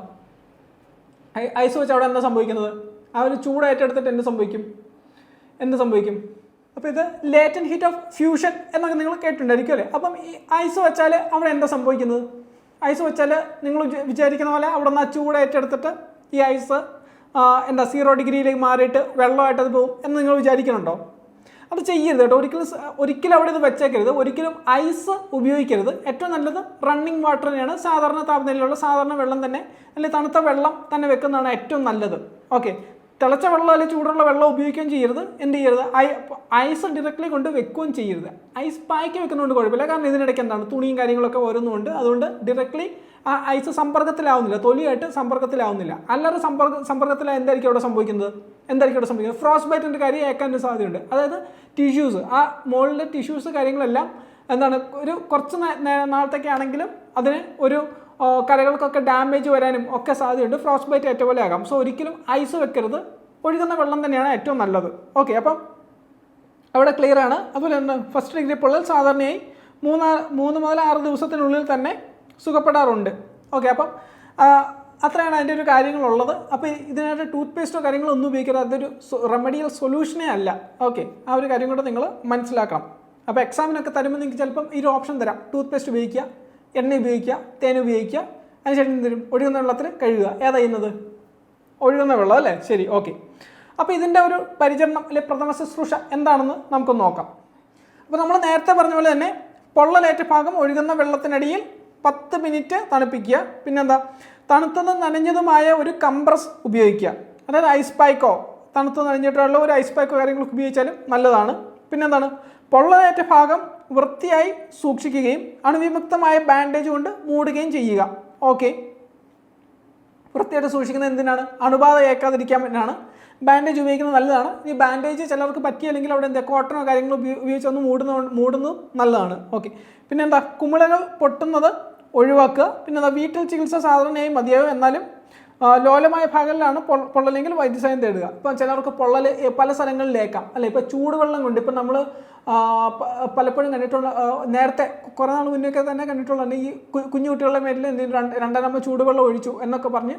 ഐസ് വെച്ച് അവിടെ എന്താ സംഭവിക്കുന്നത്? ആ ഒരു ചൂട് ഏറ്റെടുത്തിട്ട് എന്ത് സംഭവിക്കും? അപ്പോൾ ഇത് ലേറ്റൻറ്റ് ഹീറ്റ് ഓഫ് ഫ്യൂഷൻ എന്നൊക്കെ നിങ്ങൾ കേട്ടിട്ടുണ്ടായിരിക്കും അല്ലേ. അപ്പം ഈ ഐസ് വെച്ചാൽ അവിടെ എന്താ സംഭവിക്കുന്നത്? ഐസ് വെച്ചാൽ നിങ്ങൾ വിചാരിക്കുന്ന പോലെ അവിടെ നിന്ന് ആ ചൂട് ഏറ്റെടുത്തിട്ട് ഈ ഐസ് 0 ഡിഗ്രിയിലേക്ക് മാറിയിട്ട് വെള്ളമായിട്ടത് പോകും എന്ന് നിങ്ങൾ വിചാരിക്കുന്നുണ്ടോ? അത് ചെയ്യരുത് കേട്ടോ. ഒരിക്കലും അവിടെ ഇത് വെച്ചേക്കരുത്. ഒരിക്കലും ഐസ് ഉപയോഗിക്കരുത്. ഏറ്റവും നല്ലത് റണ്ണിങ് വാട്ടർ തന്നെയാണ്, സാധാരണ താപനിലയിലുള്ള സാധാരണ വെള്ളം തന്നെ, അല്ലെങ്കിൽ തണുത്ത വെള്ളം തന്നെ വെക്കുന്നതാണ് ഏറ്റവും നല്ലത്. ഓക്കെ, തിളച്ച വെള്ളം അല്ലെങ്കിൽ ചൂടുള്ള വെള്ളം ഉപയോഗിക്കുകയും ചെയ്യരുത്. എന്ത് ചെയ്യരുത്, ഐസ് ഡയറക്റ്റ്ലി കൊണ്ട് വെക്കുകയും ചെയ്യരുത്. ഐസ് പായ്ക്ക് വെക്കുന്നതുകൊണ്ട് കുഴപ്പമില്ല, കാരണം ഇതിനിടയ്ക്ക് എന്താണ് തുണിയും കാര്യങ്ങളൊക്കെ ഓരോന്നുമുണ്ട്. അതുകൊണ്ട് ഡയറക്റ്റ്ലി ആ ഐസ് സമ്പർക്കത്തിലാവുന്നില്ല, തൊലിയായിട്ട് സമ്പർക്കത്തിലാവുന്നില്ല. അല്ലാതെ സമ്പർക്കത്തിലായി എന്തായിരിക്കും അവിടെ സംഭവിക്കുന്നത്? ഫ്രോസ്റ്റ് ബൈറ്റിൻ്റെ കാര്യം ഏക്കാനൊരു സാധ്യതയുണ്ട്. അതായത് ടിഷ്യൂസ്, ആ മുകളിലെ ടിഷ്യൂസ് കാര്യങ്ങളെല്ലാം എന്താണ് ഒരു കുറച്ച് നാളത്തേക്ക് ആണെങ്കിലും അതിന് ഒരു കരകൾക്കൊക്കെ ഡാമേജ് വരാനും ഒക്കെ സാധ്യതയുണ്ട്. ഫ്രോസ്റ്റ് ബൈറ്റ് ഏറ്റവും പോലെ ആകാം. സോ ഒരിക്കലും ഐസ് വെക്കരുത്. ഒഴുകുന്ന വെള്ളം തന്നെയാണ് ഏറ്റവും നല്ലത്. ഓക്കെ, അപ്പം അവിടെ ക്ലിയർ ആണ്. അതുപോലെ തന്നെ ഫസ്റ്റ് ഡിഗ്രി പൊള്ളൽ സാധാരണയായി 3 മുതൽ 6 ദിവസത്തിനുള്ളിൽ തന്നെ സുഖപ്പെടാറുണ്ട്. ഓക്കെ, അപ്പം അത്രയാണ് അതിൻ്റെ ഒരു കാര്യങ്ങളുള്ളത്. അപ്പോൾ ഇതിനായിട്ട് ടൂത്ത് പേസ്റ്റോ കാര്യങ്ങളോ ഒന്നും ഉപയോഗിക്കരുത്. അതൊരു റെമഡിയൽ സൊല്യൂഷനേ അല്ല. ഓക്കെ, ആ ഒരു കാര്യം കൂടെ നിങ്ങൾ മനസ്സിലാക്കണം. അപ്പോൾ എക്സാമിനൊക്കെ തരുമ്പോൾ നിങ്ങൾക്ക് ചിലപ്പം ഈ ഒരു ഓപ്ഷൻ തരാം, ടൂത്ത് പേസ്റ്റ് ഉപയോഗിക്കുക, എണ്ണ ഉപയോഗിക്കുക, തേൻ ഉപയോഗിക്കുക, അതിനുശേഷം തരും ഒഴുകുന്ന വെള്ളത്തിൽ കഴുകുക. ഏതാ ചെയ്യുന്നത്? ഒഴുകുന്ന വെള്ളം അല്ലേ? ശരി, ഓക്കെ. അപ്പോൾ ഇതിൻ്റെ ഒരു പരിചരണം അല്ലെങ്കിൽ പ്രഥമ ശുശ്രൂഷ എന്താണെന്ന് നമുക്കൊന്ന് നോക്കാം. അപ്പോൾ നമ്മൾ നേരത്തെ പറഞ്ഞ പോലെ തന്നെ പൊള്ളലേറ്റ ഭാഗം ഒഴുകുന്ന വെള്ളത്തിനടിയിൽ 10 മിനിറ്റ് തണുപ്പിക്കുക. പിന്നെന്താ, തണുത്തതും നനഞ്ഞതുമായ ഒരു കംപ്രസ് ഉപയോഗിക്കുക. അതായത് ഐസ് പായ്ക്കോ, തണുത്ത് നനഞ്ഞിട്ടുള്ള ഒരു ഐസ് പായ്ക്കോ കാര്യങ്ങളൊക്കെ ഉപയോഗിച്ചാലും നല്ലതാണ്. പിന്നെന്താണ്, പൊള്ളലേറ്റ ഭാഗം വൃത്തിയായി സൂക്ഷിക്കുകയും അണുവിമുക്തമായ ബാൻഡേജ് കൊണ്ട് മൂടുകയും ചെയ്യുക. ഓക്കെ, വൃത്തിയായിട്ട് സൂക്ഷിക്കുന്നത് എന്തിനാണ്? അണുബാധ ഏൽക്കാതിരിക്കാൻ വേണ്ടിയാണ് ബാൻഡേജ് ഉപയോഗിക്കുന്നത്. നല്ലതാണ്. ഈ ബാൻഡേജ് ചിലർക്ക് പറ്റിയില്ലെങ്കിൽ അവിടെ എന്താ കോട്ടണോ കാര്യങ്ങളോ ഉപയോഗിച്ചൊന്ന് മൂടുന്നത് നല്ലതാണ്. ഓക്കെ, പിന്നെന്താ, കുമിളകൾ പൊട്ടുന്നത് ഒഴിവാക്കുക. പിന്നെന്താ, വീട്ടിൽ ചികിത്സ സാധാരണയായി മതിയാവും. എന്നാലും ലോലമായ ഭാഗങ്ങളിലാണ് പൊള്ളലെങ്കിൽ വൈദ്യസഹായം തേടുക. ഇപ്പം ചിലർക്ക് പൊള്ളൽ പല സ്ഥലങ്ങളിലേക്കാം അല്ലേ. ഇപ്പോൾ ചൂടുവെള്ളം കൊണ്ട് ഇപ്പം നമ്മൾ പലപ്പോഴും കണ്ടിട്ടുള്ള, നേരത്തെ കുറേ നാൾ മുന്നേയൊക്കെ തന്നെ കണ്ടിട്ടുള്ളതാണ്, ഈ കുഞ്ഞു കുട്ടികളുടെ മേലിൽ എന്തെങ്കിലും 2 ചൂടുവെള്ളം ഒഴിച്ചു എന്നൊക്കെ പറഞ്ഞ്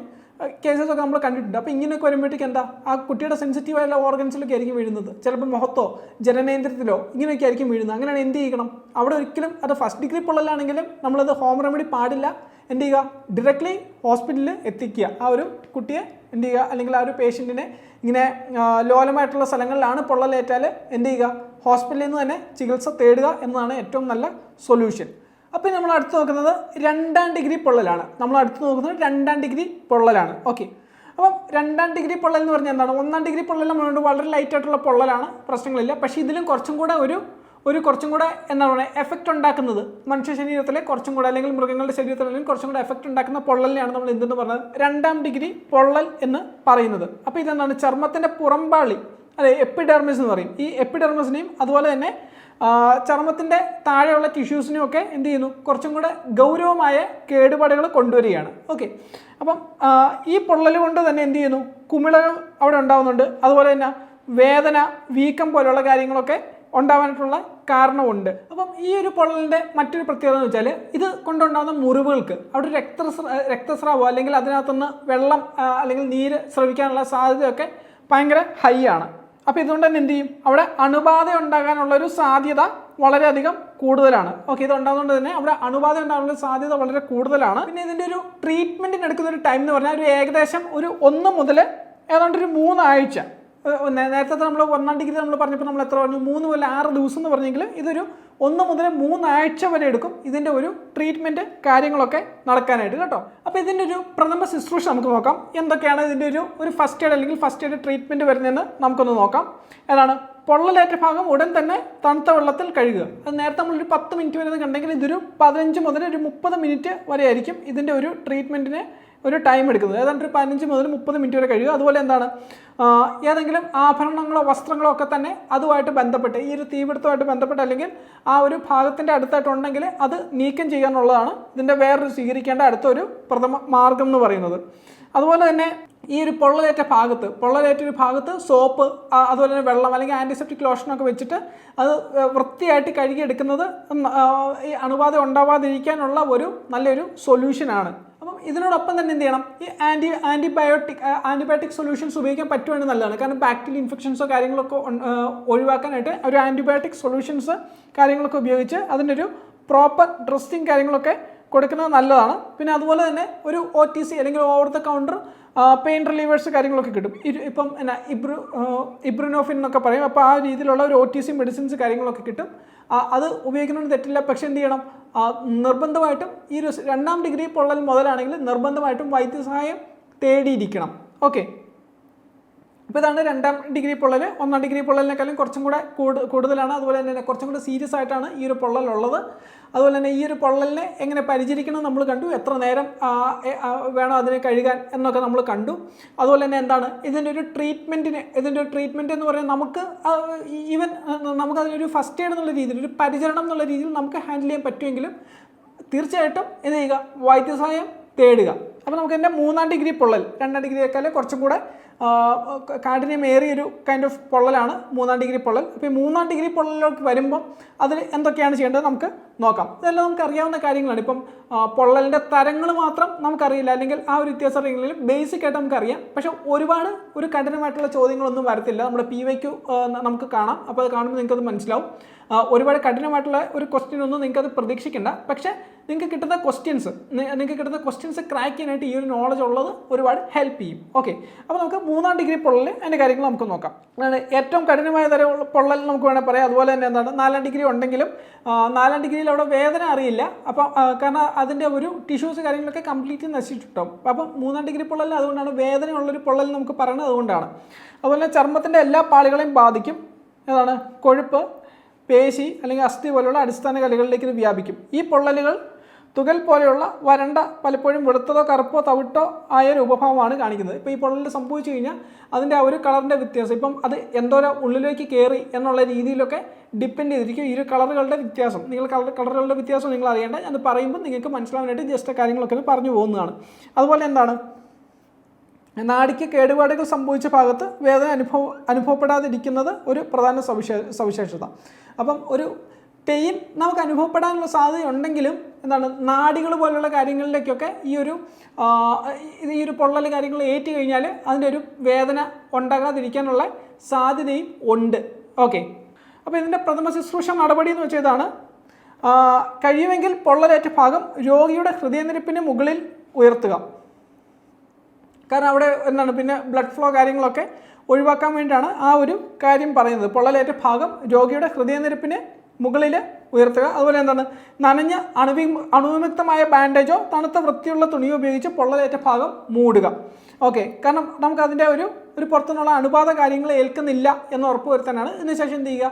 കേസസൊക്കെ നമ്മൾ കണ്ടിട്ടുണ്ട്. അപ്പോൾ ഇങ്ങനെയൊക്കെ വരുമ്പോഴത്തേക്ക് എന്താ, ആ കുട്ടിയുടെ സെൻസിറ്റീവായുള്ള ഓർഗൻസിലൊക്കെ ആയിരിക്കും വീഴുന്നത്. ചിലപ്പോൾ മുഖത്തോ ജനനേന്ദ്രത്തിലോ ഇങ്ങനെയൊക്കെ ആയിരിക്കും വീഴുന്നത്. അങ്ങനെയാണ് എന്ത് ചെയ്യണം, അവിടെ ഒരിക്കലും അത് ഫസ്റ്റ് ഡിഗ്രി പൊള്ളലാണെങ്കിലും നമ്മളത് ഹോം റെമഡി പാടില്ല. എന്ത് ചെയ്യുക, ഡയറക്റ്റ്ലി ഹോസ്പിറ്റലിൽ എത്തിക്കുക. ആ ഒരു കുട്ടിയെ എന്ത് ചെയ്യുക, അല്ലെങ്കിൽ ആ ഒരു പേഷ്യൻറ്റിനെ ഇങ്ങനെ ലോലമായിട്ടുള്ള സ്ഥലങ്ങളിലാണ് പൊള്ളലേറ്റാൽ എന്ത് ചെയ്യുക, ഹോസ്പിറ്റലിൽ നിന്ന് തന്നെ ചികിത്സ തേടുക എന്നതാണ് ഏറ്റവും നല്ല സൊല്യൂഷൻ. അപ്പോൾ നമ്മൾ അടുത്ത് നോക്കുന്നത് 2ാം ഡിഗ്രി പൊള്ളലാണ്. നമ്മൾ അടുത്ത് നോക്കുന്നത് 2ാം ഡിഗ്രി പൊള്ളലാണ്. ഓക്കെ, അപ്പം 2ാം ഡിഗ്രി പൊള്ളൽ എന്ന് പറഞ്ഞാൽ എന്താണ്? 1ാം ഡിഗ്രി പൊള്ളൽ നമ്മളുണ്ട്, വളരെ ലൈറ്റായിട്ടുള്ള പൊള്ളലാണ്, പ്രശ്നങ്ങളില്ല. പക്ഷേ ഇതിലും കുറച്ചും കൂടെ കുറച്ചും കൂടെ എന്താണ് പറയുക, എഫക്റ്റ് ഉണ്ടാക്കുന്നത് മനുഷ്യ ശരീരത്തിലെ കുറച്ചും കൂടെ, അല്ലെങ്കിൽ മൃഗങ്ങളുടെ ശരീരത്തിലും കുറച്ചും കൂടെ എഫക്റ്റ് ഉണ്ടാക്കുന്ന പൊള്ളലിനെയാണ് നമ്മൾ എന്തെന്ന് പറഞ്ഞത് 2ാം ഡിഗ്രി പൊള്ളൽ എന്ന് പറയുന്നത്. അപ്പോൾ ഇതെന്താണ്, ചർമ്മത്തിൻ്റെ പുറംപാളി അല്ലെ, എപ്പിഡെർമിസ് എന്ന് പറയും. ഈ എപ്പിഡെർമിസിനെയും അതുപോലെ തന്നെ ചർമ്മത്തിൻ്റെ താഴെയുള്ള ടിഷ്യൂസിനെയും ഒക്കെ എന്ത് ചെയ്യുന്നു, കുറച്ചും കൂടെ ഗൗരവമായ കേടുപാടുകൾ കൊണ്ടുവരികയാണ്. ഓക്കെ, അപ്പം ഈ പൊള്ളൽ കൊണ്ട് തന്നെ എന്ത് ചെയ്യുന്നു, കുമിളകൾ അവിടെ ഉണ്ടാകുന്നുണ്ട്. അതുപോലെ തന്നെ വേദന, വീക്കം പോലുള്ള കാര്യങ്ങളൊക്കെ ഉണ്ടാവാനായിട്ടുള്ള കാരണമുണ്ട്. അപ്പം ഈ ഒരു പൊള്ളലിൻ്റെ മറ്റൊരു പ്രത്യേകത എന്ന് വെച്ചാൽ, ഇത് കൊണ്ടുണ്ടാകുന്ന മുറിവുകൾക്ക് അവിടെ രക്തസ്രാവോ അല്ലെങ്കിൽ അതിനകത്തുനിന്ന് വെള്ളം അല്ലെങ്കിൽ നീര് സ്രവിക്കാനുള്ള സാധ്യതയൊക്കെ ഭയങ്കര ഹൈ ആണ്. അപ്പോൾ ഇതുകൊണ്ട് തന്നെ എന്ത് ചെയ്യും, അവിടെ അണുബാധ ഉണ്ടാകാനുള്ളൊരു സാധ്യത വളരെയധികം കൂടുതലാണ്. ഓക്കെ, ഇത് ഉണ്ടാകുന്നതുകൊണ്ട് തന്നെ അവിടെ അണുബാധ ഉണ്ടാകാനുള്ള സാധ്യത വളരെ കൂടുതലാണ്. പിന്നെ ഇതിൻ്റെ ഒരു ട്രീറ്റ്മെൻറ്റിന് എടുക്കുന്ന ഒരു ടൈം എന്ന് പറഞ്ഞാൽ ഒരു ഏകദേശം 1 മുതൽ ഏതാണ്ട് 3 ആഴ്ച. നേരത്തെ നമ്മൾ 1ാം ഡിഗ്രി നമ്മൾ പറഞ്ഞപ്പോൾ നമ്മൾ എത്ര പറഞ്ഞു, 3 മുതൽ 6 ദിവസം എന്ന് പറഞ്ഞെങ്കിൽ ഇതൊരു 1 മുതൽ 3 ആഴ്ച വരെ എടുക്കും ഇതിൻ്റെ ഒരു ട്രീറ്റ്മെൻറ്റ് കാര്യങ്ങളൊക്കെ നടക്കാനായിട്ട് കേട്ടോ. അപ്പോൾ ഇതിൻ്റെ ഒരു പ്രഥമ ശുശ്രൂഷ നമുക്ക് നോക്കാം. എന്തൊക്കെയാണ് ഇതിൻ്റെ ഒരു ഫസ്റ്റ് എയ്ഡ് അല്ലെങ്കിൽ ഫസ്റ്റ് എയ്ഡ് ട്രീറ്റ്മെൻറ്റ് വരുന്നതെന്ന് നമുക്കൊന്ന് നോക്കാം. ഏതാണ്, പൊള്ളലേറ്റ ഭാഗം ഉടൻ തന്നെ തണുത്ത വെള്ളത്തിൽ കഴുകുക. അത് നേരത്തെ നമ്മളൊരു 10 മിനിറ്റ് വരെ കണ്ടെങ്കിൽ ഇതൊരു 15 മുതൽ 30 മിനിറ്റ് വരെ ആയിരിക്കും ഇതിൻ്റെ ഒരു ട്രീറ്റ്മെൻറ്റിന് ഒരു ടൈം എടുക്കുന്നത്. ഏതാണ്ട് ഒരു 15 മുതൽ 30 മിനിറ്റ് വരെ കഴുകുക. അതുപോലെ എന്താണ്, ഏതെങ്കിലും ആഭരണങ്ങളോ വസ്ത്രങ്ങളോ ഒക്കെ തന്നെ അതുമായിട്ട് ബന്ധപ്പെട്ട്, ഈ ഒരു തീപിടുത്തമായിട്ട് ബന്ധപ്പെട്ട് അല്ലെങ്കിൽ ആ ഒരു ഭാഗത്തിൻ്റെ അടുത്തായിട്ടുണ്ടെങ്കിൽ അത് നീക്കം ചെയ്യാനുള്ളതാണ് ഇതിൻ്റെ വേറൊരു സ്വീകരിക്കേണ്ട അടുത്തൊരു പ്രഥമ മാർഗം എന്ന് പറയുന്നത്. അതുപോലെ തന്നെ ഈ ഒരു പൊള്ളലേറ്റൊരു ഭാഗത്ത് സോപ്പ്, അതുപോലെ തന്നെ വെള്ളം അല്ലെങ്കിൽ ആൻറ്റിസെപ്റ്റിക് ലോഷനൊക്കെ വെച്ചിട്ട് അത് വൃത്തിയായിട്ട് കഴുകിയെടുക്കുന്നത് ഈ അണുബാധ ഉണ്ടാവാതിരിക്കാനുള്ള ഒരു നല്ലൊരു സൊല്യൂഷനാണ്. അപ്പം ഇതിനോടൊപ്പം തന്നെ എന്ത് ചെയ്യണം, ഈ ആൻറ്റിബയോട്ടിക് സൊല്യൂഷൻസ് ഉപയോഗിക്കാൻ പറ്റുവാണെങ്കിൽ നല്ലതാണ്. കാരണം ബാക്ടീരിയൽ ഇൻഫെക്ഷൻസോ കാര്യങ്ങളൊക്കെ ഒഴിവാക്കാനായിട്ട് ഒരു ആൻറ്റിബയോട്ടിക് സൊല്യൂഷൻസ് കാര്യങ്ങളൊക്കെ ഉപയോഗിച്ച് അതിൻ്റെ ഒരു പ്രോപ്പർ ഡ്രസ്സിങ് കാര്യങ്ങളൊക്കെ കൊടുക്കുന്നത് നല്ലതാണ്. പിന്നെ അതുപോലെ തന്നെ ഒരു OTC അല്ലെങ്കിൽ over the counter pain relievers കാര്യങ്ങളൊക്കെ കിട്ടും. ഇപ്പം എന്നാ ഇബ്രുനോഫിൻ എന്നൊക്കെ പറയും. അപ്പോൾ ആ രീതിയിലുള്ള ഒരു OTC മെഡിസിൻസ് കാര്യങ്ങളൊക്കെ കിട്ടും. അത് ഉപയോഗിക്കുന്നതിന് തെറ്റില്ല. പക്ഷെ എന്ത് ചെയ്യണം, നിർബന്ധമായിട്ടും ഈ ഒരു 2ാം ഡിഗ്രി പൊള്ളൽ മുതലാണെങ്കിൽ നിർബന്ധമായിട്ടും വൈദ്യസഹായം തേടിയിരിക്കണം. ഓക്കെ, ഇപ്പോൾ ഇതാണ് 2ാം ഡിഗ്രി പൊള്ളൽ. 1ാം ഡിഗ്രി പൊള്ളലിനേക്കാളും കുറച്ചും കൂടെ കൂടുതലാണ്. അതുപോലെ തന്നെ കുറച്ചും കൂടെ സീരിയസ് ആയിട്ടാണ് ഈ ഒരു പൊള്ളലുള്ളത്. അതുപോലെ തന്നെ ഈ ഒരു പൊള്ളലിനെ എങ്ങനെ പരിചരിക്കണം നമ്മൾ കണ്ടു, എത്ര നേരം വേണം അതിനെ കഴുകാൻ എന്നൊക്കെ നമ്മൾ കണ്ടു. അതുപോലെ തന്നെ എന്താണ് ഇതിൻ്റെ ഒരു ട്രീറ്റ്മെൻറ്റ് എന്ന് പറയുന്നത് നമുക്ക് ഈവൻ നമുക്കതിനൊരു ഫസ്റ്റ് എയ്ഡ് എന്നുള്ള രീതിയിൽ, ഒരു പരിചരണം എന്നുള്ള രീതിയിൽ നമുക്ക് ഹാൻഡിൽ ചെയ്യാൻ പറ്റുമെങ്കിലും തീർച്ചയായിട്ടും എന്ത് ചെയ്യുക, വൈദ്യസഹായം തേടുക. അപ്പോൾ നമുക്ക് എൻ്റെ 3ാം ഡിഗ്രി പൊള്ളൽ 2ാം ഡിഗ്രിയേക്കാൾ കുറച്ചും കൂടെ കാഠിന്യമേറിയൊരു കൈൻഡ് ഓഫ് പൊള്ളലാണ് 3ാം ഡിഗ്രി പൊള്ളൽ. അപ്പോൾ ഈ 3ാം ഡിഗ്രി പൊള്ളലിലേക്ക് വരുമ്പം അതിൽ എന്തൊക്കെയാണ് ചെയ്യേണ്ടത് നമുക്ക് നോക്കാം. ഇതെല്ലാം നമുക്ക് അറിയാവുന്ന കാര്യങ്ങളാണ്. ഇപ്പം പൊള്ളലിൻ്റെ തരങ്ങൾ മാത്രം നമുക്കറിയില്ല, അല്ലെങ്കിൽ ആ ഒരു വ്യത്യാസം അറിയില്ലെങ്കിലും ബേസിക് ആയിട്ട് നമുക്കറിയാം. പക്ഷേ ഒരുപാട് ഒരു കഠിനമായിട്ടുള്ള ചോദ്യങ്ങളൊന്നും വരത്തില്ല. നമ്മുടെ PYQ നമുക്ക് കാണാം. അപ്പോൾ അത് കാണുമ്പോൾ നിങ്ങൾക്കത് മനസ്സിലാവും. ഒരുപാട് കഠിനമായിട്ടുള്ള ഒരു ക്വസ്റ്റ്യൻ ഒന്നും നിങ്ങൾക്കത് പ്രതീക്ഷിക്കേണ്ട. പക്ഷേ നിങ്ങൾക്ക് കിട്ടുന്ന ക്വസ്റ്റ്യൻസ് ക്രാക്ക് ചെയ്യാനായിട്ട് ഈ ഒരു നോളജ് ഉള്ളത് ഒരുപാട് ഹെൽപ്പ് ചെയ്യും. ഓക്കെ, അപ്പോൾ നമുക്ക് 3ാം ഡിഗ്രി പൊള്ളൽ അതിൻ്റെ കാര്യങ്ങൾ നമുക്ക് നോക്കാം. അതാണ് ഏറ്റവും കഠിനമായ തരം പൊള്ളൽ നമുക്ക് വേണമെങ്കിൽ പറയാം. അതുപോലെ തന്നെ എന്താണ് 4ാം ഡിഗ്രി ഉണ്ടെങ്കിലും 4ാം ഡിഗ്രിയിൽ അവിടെ വേദന അറിയില്ല. അപ്പം കാരണം അതിൻ്റെ ഒരു ടിഷ്യൂസ് കാര്യങ്ങളൊക്കെ കംപ്ലീറ്റ്ലി നശിച്ചിട്ടുണ്ടാവും. അപ്പം 3ാം ഡിഗ്രി പൊള്ളൽ അതുകൊണ്ടാണ് വേദനയുള്ളൊരു പൊള്ളൽ നമുക്ക് പറയുന്നത്, അതുകൊണ്ടാണ്. അതുപോലെ ചർമ്മത്തിൻ്റെ എല്ലാ പാളികളെയും ബാധിക്കും. ഏതാണ് കൊഴുപ്പ്, പേശി അല്ലെങ്കിൽ അസ്ഥി പോലെയുള്ള അടിസ്ഥാന കലകളിലേക്ക് ഇത് വ്യാപിക്കും. ഈ പൊള്ളലുകൾ തുകൽ പോലെയുള്ള വരണ്ട, പലപ്പോഴും വെളുത്തതോ കറുപ്പോ തവിട്ടോ ആയ ഒരു ഉപഭാവമാണ് കാണിക്കുന്നത്. ഇപ്പോൾ ഈ പൊള്ളൽ സംഭവിച്ചു കഴിഞ്ഞാൽ അതിൻ്റെ ആ ഒരു കളറിൻ്റെ വ്യത്യാസം, ഇപ്പം അത് എന്തോരം ഉള്ളിലേക്ക് കയറി എന്നുള്ള രീതിയിലൊക്കെ ഡിപ്പെൻഡ് ചെയ്തിരിക്കും ഈ ഒരു കളറുകളുടെ വ്യത്യാസം. കളറുകളുടെ വ്യത്യാസം നിങ്ങൾ അറിയേണ്ട, അത് പറയുമ്പോൾ നിങ്ങൾക്ക് മനസ്സിലാവാനായിട്ട് ജസ്റ്റ് കാര്യങ്ങളൊക്കെ പറഞ്ഞു പോകുന്നതാണ്. അതുപോലെ എന്താണ് നാഡിക്ക് കേടുപാടുകൾ സംഭവിച്ച ഭാഗത്ത് വേദന അനുഭവപ്പെടാതിരിക്കുന്നത് ഒരു പ്രധാന സവിശേഷത. അപ്പം ഒരു പെയിൻ നമുക്ക് അനുഭവപ്പെടാനുള്ള സാധ്യത ഉണ്ടെങ്കിലും എന്താണ് നാഡികൾ പോലുള്ള കാര്യങ്ങളിലേക്കൊക്കെ ഈ ഒരു പൊള്ളൽ കാര്യങ്ങൾ ഏറ്റു കഴിഞ്ഞാൽ അതിൻ്റെ ഒരു വേദന ഉണ്ടാകാതിരിക്കാനുള്ള സാധ്യതയും ഉണ്ട്. ഓക്കെ, അപ്പോൾ ഇതിൻ്റെ പ്രഥമ ശുശ്രൂഷ നടപടി എന്ന് വെച്ചതാണ് കഴിയുമെങ്കിൽ പൊള്ളലേറ്റ ഭാഗം രോഗിയുടെ ഹൃദയനിരപ്പിന് മുകളിൽ ഉയർത്തുക. കാരണം അവിടെ എന്താണ് പിന്നെ ബ്ലഡ് ഫ്ലോ കാര്യങ്ങളൊക്കെ ഒഴിവാക്കാൻ വേണ്ടിയാണ് ആ ഒരു കാര്യം പറയുന്നത്. പൊള്ളലേറ്റ ഭാഗം രോഗിയുടെ ഹൃദയനിരപ്പിന് മുകളിൽ ഉയർത്തുക. അതുപോലെ എന്താണ് നനഞ്ഞ അണുവിമുക്തമായ ബാൻഡേജോ തണുത്ത വൃത്തിയുള്ള തുണിയോ ഉപയോഗിച്ച് പൊള്ളലേറ്റ ഭാഗം മൂടുക. ഓക്കെ, കാരണം നമുക്ക് അതിൻ്റെ ഒരു പുറത്തുനിന്നുള്ള അണുബാധ കാര്യങ്ങൾ ഏൽക്കുന്നില്ല എന്ന് ഉറപ്പ് വരുത്താനാണ്. ഇതിനുശേഷം എന്ത് ചെയ്യുക,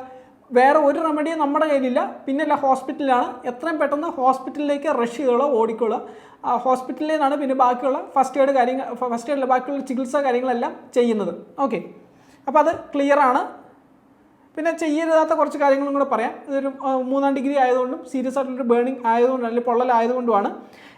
വേറെ ഒരു റെമഡിയും നമ്മുടെ കയ്യിലില്ല, പിന്നല്ല ഹോസ്പിറ്റലിലാണ്. എത്രയും പെട്ടെന്ന് ഹോസ്പിറ്റലിലേക്ക് റഷ് ചെയ്യുക, ഓടിക്കൊള്ളുക. ഹോസ്പിറ്റലിൽ നിന്നാണ് പിന്നെ ബാക്കിയുള്ള ഫസ്റ്റ് എയ്ഡ് ബാക്കിയുള്ള ചികിത്സാ കാര്യങ്ങളെല്ലാം ചെയ്യുന്നത്. ഓക്കെ, അപ്പോൾ അത് ക്ലിയറാണ്. പിന്നെ ചെയ്യരുതാത്ത കുറച്ച് കാര്യങ്ങളും കൂടെ പറയാം. ഇതൊരു 3ാം ഡിഗ്രി ആയതുകൊണ്ടും സീരിയസ് ആയിട്ടുള്ളൊരു ബേണിംഗ് ആയതുകൊണ്ടും അല്ലെങ്കിൽ പൊള്ളലായതുകൊണ്ടുമാണ്.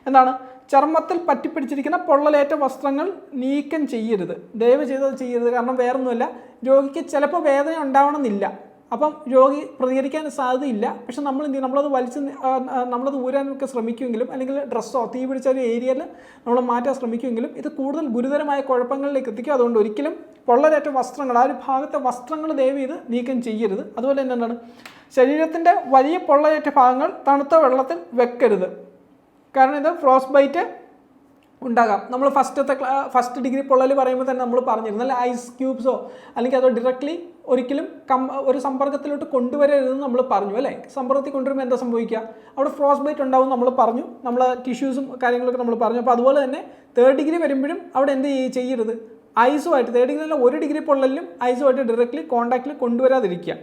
എന്താണ് ചർമ്മത്തിൽ പറ്റിപ്പിടിച്ചിരിക്കുന്ന പൊള്ളലേറ്റ വസ്ത്രങ്ങൾ നീക്കം ചെയ്യരുത്, ദയവ് ചെയ്തത് ചെയ്യരുത്. കാരണം വേറൊന്നുമല്ല, രോഗിക്ക് ചിലപ്പോൾ വേദന ഉണ്ടാവണമെന്നില്ല, അപ്പം രോഗി പ്രതികരിക്കാൻ സാധ്യതയില്ല. പക്ഷെ നമ്മൾ എന്ത് ചെയ്യും, നമ്മളത് ഊരാനൊക്കെ ശ്രമിക്കുമെങ്കിലും അല്ലെങ്കിൽ ഡ്രസ്സോ തീ പിടിച്ച ഒരു ഏരിയയിൽ നമ്മൾ മാറ്റാൻ ശ്രമിക്കുമെങ്കിലും ഇത് കൂടുതൽ ഗുരുതരമായ കുഴപ്പങ്ങളിലേക്ക് എത്തിക്കും. അതുകൊണ്ട് ഒരിക്കലും പൊള്ളലേറ്റ വസ്ത്രങ്ങൾ, ആ ഒരു ഭാഗത്തെ വസ്ത്രങ്ങൾ ദയവ് ചെയ്ത് നീക്കം ചെയ്യരുത്. അതുപോലെ തന്നെ എന്താണ് ശരീരത്തിൻ്റെ വലിയ പൊള്ളലേറ്റ ഭാഗങ്ങൾ തണുത്ത വെള്ളത്തിൽ വെക്കരുത്. കാരണം ഇത് ഫ്രോസ്റ്റ് ബൈറ്റ് ഉണ്ടാകാം. നമ്മൾ ഫസ്റ്റ് ഡിഗ്രി പൊള്ളൽ പറയുമ്പോൾ തന്നെ നമ്മൾ പറഞ്ഞിരുന്നു അല്ല, ഐസ് ക്യൂബ്സോ അല്ലെങ്കിൽ അതോ ഡയറക്ട്ലി ഒരിക്കലും ഒരു സമ്പർക്കത്തിലോട്ട് കൊണ്ടുവരരുതെന്ന് നമ്മൾ പറഞ്ഞു അല്ലേ. സമ്പർക്കത്തിൽ കൊണ്ടുവരുമ്പോൾ എന്താ സംഭവിക്കുക, അവിടെ ഫ്രോസ്റ്റ് ബൈറ്റ് ഉണ്ടാവും നമ്മൾ പറഞ്ഞു, നമ്മൾ ടിഷ്യൂസും കാര്യങ്ങളൊക്കെ നമ്മൾ പറഞ്ഞു. അപ്പോൾ അതുപോലെ തന്നെ 3rd ഡിഗ്രി വരുമ്പോഴും അവിടെ എന്ത് ചെയ്യരുത്, ഐസുമായിട്ട് 3rd ഡിഗ്രിയിലെ 1 ഡിഗ്രി പൊള്ളലിലും ഐസുമായിട്ട് ഡയറക്ട്ലി കോൺടാക്റ്റിൽ കൊണ്ടുവരാതിരിക്കുക.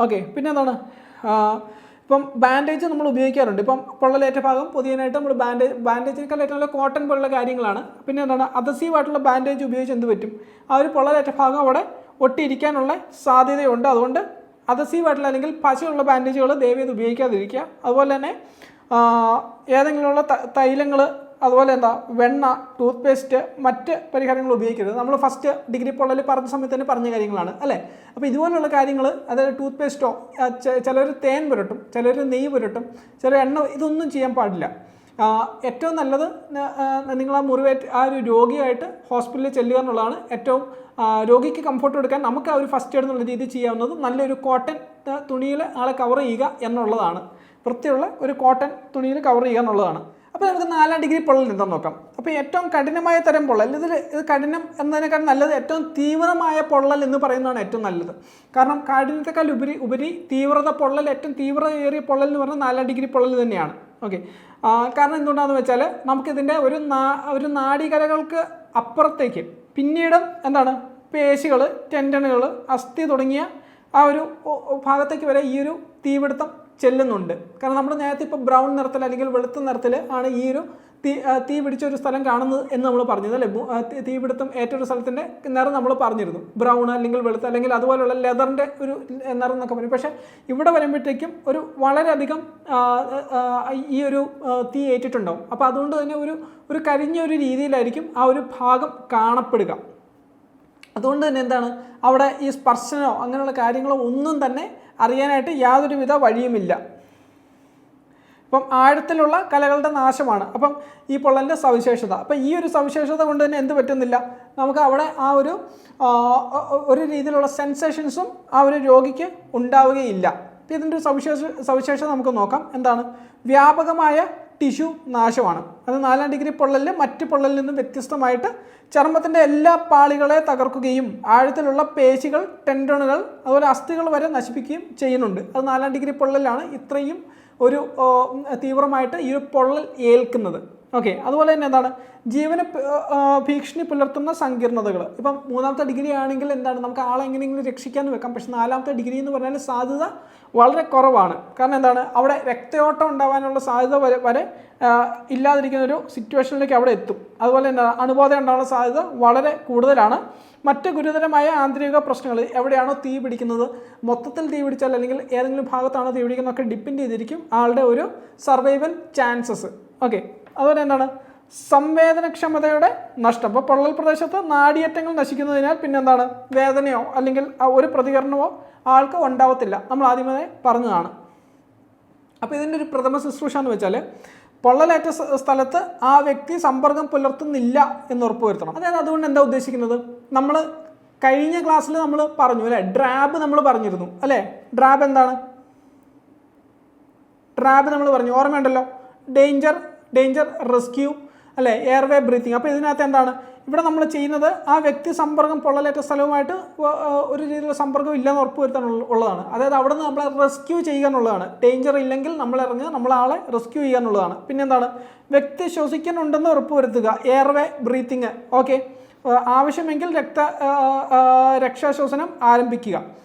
ഓക്കെ, പിന്നെ എന്താണ് ഇപ്പം ബാൻഡേജ് നമ്മൾ ഉപയോഗിക്കാറുണ്ട്. ഇപ്പം പൊള്ളലേറ്റ ഭാഗം പൊതിയാനായിട്ട് നമ്മൾ ബാൻഡേജിനേക്കാൾ ഏറ്റവും നല്ല കോട്ടൺ പോലുള്ള കാര്യങ്ങളാണ്. പിന്നെ എന്താണ് അദസീവായിട്ടുള്ള ബാൻഡേജ് ഉപയോഗിച്ച് എന്ത് പറ്റും, ആ ഒരു പൊള്ളലേറ്റ ഭാഗം അവിടെ ഒട്ടിയിരിക്കാനുള്ള സാധ്യതയുണ്ട്. അതുകൊണ്ട് അദസീവായിട്ടുള്ള അല്ലെങ്കിൽ പശയുള്ള ബാൻഡേജുകൾ ദയവേത് ഉപയോഗിക്കാതിരിക്കുക. അതുപോലെ തന്നെ ഏതെങ്കിലുമുള്ള തൈലങ്ങൾ, അതുപോലെ വെണ്ണ, ടൂത്ത് പേസ്റ്റ്, മറ്റ് പരിഹാരങ്ങൾ ഉപയോഗിക്കരുത്. നമ്മൾ ഫസ്റ്റ് ഡിഗ്രി പൊള്ളൽ പറഞ്ഞ സമയത്ത് തന്നെ പറഞ്ഞ കാര്യങ്ങളാണ് അല്ലേ. അപ്പോൾ ഇതുപോലുള്ള കാര്യങ്ങൾ, അതായത് ടൂത്ത് പേസ്റ്റോ, ചിലർ തേൻ പുരട്ടും, ചിലർ നെയ്യ് പുരട്ടും, ചില എണ്ണ, ഇതൊന്നും ചെയ്യാൻ പാടില്ല. ഏറ്റവും നല്ലത് നിങ്ങൾ ആ ഒരു രോഗിയായിട്ട് ഹോസ്പിറ്റലിൽ ചെല്ലുക എന്നുള്ളതാണ് ഏറ്റവും രോഗിക്ക് കംഫർട്ട് കൊടുക്കാൻ നമുക്ക് ആ ഒരു ഫസ്റ്റ് എയ്ഡ് എന്നുള്ള രീതിയിൽ ചെയ്യാവുന്നത്. നല്ലൊരു കോട്ടൺ തുണിയിൽ ആളെ കവർ ചെയ്യുക എന്നുള്ളതാണ്, വൃത്തിയുള്ള ഒരു കോട്ടൺ തുണിയിൽ കവർ ചെയ്യുക എന്നുള്ളതാണ്. അപ്പോൾ നമുക്ക് 4 ഡിഗ്രി പൊള്ളൽ എന്താണെന്ന് നോക്കാം. അപ്പോൾ ഏറ്റവും കഠിനമായ തരം പൊള്ളൽ, ഇത് കഠിനം എന്നതിനേക്കാൾ നല്ലത് ഏറ്റവും തീവ്രമായ പൊള്ളൽ എന്ന് പറയുന്നതാണ് ഏറ്റവും നല്ലത്. കാരണം കാഠിന്യത്തെക്കാൾ ഉപരി തീവ്രത പൊള്ളൽ, ഏറ്റവും തീവ്രതയേറിയ പൊള്ളൽ എന്ന് പറഞ്ഞാൽ 4 ഡിഗ്രി പൊള്ളൽ തന്നെയാണ്. ഓക്കെ, കാരണം എന്തുകൊണ്ടാണെന്ന് വെച്ചാൽ നമുക്കിതിൻ്റെ ഒരു നാഡികരകൾക്ക് അപ്പുറത്തേക്ക് പിന്നീടും എന്താണ് പേശികൾ, ടെൻഡനുകൾ, അസ്ഥി തുടങ്ങിയ ആ ഒരു ഭാഗത്തേക്ക് വരെ ഈ ഒരു തീപിടുത്തം ചെല്ലുന്നുണ്ട്. കാരണം നമ്മൾ നേരത്തെ ഇപ്പോൾ ബ്രൗൺ നിറത്തിൽ അല്ലെങ്കിൽ വെളുത്ത നിറത്തിൽ ആണ് ഈ ഒരു തീ പിടിച്ച ഒരു സ്ഥലം കാണുന്നത് എന്ന് നമ്മൾ പറഞ്ഞത് അല്ലേ. തീപിടുത്തം ഏറ്റൊരു സ്ഥലത്തിൻ്റെ നിറം നമ്മൾ പറഞ്ഞിരുന്നു, ബ്രൗൺ അല്ലെങ്കിൽ വെളുത്ത അല്ലെങ്കിൽ അതുപോലുള്ള ലെതറിൻ്റെ ഒരു നിറം എന്നൊക്കെ പറയും. പക്ഷേ ഇവിടെ വരുമ്പോഴത്തേക്കും ഒരു വളരെയധികം ഈ ഒരു തീ ഏറ്റിട്ടുണ്ടാവും. അപ്പോൾ അതുകൊണ്ട് തന്നെ ഒരു കരിഞ്ഞ ഒരു രീതിയിലായിരിക്കും ആ ഒരു ഭാഗം കാണപ്പെടുക. അതുകൊണ്ട് തന്നെ എന്താണ് അവിടെ ഈ സ്പർശനമോ അങ്ങനെയുള്ള കാര്യങ്ങളോ ഒന്നും തന്നെ അറിയാനായിട്ട് യാതൊരുവിധ വഴിയുമില്ല. ഇപ്പം ആഴത്തിലുള്ള കലകളുടെ നാശമാണ് അപ്പം ഈ പൊള്ളലിൻ്റെ സവിശേഷത. അപ്പം ഈ ഒരു സവിശേഷത കൊണ്ട് തന്നെ എന്ത് പറ്റുന്നില്ല, നമുക്ക് അവിടെ ആ ഒരു രീതിയിലുള്ള സെൻസേഷൻസും ആ ഒരു രോഗിക്ക് ഉണ്ടാവുകയില്ല. അപ്പം ഇതിൻ്റെ ഒരു സവിശേഷത നമുക്ക് നോക്കാം. എന്താണ്? വ്യാപകമായ ടിഷ്യൂ നാശമാണ്. അത് 4 ഡിഗ്രി പൊള്ളലിൽ മറ്റ് പൊള്ളലിൽ നിന്നും വ്യത്യസ്തമായിട്ട് ചർമ്മത്തിൻ്റെ എല്ലാ പാളികളെ തകർക്കുകയും ആഴത്തിലുള്ള പേശികൾ, ടെൻഡനുകൾ, അതുപോലെ അസ്ഥികൾ വരെ നശിപ്പിക്കുകയും ചെയ്യുന്നുണ്ട്. അത് 4 ഡിഗ്രി പൊള്ളലാണ് ഇത്രയും ഒരു തീവ്രമായിട്ട് ഈ ഒരു പൊള്ളൽ ഏൽക്കുന്നത്. ഓക്കെ, അതുപോലെ തന്നെ എന്താണ് ജീവന് ഭീഷണി പുലർത്തുന്ന സങ്കീർണതകൾ. ഇപ്പം 3ാമത്തെ ഡിഗ്രി ആണെങ്കിൽ എന്താണ് നമുക്ക് ആളെ എങ്ങനെയെങ്കിലും രക്ഷിക്കാമെന്ന് വെക്കാം. പക്ഷെ 4ാമത്തെ ഡിഗ്രി എന്ന് പറഞ്ഞാൽ സാധ്യത വളരെ കുറവാണ്. കാരണം എന്താണ് അവിടെ രക്തയോട്ടം ഉണ്ടാകാനുള്ള സാധ്യത വരെ ഇല്ലാതിരിക്കുന്ന ഒരു സിറ്റുവേഷനിലേക്ക് അവിടെ എത്തും. അതുപോലെ തന്നെ അണുബാധ ഉണ്ടാകാനുള്ള സാധ്യത വളരെ കൂടുതലാണ്. മറ്റ് ഗുരുതരമായ ആന്തരിക പ്രശ്നങ്ങൾ, എവിടെയാണോ തീ പിടിക്കുന്നത്, മൊത്തത്തിൽ തീ പിടിച്ചാൽ അല്ലെങ്കിൽ ഏതെങ്കിലും ഭാഗത്താണോ തീ പിടിക്കുന്നതൊക്കെ ഡിപ്പെൻഡ് ചെയ്തിരിക്കും ആളുടെ ഒരു സർവൈവൽ ചാൻസസ്. ഓക്കെ, അതുപോലെ എന്താണ് സംവേദനക്ഷമതയുടെ നഷ്ടം. അപ്പോൾ പൊള്ളൽ പ്രദേശത്ത് നാഡിയറ്റങ്ങൾ നശിക്കുന്നതിനാൽ പിന്നെന്താണ് വേദനയോ അല്ലെങ്കിൽ ഒരു പ്രതികരണമോ ആൾക്ക് ഉണ്ടാവത്തില്ല. നമ്മൾ ആദ്യമേ പറഞ്ഞതാണ്. അപ്പോൾ ഇതിൻ്റെ ഒരു പ്രഥമ ശുശ്രൂഷ എന്ന് വെച്ചാൽ പൊള്ളലേറ്റ സ്ഥലത്ത് ആ വ്യക്തി സമ്പർക്കം പുലർത്തുന്നില്ല എന്ന് ഉറപ്പുവരുത്തണം. അതായത് അതുകൊണ്ട് എന്താ ഉദ്ദേശിക്കുന്നത്, നമ്മൾ കഴിഞ്ഞ ക്ലാസ്സിൽ നമ്മൾ പറഞ്ഞു അല്ലേ, ഡ്രാബ് നമ്മൾ പറഞ്ഞിരുന്നു അല്ലേ. ഡ്രാബ് എന്താണ്? ഡ്രാബ് നമ്മൾ പറഞ്ഞു, ഓർമ്മയുണ്ടല്ലോ. ഡേഞ്ചർ റെസ്ക്യൂ അല്ലേ, എയർവേ ബ്രീത്തിങ്. അപ്പോൾ ഇതിനകത്ത് എന്താണ് ഇവിടെ നമ്മൾ ചെയ്യുന്നത്, ആ വ്യക്തി സമ്പർക്കം പൊള്ളലേറ്റ സ്ഥലവുമായിട്ട് ഒരു രീതിയിലുള്ള സമ്പർക്കം ഇല്ലെന്ന് ഉറപ്പുവരുത്താൻ ഉള്ളതാണ്. അതായത് അവിടെ നിന്ന് നമ്മളെ റെസ്ക്യൂ ചെയ്യുക എന്നുള്ളതാണ്. ഡേഞ്ചർ ഇല്ലെങ്കിൽ നമ്മൾ ഇറങ്ങുക, നമ്മളാളെ റെസ്ക്യൂ ചെയ്യുക എന്നുള്ളതാണ്. പിന്നെന്താണ് വ്യക്തി ശ്വസിക്കുന്നുണ്ടെന്ന് ഉറപ്പുവരുത്തുക, എയർവേ ബ്രീത്തിങ്. ഓക്കെ, ആവശ്യമെങ്കിൽ രക്ഷാശ്വസനം ആരംഭിക്കുക.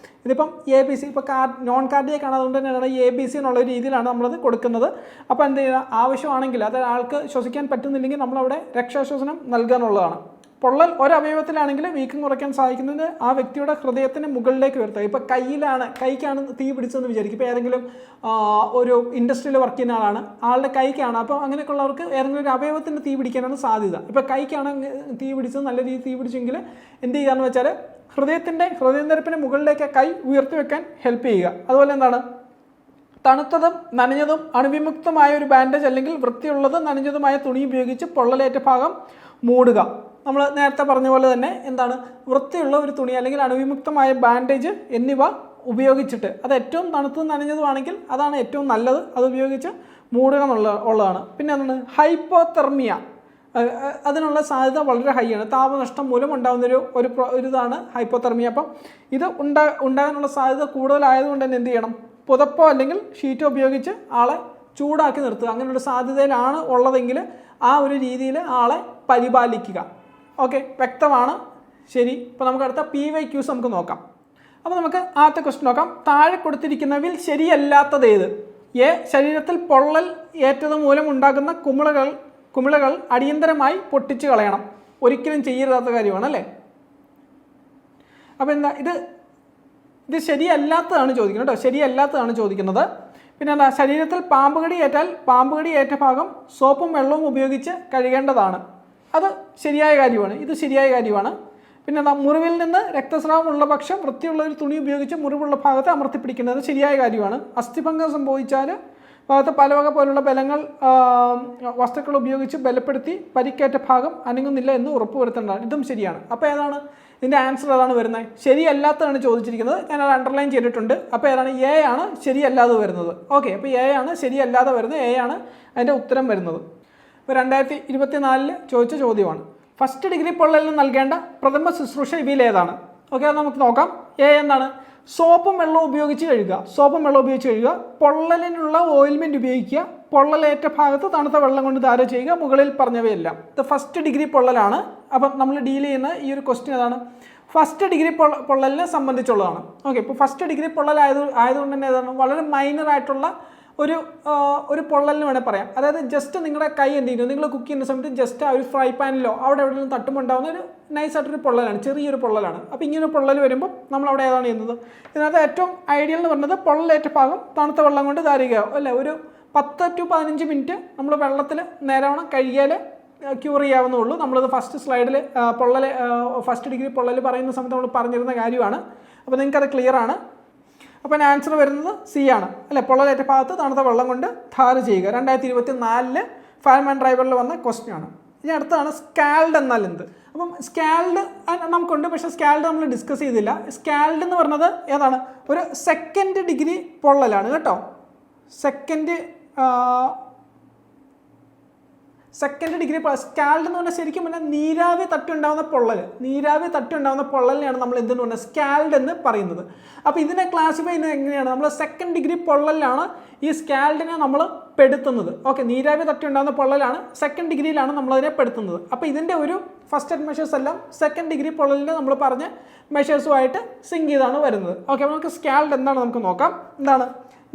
ഇതിപ്പം ABC, ഇപ്പോൾ നോൺ കാർഡിയക് ആണ്, അതുകൊണ്ട് തന്നെയാണ് ABC എന്നുള്ള രീതിയിലാണ് നമ്മളത് കൊടുക്കുന്നത്. അപ്പോൾ എന്ത് ചെയ്യുക, ആവശ്യമാണെങ്കിൽ അതായത് ആൾക്ക് ശ്വസിക്കാൻ പറ്റുന്നില്ലെങ്കിൽ നമ്മളവിടെ രക്ഷാശ്വസനം നൽകാനുള്ളതാണ്. പൊള്ളൽ ഒരവയവത്തിലാണെങ്കിൽ വീക്കം കുറയ്ക്കാൻ സാധിക്കുന്നത് ആ വ്യക്തിയുടെ ഹൃദയത്തിന് മുകളിലേക്ക് വരുത്തുക. ഇപ്പോൾ കൈക്കാണ് തീ പിടിച്ചതെന്ന് വിചാരിക്കും. ഇപ്പോൾ ഏതെങ്കിലും ഒരു ഇൻഡസ്ട്രിയിൽ വർക്ക് ചെയ്യുന്ന ആളാണ്, ആളുടെ കൈക്കാണ്. അപ്പോൾ അങ്ങനെയൊക്കെയുള്ളവർക്ക് ഏതെങ്കിലും ഒരു അവയവത്തിന് തീ പിടിക്കാനാണ് സാധ്യത. ഇപ്പോൾ കൈക്കാണ് തീ പിടിച്ചത്, നല്ല രീതിയിൽ തീ പിടിച്ചെങ്കിൽ എന്ത് ചെയ്യുകയെന്ന് വെച്ചാൽ ഹൃദയനിരപ്പിന് മുകളിലേക്ക് കൈ ഉയർത്തി വെക്കാൻ ഹെൽപ്പ് ചെയ്യുക. അതുപോലെ എന്താണ് തണുത്തതും നനഞ്ഞതും അണുവിമുക്തമായ ഒരു ബാൻഡേജ് അല്ലെങ്കിൽ വൃത്തിയുള്ളതും നനഞ്ഞതുമായ തുണി ഉപയോഗിച്ച് പൊള്ളലേറ്റ ഭാഗം മൂടുക. നമ്മൾ നേരത്തെ പറഞ്ഞ പോലെ തന്നെ എന്താണ് വൃത്തിയുള്ള ഒരു തുണി അല്ലെങ്കിൽ അണുവിമുക്തമായ ബാൻഡേജ് എന്നിവ ഉപയോഗിച്ചിട്ട്, അത് ഏറ്റവും തണുത്തതും നനഞ്ഞതുമാണെങ്കിൽ അതാണ് ഏറ്റവും നല്ലത്, അത് ഉപയോഗിച്ച് മൂടുക ഉള്ളതാണ്. പിന്നെ എന്താണ് ഹൈപ്പോതെർമിയ, അതിനുള്ള സാധ്യത വളരെ ഹൈ ആണ്. താപനഷ്ടം മൂലം ഉണ്ടാകുന്ന ഒരു ഇതാണ് ഹൈപ്പോതെർമിയ. അപ്പം ഇത് ഉണ്ടാകാനുള്ള സാധ്യത കൂടുതലായതുകൊണ്ട് തന്നെ എന്ത് ചെയ്യണം, പുതപ്പോ അല്ലെങ്കിൽ ഷീറ്റോ ഉപയോഗിച്ച് ആളെ ചൂടാക്കി നിർത്തുക. അങ്ങനെയുള്ള സാധ്യതയിലാണ് ഉള്ളതെങ്കിൽ ആ ഒരു രീതിയിൽ ആളെ പരിപാലിക്കുക. ഓക്കെ, വ്യക്തമാണ്. ശരി, ഇപ്പോൾ നമുക്ക് അടുത്ത PYQs നമുക്ക് നോക്കാം. അപ്പോൾ നമുക്ക് ആദ്യത്തെ ക്വസ്റ്റ്യൻ നോക്കാം. താഴെ കൊടുത്തിരിക്കുന്നവയിൽ ശരിയല്ലാത്തത് ഏത്? എ, ശരീരത്തിൽ പൊള്ളൽ ഏറ്റത് മൂലം ഉണ്ടാകുന്ന കുമിളകൾ അടിയന്തരമായി പൊട്ടിച്ച് കളയണം. ഒരിക്കലും ചെയ്യരുതാത്ത കാര്യമാണ് അല്ലേ. അപ്പോൾ എന്താ ഇത് ശരിയല്ലാത്തതാണ് ചോദിക്കുന്നത് കേട്ടോ, ശരിയല്ലാത്തതാണ് ചോദിക്കുന്നത്. പിന്നെ എന്താ, ശരീരത്തിൽ പാമ്പുകടി ഏറ്റാൽ പാമ്പുകടി ഏറ്റ ഭാഗം സോപ്പും വെള്ളവും ഉപയോഗിച്ച് കഴുകേണ്ടതാണ്. അത് ശരിയായ കാര്യമാണ്, ഇത് ശരിയായ കാര്യമാണ്. പിന്നെ എന്താ, മുറിവിൽ നിന്ന് രക്തസ്രാവം ഉള്ള പക്ഷം വൃത്തിയുള്ള ഒരു തുണി ഉപയോഗിച്ച് മുറിവുള്ള ഭാഗത്ത് അമർത്തിപ്പിടിക്കുന്നത് ശരിയായ കാര്യമാണ്. അസ്ഥിഭംഗം സംഭവിച്ചാൽ ഭാഗത്ത് പലവക പോലുള്ള ബലങ്ങൾ വസ്തുക്കൾ ഉപയോഗിച്ച് ബലപ്പെടുത്തി പരിക്കേറ്റ ഭാഗം അനങ്ങുന്നില്ല എന്ന് ഉറപ്പുവരുത്തേണ്ടതാണ്. ഇതും ശരിയാണ്. അപ്പോൾ ഏതാണ് ഇതിൻ്റെ ആൻസർ? ഏതാണ് വരുന്നത്? ശരിയല്ലാത്തതാണ് ചോദിച്ചിരിക്കുന്നത്. ഞാനത് അണ്ടർലൈൻ ചെയ്തിട്ടുണ്ട്. അപ്പോൾ ഏതാണ്? A ആണ് ശരിയല്ലാതെ വരുന്നത്. ഓക്കെ, അപ്പോൾ A ആണ് ശരിയല്ലാതെ വരുന്നത്, A ആണ് അതിൻ്റെ ഉത്തരം വരുന്നത്. ഇപ്പോൾ 2024 ചോദിച്ച ചോദ്യമാണ്. ഫസ്റ്റ് ഡിഗ്രി പൊള്ളലിന് നൽകേണ്ട പ്രഥമ ശുശ്രൂഷ ഇവയിൽ ഏതാണ്? ഓക്കെ, അത് നമുക്ക് നോക്കാം. എന്താണ്? സോപ്പും വെള്ളവും ഉപയോഗിച്ച് കഴുകുക, പൊള്ളലിനുള്ള ഓയിൽമെൻറ്റ് ഉപയോഗിക്കുക, പൊള്ളലേറ്റ ഭാഗത്ത് തണുത്ത വെള്ളം കൊണ്ട് ധാര ചെയ്യുക, മുകളിൽ പറഞ്ഞവയെല്ലാം. ഇത് ഫസ്റ്റ് ഡിഗ്രി പൊള്ളലാണ്. അപ്പം നമ്മൾ ഡീൽ ചെയ്യുന്ന ഈ ഒരു ക്വസ്റ്റ്യൻ ഏതാണ്? ഫസ്റ്റ് ഡിഗ്രി പൊള്ളലിനെ സംബന്ധിച്ചുള്ളതാണ്. ഓക്കെ, ഇപ്പോൾ ഫസ്റ്റ് ഡിഗ്രി ആയതുകൊണ്ട് തന്നെ ഏതാണ്? വളരെ മൈനർ ആയിട്ടുള്ള ഒരു പൊള്ളലിന് വേണേൽ പറയാം. അതായത് ജസ്റ്റ് നിങ്ങളുടെ കൈ എന്ത് ചെയ്യുന്നു, നിങ്ങൾ കുക്ക് ചെയ്യുന്ന സമയത്ത് ജസ്റ്റ് ആ ഒരു ഫ്രൈ പാനിലോ അവിടെ എവിടെയെങ്കിലും തട്ടുമ്പോൾ ഉണ്ടാകുന്ന ഒരു നൈസായിട്ടൊരു പൊള്ളലാണ്, ചെറിയൊരു പൊള്ളലാണ്. അപ്പോൾ ഇങ്ങനെ പൊള്ളൽ വരുമ്പോൾ നമ്മൾ അവിടെ ഏതാണ് ചെയ്യുന്നത്? ഇതിനകത്ത് ഏറ്റവും ഐഡിയൽ എന്ന് പറയുന്നത് പൊള്ളലേറ്റ ഭാഗം തണുത്ത വെള്ളം കൊണ്ട് ധാരിക്കുക അല്ലേ. ഒരു 10 to 15 മിനിറ്റ് നമ്മൾ വെള്ളത്തിൽ നേരവണ്ണം കഴുകിയാൽ ക്യൂർ ചെയ്യാവുന്നുള്ളൂ. നമ്മളത് ഫസ്റ്റ് സ്ലൈഡിൽ ഫസ്റ്റ് ഡിഗ്രി പൊള്ളൽ പറയുന്ന സമയത്ത് നമ്മൾ പറഞ്ഞിരുന്ന കാര്യമാണ്. അപ്പോൾ നിങ്ങൾക്കത് ക്ലിയർ ആണ്. അപ്പോൾ ആൻസർ വരുന്നത് സി ആണ് അല്ലേ. പൊള്ളലേറ്റ ഭാഗത്ത് തണുത്ത വെള്ളം കൊണ്ട് ധാര ചെയ്യുക. 2024 ഫയർമാൻ ഡ്രൈവറിൽ വന്ന ക്വസ്റ്റ്യൻ ആണ്. ഇനി അടുത്താണ് സ്കാൽഡ് എന്നാൽ എന്ത്? അപ്പം സ്കാൽഡ് നമുക്കുണ്ട്, പക്ഷേ സ്കാൽഡ് നമ്മൾ ഡിസ്കസ് ചെയ്തില്ല. സ്കാൽഡ് എന്ന് പറഞ്ഞത് ഏതാണ്? ഒരു സെക്കൻഡ് ഡിഗ്രി പൊള്ളലാണ് കേട്ടോ. സെക്കൻഡ് ഡിഗ്രി സ്കാൽഡ് എന്ന് പറഞ്ഞാൽ ശരിക്കും പറഞ്ഞാൽ നീരാവി തട്ടുണ്ടാവുന്ന പൊള്ളലിനെയാണ് നമ്മൾ എന്തെന്ന് പറഞ്ഞാൽ സ്കാൽഡ് എന്ന് പറയുന്നത്. അപ്പോൾ ഇതിനെ ക്ലാസിഫൈ ചെയ്യുന്നത് എങ്ങനെയാണ്? നമ്മൾ സെക്കൻഡ് ഡിഗ്രി പൊള്ളലിലാണ് ഈ സ്കാൽഡിനെ നമ്മൾ പെടുത്തുന്നത്. ഓക്കെ, നീരാവി തട്ടുണ്ടാവുന്ന പൊള്ളലാണ്, സെക്കൻഡ് ഡിഗ്രിയിലാണ് നമ്മളതിനെ പെടുത്തുന്നത്. അപ്പോൾ ഇതിൻ്റെ ഒരു ഫസ്റ്റ് എയ്ഡ് മെഷേഴ്സ് എല്ലാം സെക്കൻഡ് ഡിഗ്രി പൊള്ളലിൻ്റെ നമ്മൾ പറഞ്ഞ മെഷേഴ്സുമായിട്ട് സിങ്ക് ചെയ്താണ് വരുന്നത്. ഓക്കെ, അപ്പോൾ നമുക്ക് സ്കാൽഡ് എന്താണ് നമുക്ക് നോക്കാം. എന്താണ്?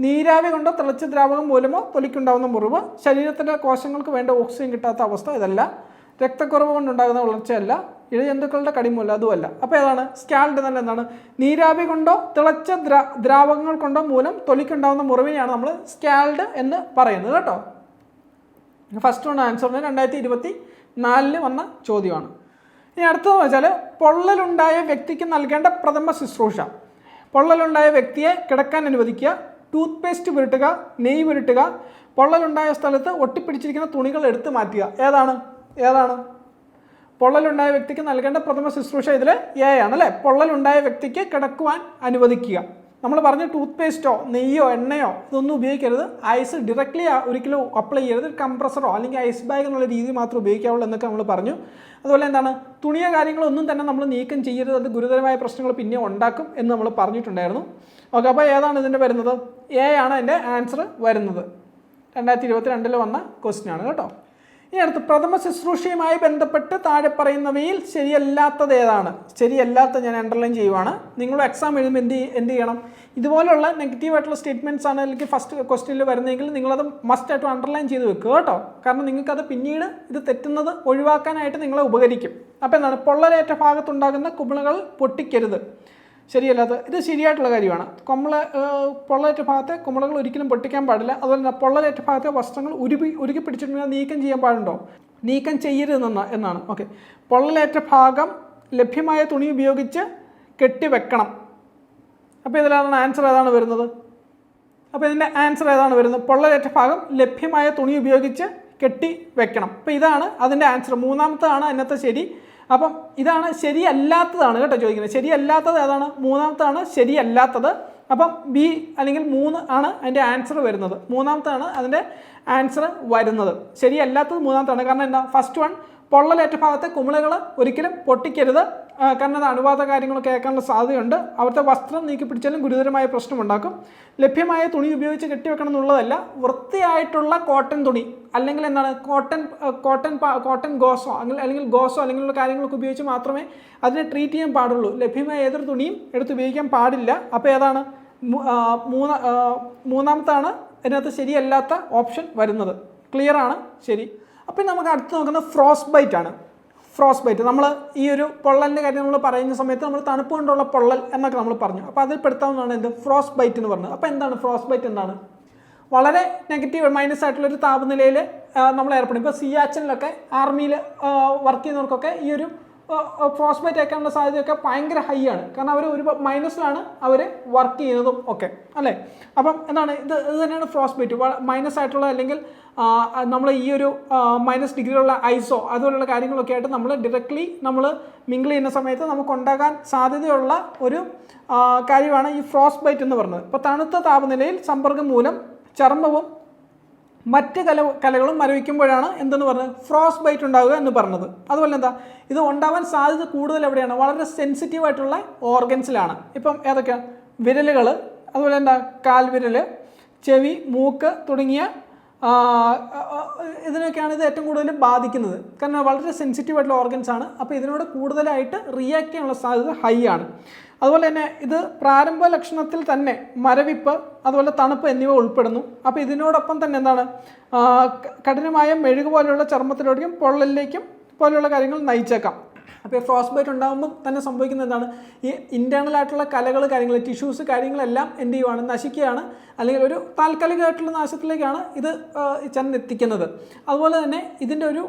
നീരാവി കൊണ്ടോ തിളച്ച ദ്രാവകം മൂലമോ തൊലിക്കുണ്ടാകുന്ന മുറിവ്, ശരീരത്തിൻ്റെ കോശങ്ങൾക്ക് വേണ്ട ഓക്സിജൻ കിട്ടാത്ത അവസ്ഥ, ഇതല്ല. രക്തക്കുറവ് കൊണ്ടുണ്ടാകുന്ന വളർച്ചയല്ല, ഇഴജന്തുക്കളുടെ കടിമൂലം, അതുമല്ല. അപ്പോൾ ഏതാണ്? സ്കാൽഡ് എന്നാൽ എന്താണ്? നീരാവി കൊണ്ടോ തിളച്ച ദ്രാവകങ്ങൾ കൊണ്ടോ മൂലം തൊലിക്കുണ്ടാകുന്ന മുറിവിനെയാണ് നമ്മൾ സ്കാൽഡ് എന്ന് പറയുന്നത് കേട്ടോ. ഫസ്റ്റ് വൺ ആൻസറിന് 2024 വന്ന ചോദ്യമാണ്. ഇനി അടുത്തതെന്ന് വെച്ചാൽ പൊള്ളലുണ്ടായ വ്യക്തിക്ക് നൽകേണ്ട പ്രഥമ ശുശ്രൂഷ. പൊള്ളലുണ്ടായ വ്യക്തിയെ കിടക്കാൻ അനുവദിക്കുക, ടൂത്ത് പേസ്റ്റ് പുരട്ടുക, നെയ്യ് പുരട്ടുക, പൊള്ളലുണ്ടായ സ്ഥലത്ത് ഒട്ടിപ്പിടിച്ചിരിക്കുന്ന തുണികൾ എടുത്തു മാറ്റുക. ഏതാണ് പൊള്ളലുണ്ടായ വ്യക്തിക്ക് നൽകേണ്ട പ്രഥമ ശുശ്രൂഷ? ഇതിൽ ആണ് അല്ലേ. പൊള്ളലുണ്ടായ വ്യക്തിക്ക് കിടക്കുവാൻ അനുവദിക്കുക. നമ്മൾ പറഞ്ഞ ടൂത്ത് പേസ്റ്റോ നെയ്യോ എണ്ണയോ ഇതൊന്നും ഉപയോഗിക്കരുത്. ഐസ് ഡയറക്റ്റ്ലി ഒരിക്കലും അപ്ലൈ ചെയ്യരുത്. കംപ്രസറോ അല്ലെങ്കിൽ ഐസ് ബാഗ് എന്നുള്ള രീതിയിൽ മാത്രം ഉപയോഗിക്കാവുള്ളൂ എന്നൊക്കെ നമ്മൾ പറഞ്ഞു. അതുപോലെ എന്താണ്? തുണിയോ കാര്യങ്ങളൊന്നും തന്നെ നമ്മൾ നീക്കം ചെയ്യരുത്, അത് ഗുരുതരമായ പ്രശ്നങ്ങൾ പിന്നെ ഉണ്ടാക്കും എന്ന് നമ്മൾ പറഞ്ഞിട്ടുണ്ടായിരുന്നു. ഓക്കെ, അപ്പോൾ ഏതാണ് ഇതിൻ്റെ വരുന്നത്? ആണ് അതിൻ്റെ ആൻസർ വരുന്നത്. 2022 വന്ന ക്വസ്റ്റ്യൻ ആണ് കേട്ടോ. ഇനി അടുത്ത് പ്രഥമ ശുശ്രൂഷയുമായി ബന്ധപ്പെട്ട് താഴെ പറയുന്നവയിൽ ശരിയല്ലാത്തത് ഏതാണ്? ശരിയല്ലാത്ത ഞാൻ അണ്ടർലൈൻ ചെയ്യുവാണ്. നിങ്ങൾ എക്സാം എഴുതുമ്പോൾ എന്ത് ചെയ്യണം? ഇതുപോലുള്ള നെഗറ്റീവായിട്ടുള്ള സ്റ്റേറ്റ്മെൻറ്റ്സ് ആണ് അല്ലെങ്കിൽ ഫസ്റ്റ് ക്വസ്റ്റ്യനിൽ വരുന്നതെങ്കിൽ നിങ്ങളത് മസ്റ്റായിട്ട് അണ്ടർലൈൻ ചെയ്ത് വെക്കുക കേട്ടോ. കാരണം നിങ്ങൾക്കത് പിന്നീട് ഇത് തെറ്റുന്നത് ഒഴിവാക്കാനായിട്ട് നിങ്ങളെ ഉപകരിക്കും. അപ്പോൾ എന്താണ്? പൊള്ളലേറ്റ ഭാഗത്തുണ്ടാകുന്ന കുമിളകൾ പൊട്ടിക്കരുത്. ശരിയല്ലാത്ത ഇത് ശരിയായിട്ടുള്ള കാര്യമാണ്. പൊള്ളലേറ്റ ഭാഗത്തെ കുമിളകൾ ഒരിക്കലും പൊട്ടിക്കാൻ പാടില്ല. അതുപോലെ തന്നെ പൊള്ളലേറ്റ ഭാഗത്തെ വസ്ത്രങ്ങൾ ഉരുകി പിടിച്ചിട്ടുണ്ടെങ്കിൽ നീക്കം ചെയ്യാൻ പാടുണ്ടോ? നീക്കം ചെയ്യരുത് എന്നാണ്. ഓക്കെ, പൊള്ളലേറ്റ ഭാഗം ലഭ്യമായ തുണി ഉപയോഗിച്ച് കെട്ടിവെക്കണം. അപ്പോൾ ഇതിലാണ് ആൻസർ ഏതാണ് വരുന്നത്? അപ്പോൾ ഇതിൻ്റെ ആൻസർ ഏതാണ് വരുന്നത്? പൊള്ളലേറ്റ ഭാഗം ലഭ്യമായ തുണി ഉപയോഗിച്ച് കെട്ടി വെക്കണം. അപ്പോൾ ഇതാണ് അതിൻ്റെ ആൻസർ. മൂന്നാമത്താണ് അതിനകത്ത് ശരി. അപ്പം ഇതാണ് ശരിയല്ലാത്തതാണ് കേട്ടോ ചോദിക്കുന്നത്. ശരിയല്ലാത്തത് ഏതാണ്? മൂന്നാമത്താണ് ശരിയല്ലാത്തത്. അപ്പം ബി അല്ലെങ്കിൽ 3 ആണ് അതിൻ്റെ ആൻസർ വരുന്നത്. മൂന്നാമത്താണ് അതിൻ്റെ ആൻസർ വരുന്നത്. ശരിയല്ലാത്തത് മൂന്നാമത്താണ്. കാരണം എന്താ? ഫസ്റ്റ് വൺ പൊള്ളലേറ്റ ഭാഗത്തെ കുമിളകൾ ഒരിക്കലും പൊട്ടിക്കരുത്. കാരണം അത് അണുബാധ കാര്യങ്ങളൊക്കെ കേൾക്കാനുള്ള സാധ്യതയുണ്ട്. അവിടുത്തെ വസ്ത്രം നീക്കി പിടിച്ചാലും ഗുരുതരമായ പ്രശ്നമുണ്ടാക്കും. ലഭ്യമായ തുണി ഉപയോഗിച്ച് കെട്ടിവെക്കണം എന്നുള്ളതല്ല, വൃത്തിയായിട്ടുള്ള കോട്ടൺ തുണി അല്ലെങ്കിൽ എന്താണ് കോട്ടൺ ഗോസോ അല്ലെങ്കിൽ ഗോസോ അങ്ങനെയുള്ള കാര്യങ്ങളൊക്കെ ഉപയോഗിച്ച് മാത്രമേ അതിനെ ട്രീറ്റ് ചെയ്യാൻ പാടുള്ളൂ. ലഭ്യമായ ഏതൊരു തുണിയും എടുത്ത് ഉപയോഗിക്കാൻ പാടില്ല. അപ്പോൾ ഏതാണ്? മൂന്നാമത്താണ് ഇതിനകത്ത് ശരിയല്ലാത്ത ഓപ്ഷൻ വരുന്നത്. ക്ലിയർ ആണ്? ശരി. അപ്പം നമുക്ക് അടുത്ത് നോക്കുന്നത് ഫ്രോസ്റ്റ് ബൈറ്റ് ആണ്. ഫ്രോസ്റ്റ് ബൈറ്റ് നമ്മൾ ഈ ഒരു പൊള്ളലിൻ്റെ കാര്യം നമ്മൾ പറയുന്ന സമയത്ത് നമ്മൾ തണുപ്പ് കൊണ്ടുള്ള പൊള്ളൽ എന്നൊക്കെ നമ്മൾ പറഞ്ഞു. അപ്പോൾ അതിൽ പെടുത്താവുന്നതാണ് എന്ത്? ഫ്രോസ്റ്റ് ബൈറ്റ് എന്ന് പറഞ്ഞത്. അപ്പോൾ എന്താണ് ഫ്രോസ്റ്റ് ബൈറ്റ്? എന്താണ്? വളരെ നെഗറ്റീവ് മൈനസ് ആയിട്ടുള്ളൊരു താപനിലയിൽ നമ്മൾ ഏർപ്പെടും. ഇപ്പോൾ സിയാച്ചിനിലൊക്കെ ആർമിയിൽ വർക്ക് ചെയ്യുന്നവർക്കൊക്കെ ഈ ഒരു ഫ്രോസ്റ്റ് ബൈറ്റ് ഏൽക്കാനുള്ള സാധ്യതയൊക്കെ ഭയങ്കര ഹൈ ആണ്. കാരണം അവർ ഒരു മൈനസിലാണ് അവർ വർക്ക് ചെയ്യുന്നതും ഒക്കെ അല്ലേ. അപ്പം എന്താണ് ഇത് തന്നെയാണ് ഫ്രോസ്റ്റ് ബൈറ്റ്. മൈനസ് ആയിട്ടുള്ള അല്ലെങ്കിൽ നമ്മൾ ഈ ഒരു മൈനസ് ഡിഗ്രിയിലുള്ള ഐസോ അതുപോലുള്ള കാര്യങ്ങളൊക്കെ ആയിട്ട് നമ്മൾ ഡയറക്റ്റ്ലി നമ്മൾ മിങ്കിൾ ചെയ്യുന്ന സമയത്ത് നമുക്ക് ഉണ്ടാകാൻ സാധ്യതയുള്ള ഒരു കാര്യമാണ് ഈ ഫ്രോസ്റ്റ് ബൈറ്റ് എന്ന് പറയുന്നത്. ഇപ്പോൾ തണുത്ത താപനിലയിൽ സമ്പർക്കം മൂലം ചർമ്മവും മറ്റ് കലകളും മരവിക്കുമ്പോഴാണ് എന്തെന്ന് പറഞ്ഞത് ഫ്രോസ്റ്റ് ബൈറ്റ് ഉണ്ടാവുക എന്ന് പറഞ്ഞത്. അതുപോലെ എന്താ ഇത് ഉണ്ടാവാൻ സാധ്യത കൂടുതൽ എവിടെയാണ്? വളരെ സെൻസിറ്റീവ് ആയിട്ടുള്ള ഓർഗൻസിലാണ്. ഇപ്പം ഏതൊക്കെയാണ്? വിരലുകൾ, അതുപോലെ എന്താ കാൽവിരൽ, ചെവി, മൂക്ക് തുടങ്ങിയ ഇതിനൊക്കെയാണ് ഇത് ഏറ്റവും കൂടുതൽ ബാധിക്കുന്നത്. കാരണം വളരെ സെൻസിറ്റീവ് ആയിട്ടുള്ള ഓർഗൻസ് ആണ്. അപ്പോൾ ഇതിനോട് കൂടുതലായിട്ട് റിയാക്ട് ചെയ്യാനുള്ള സാധ്യത ഹൈ ആണ്. അതുപോലെ തന്നെ ഇത് പ്രാരംഭ ലക്ഷണത്തിൽ തന്നെ മരവിപ്പ്, അതുപോലെ തണുപ്പ് എന്നിവ ഉൾപ്പെടുന്നു. അപ്പോൾ ഇതിനോടൊപ്പം തന്നെ എന്താണ് കഠിനമായ മെഴുക് പോലെയുള്ള ചർമ്മത്തിലൂടെയും പൊള്ളലിലേക്കും പോലെയുള്ള കാര്യങ്ങൾ നയിച്ചേക്കാം. അപ്പോൾ ഫ്രോസ്റ്റ് ബൈറ്റ് ഉണ്ടാകുമ്പോൾ തന്നെ സംഭവിക്കുന്നത് എന്താണ്? ഈ ഇൻറ്റേർണൽ ആയിട്ടുള്ള കലകൾ, കാര്യങ്ങൾ, ടിഷ്യൂസ് കാര്യങ്ങളെല്ലാം എന്ത് ചെയ്യുവാണ്? നശിക്കുകയാണ്, അല്ലെങ്കിൽ ഒരു താൽക്കാലികമായിട്ടുള്ള നാശത്തിലേക്കാണ് ഇത് ചെന്നെത്തിക്കുന്നത്. അതുപോലെ തന്നെ ഇതിൻ്റെ ഒരു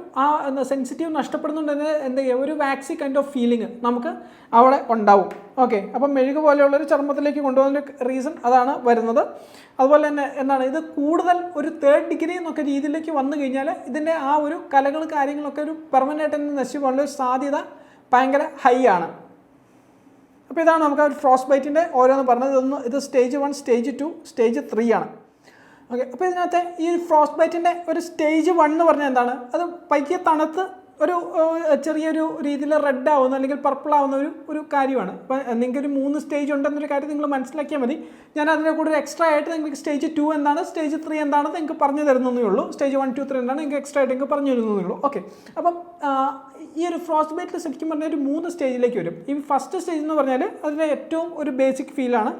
സെൻസിറ്റീവ് നഷ്ടപ്പെടുന്നുണ്ടെങ്കിൽ എന്ത് ചെയ്യുക? ഒരു വാക്സി കൈൻഡ് ഓഫ് ഫീലിംഗ് നമുക്ക് അവിടെ ഉണ്ടാവും. ഓക്കെ, അപ്പം മെഴുക് പോലെയുള്ളൊരു ചർമ്മത്തിലേക്ക് കൊണ്ടുപോകുന്ന റീസൺ അതാണ് വരുന്നത്. അതുപോലെ തന്നെ എന്താണ് ഇത് കൂടുതൽ ഒരു 3rd ഡിഗ്രി എന്നൊക്കെ രീതിയിലേക്ക് വന്നു കഴിഞ്ഞാൽ ഇതിൻ്റെ ആ ഒരു കലകൾ കാര്യങ്ങളൊക്കെ ഒരു പെർമനൻ്റ് ആയിട്ട് നശിച്ചു പോകാനുള്ള ഒരു സാധ്യത ഭയങ്കര ഹൈ ആണ്. അപ്പോൾ ഇതാണ് നമുക്ക് ആ ഒരു ഫ്രോസ്റ്റ് ബൈറ്റിൻ്റെ ഓരോന്ന് പറഞ്ഞത്. ഇത് സ്റ്റേജ് 1, സ്റ്റേജ് 2, സ്റ്റേജ് 3 ആണ്. ഓക്കെ, അപ്പോൾ ഇതിനകത്ത് ഈ ഫ്രോസ്റ്റ് ബൈറ്റിൻ്റെ ഒരു സ്റ്റേജ് 1 എന്ന് പറഞ്ഞാൽ എന്താണ്? അത് പയ്യെ തണുത്ത് ഒരു ചെറിയൊരു രീതിയിൽ റെഡ് ആവുന്ന അല്ലെങ്കിൽ പർപ്പിൾ ആവുന്ന ഒരു കാര്യമാണ്. അപ്പോൾ നിങ്ങൾക്കൊരു 3 സ്റ്റേജ് ഉണ്ടെന്നൊരു കാര്യം നിങ്ങൾ മനസ്സിലാക്കിയാൽ മതി. ഞാൻ അതിനെ കൂടെ എക്സ്ട്രാ ആയിട്ട് നിങ്ങൾക്ക് സ്റ്റേജ് 2 എന്താണ്, സ്റ്റേജ് 3 എന്താണെന്ന് നിങ്ങൾക്ക് പറഞ്ഞു തരുന്നേ ഉള്ളൂ. സ്റ്റേജ് 1, 2, 3 എന്താണ് നിങ്ങൾക്ക് എക്സ്ട്രാ ആയിട്ട് നിങ്ങൾക്ക് പറഞ്ഞു തരുന്നേ ഉള്ളൂ. ഓക്കെ, അപ്പം ഈ ഒരു ഫ്രോസ്റ്റ് ബൈറ്റിൽ ശരിക്കും പറഞ്ഞാൽ ഒരു 3 സ്റ്റേജിലേക്ക് വരും. ഈ ഫസ്റ്റ് സ്റ്റേജ് എന്ന് പറഞ്ഞാൽ അതിൻ്റെ ഏറ്റവും ഒരു ബേസിക് ഫീലാണ്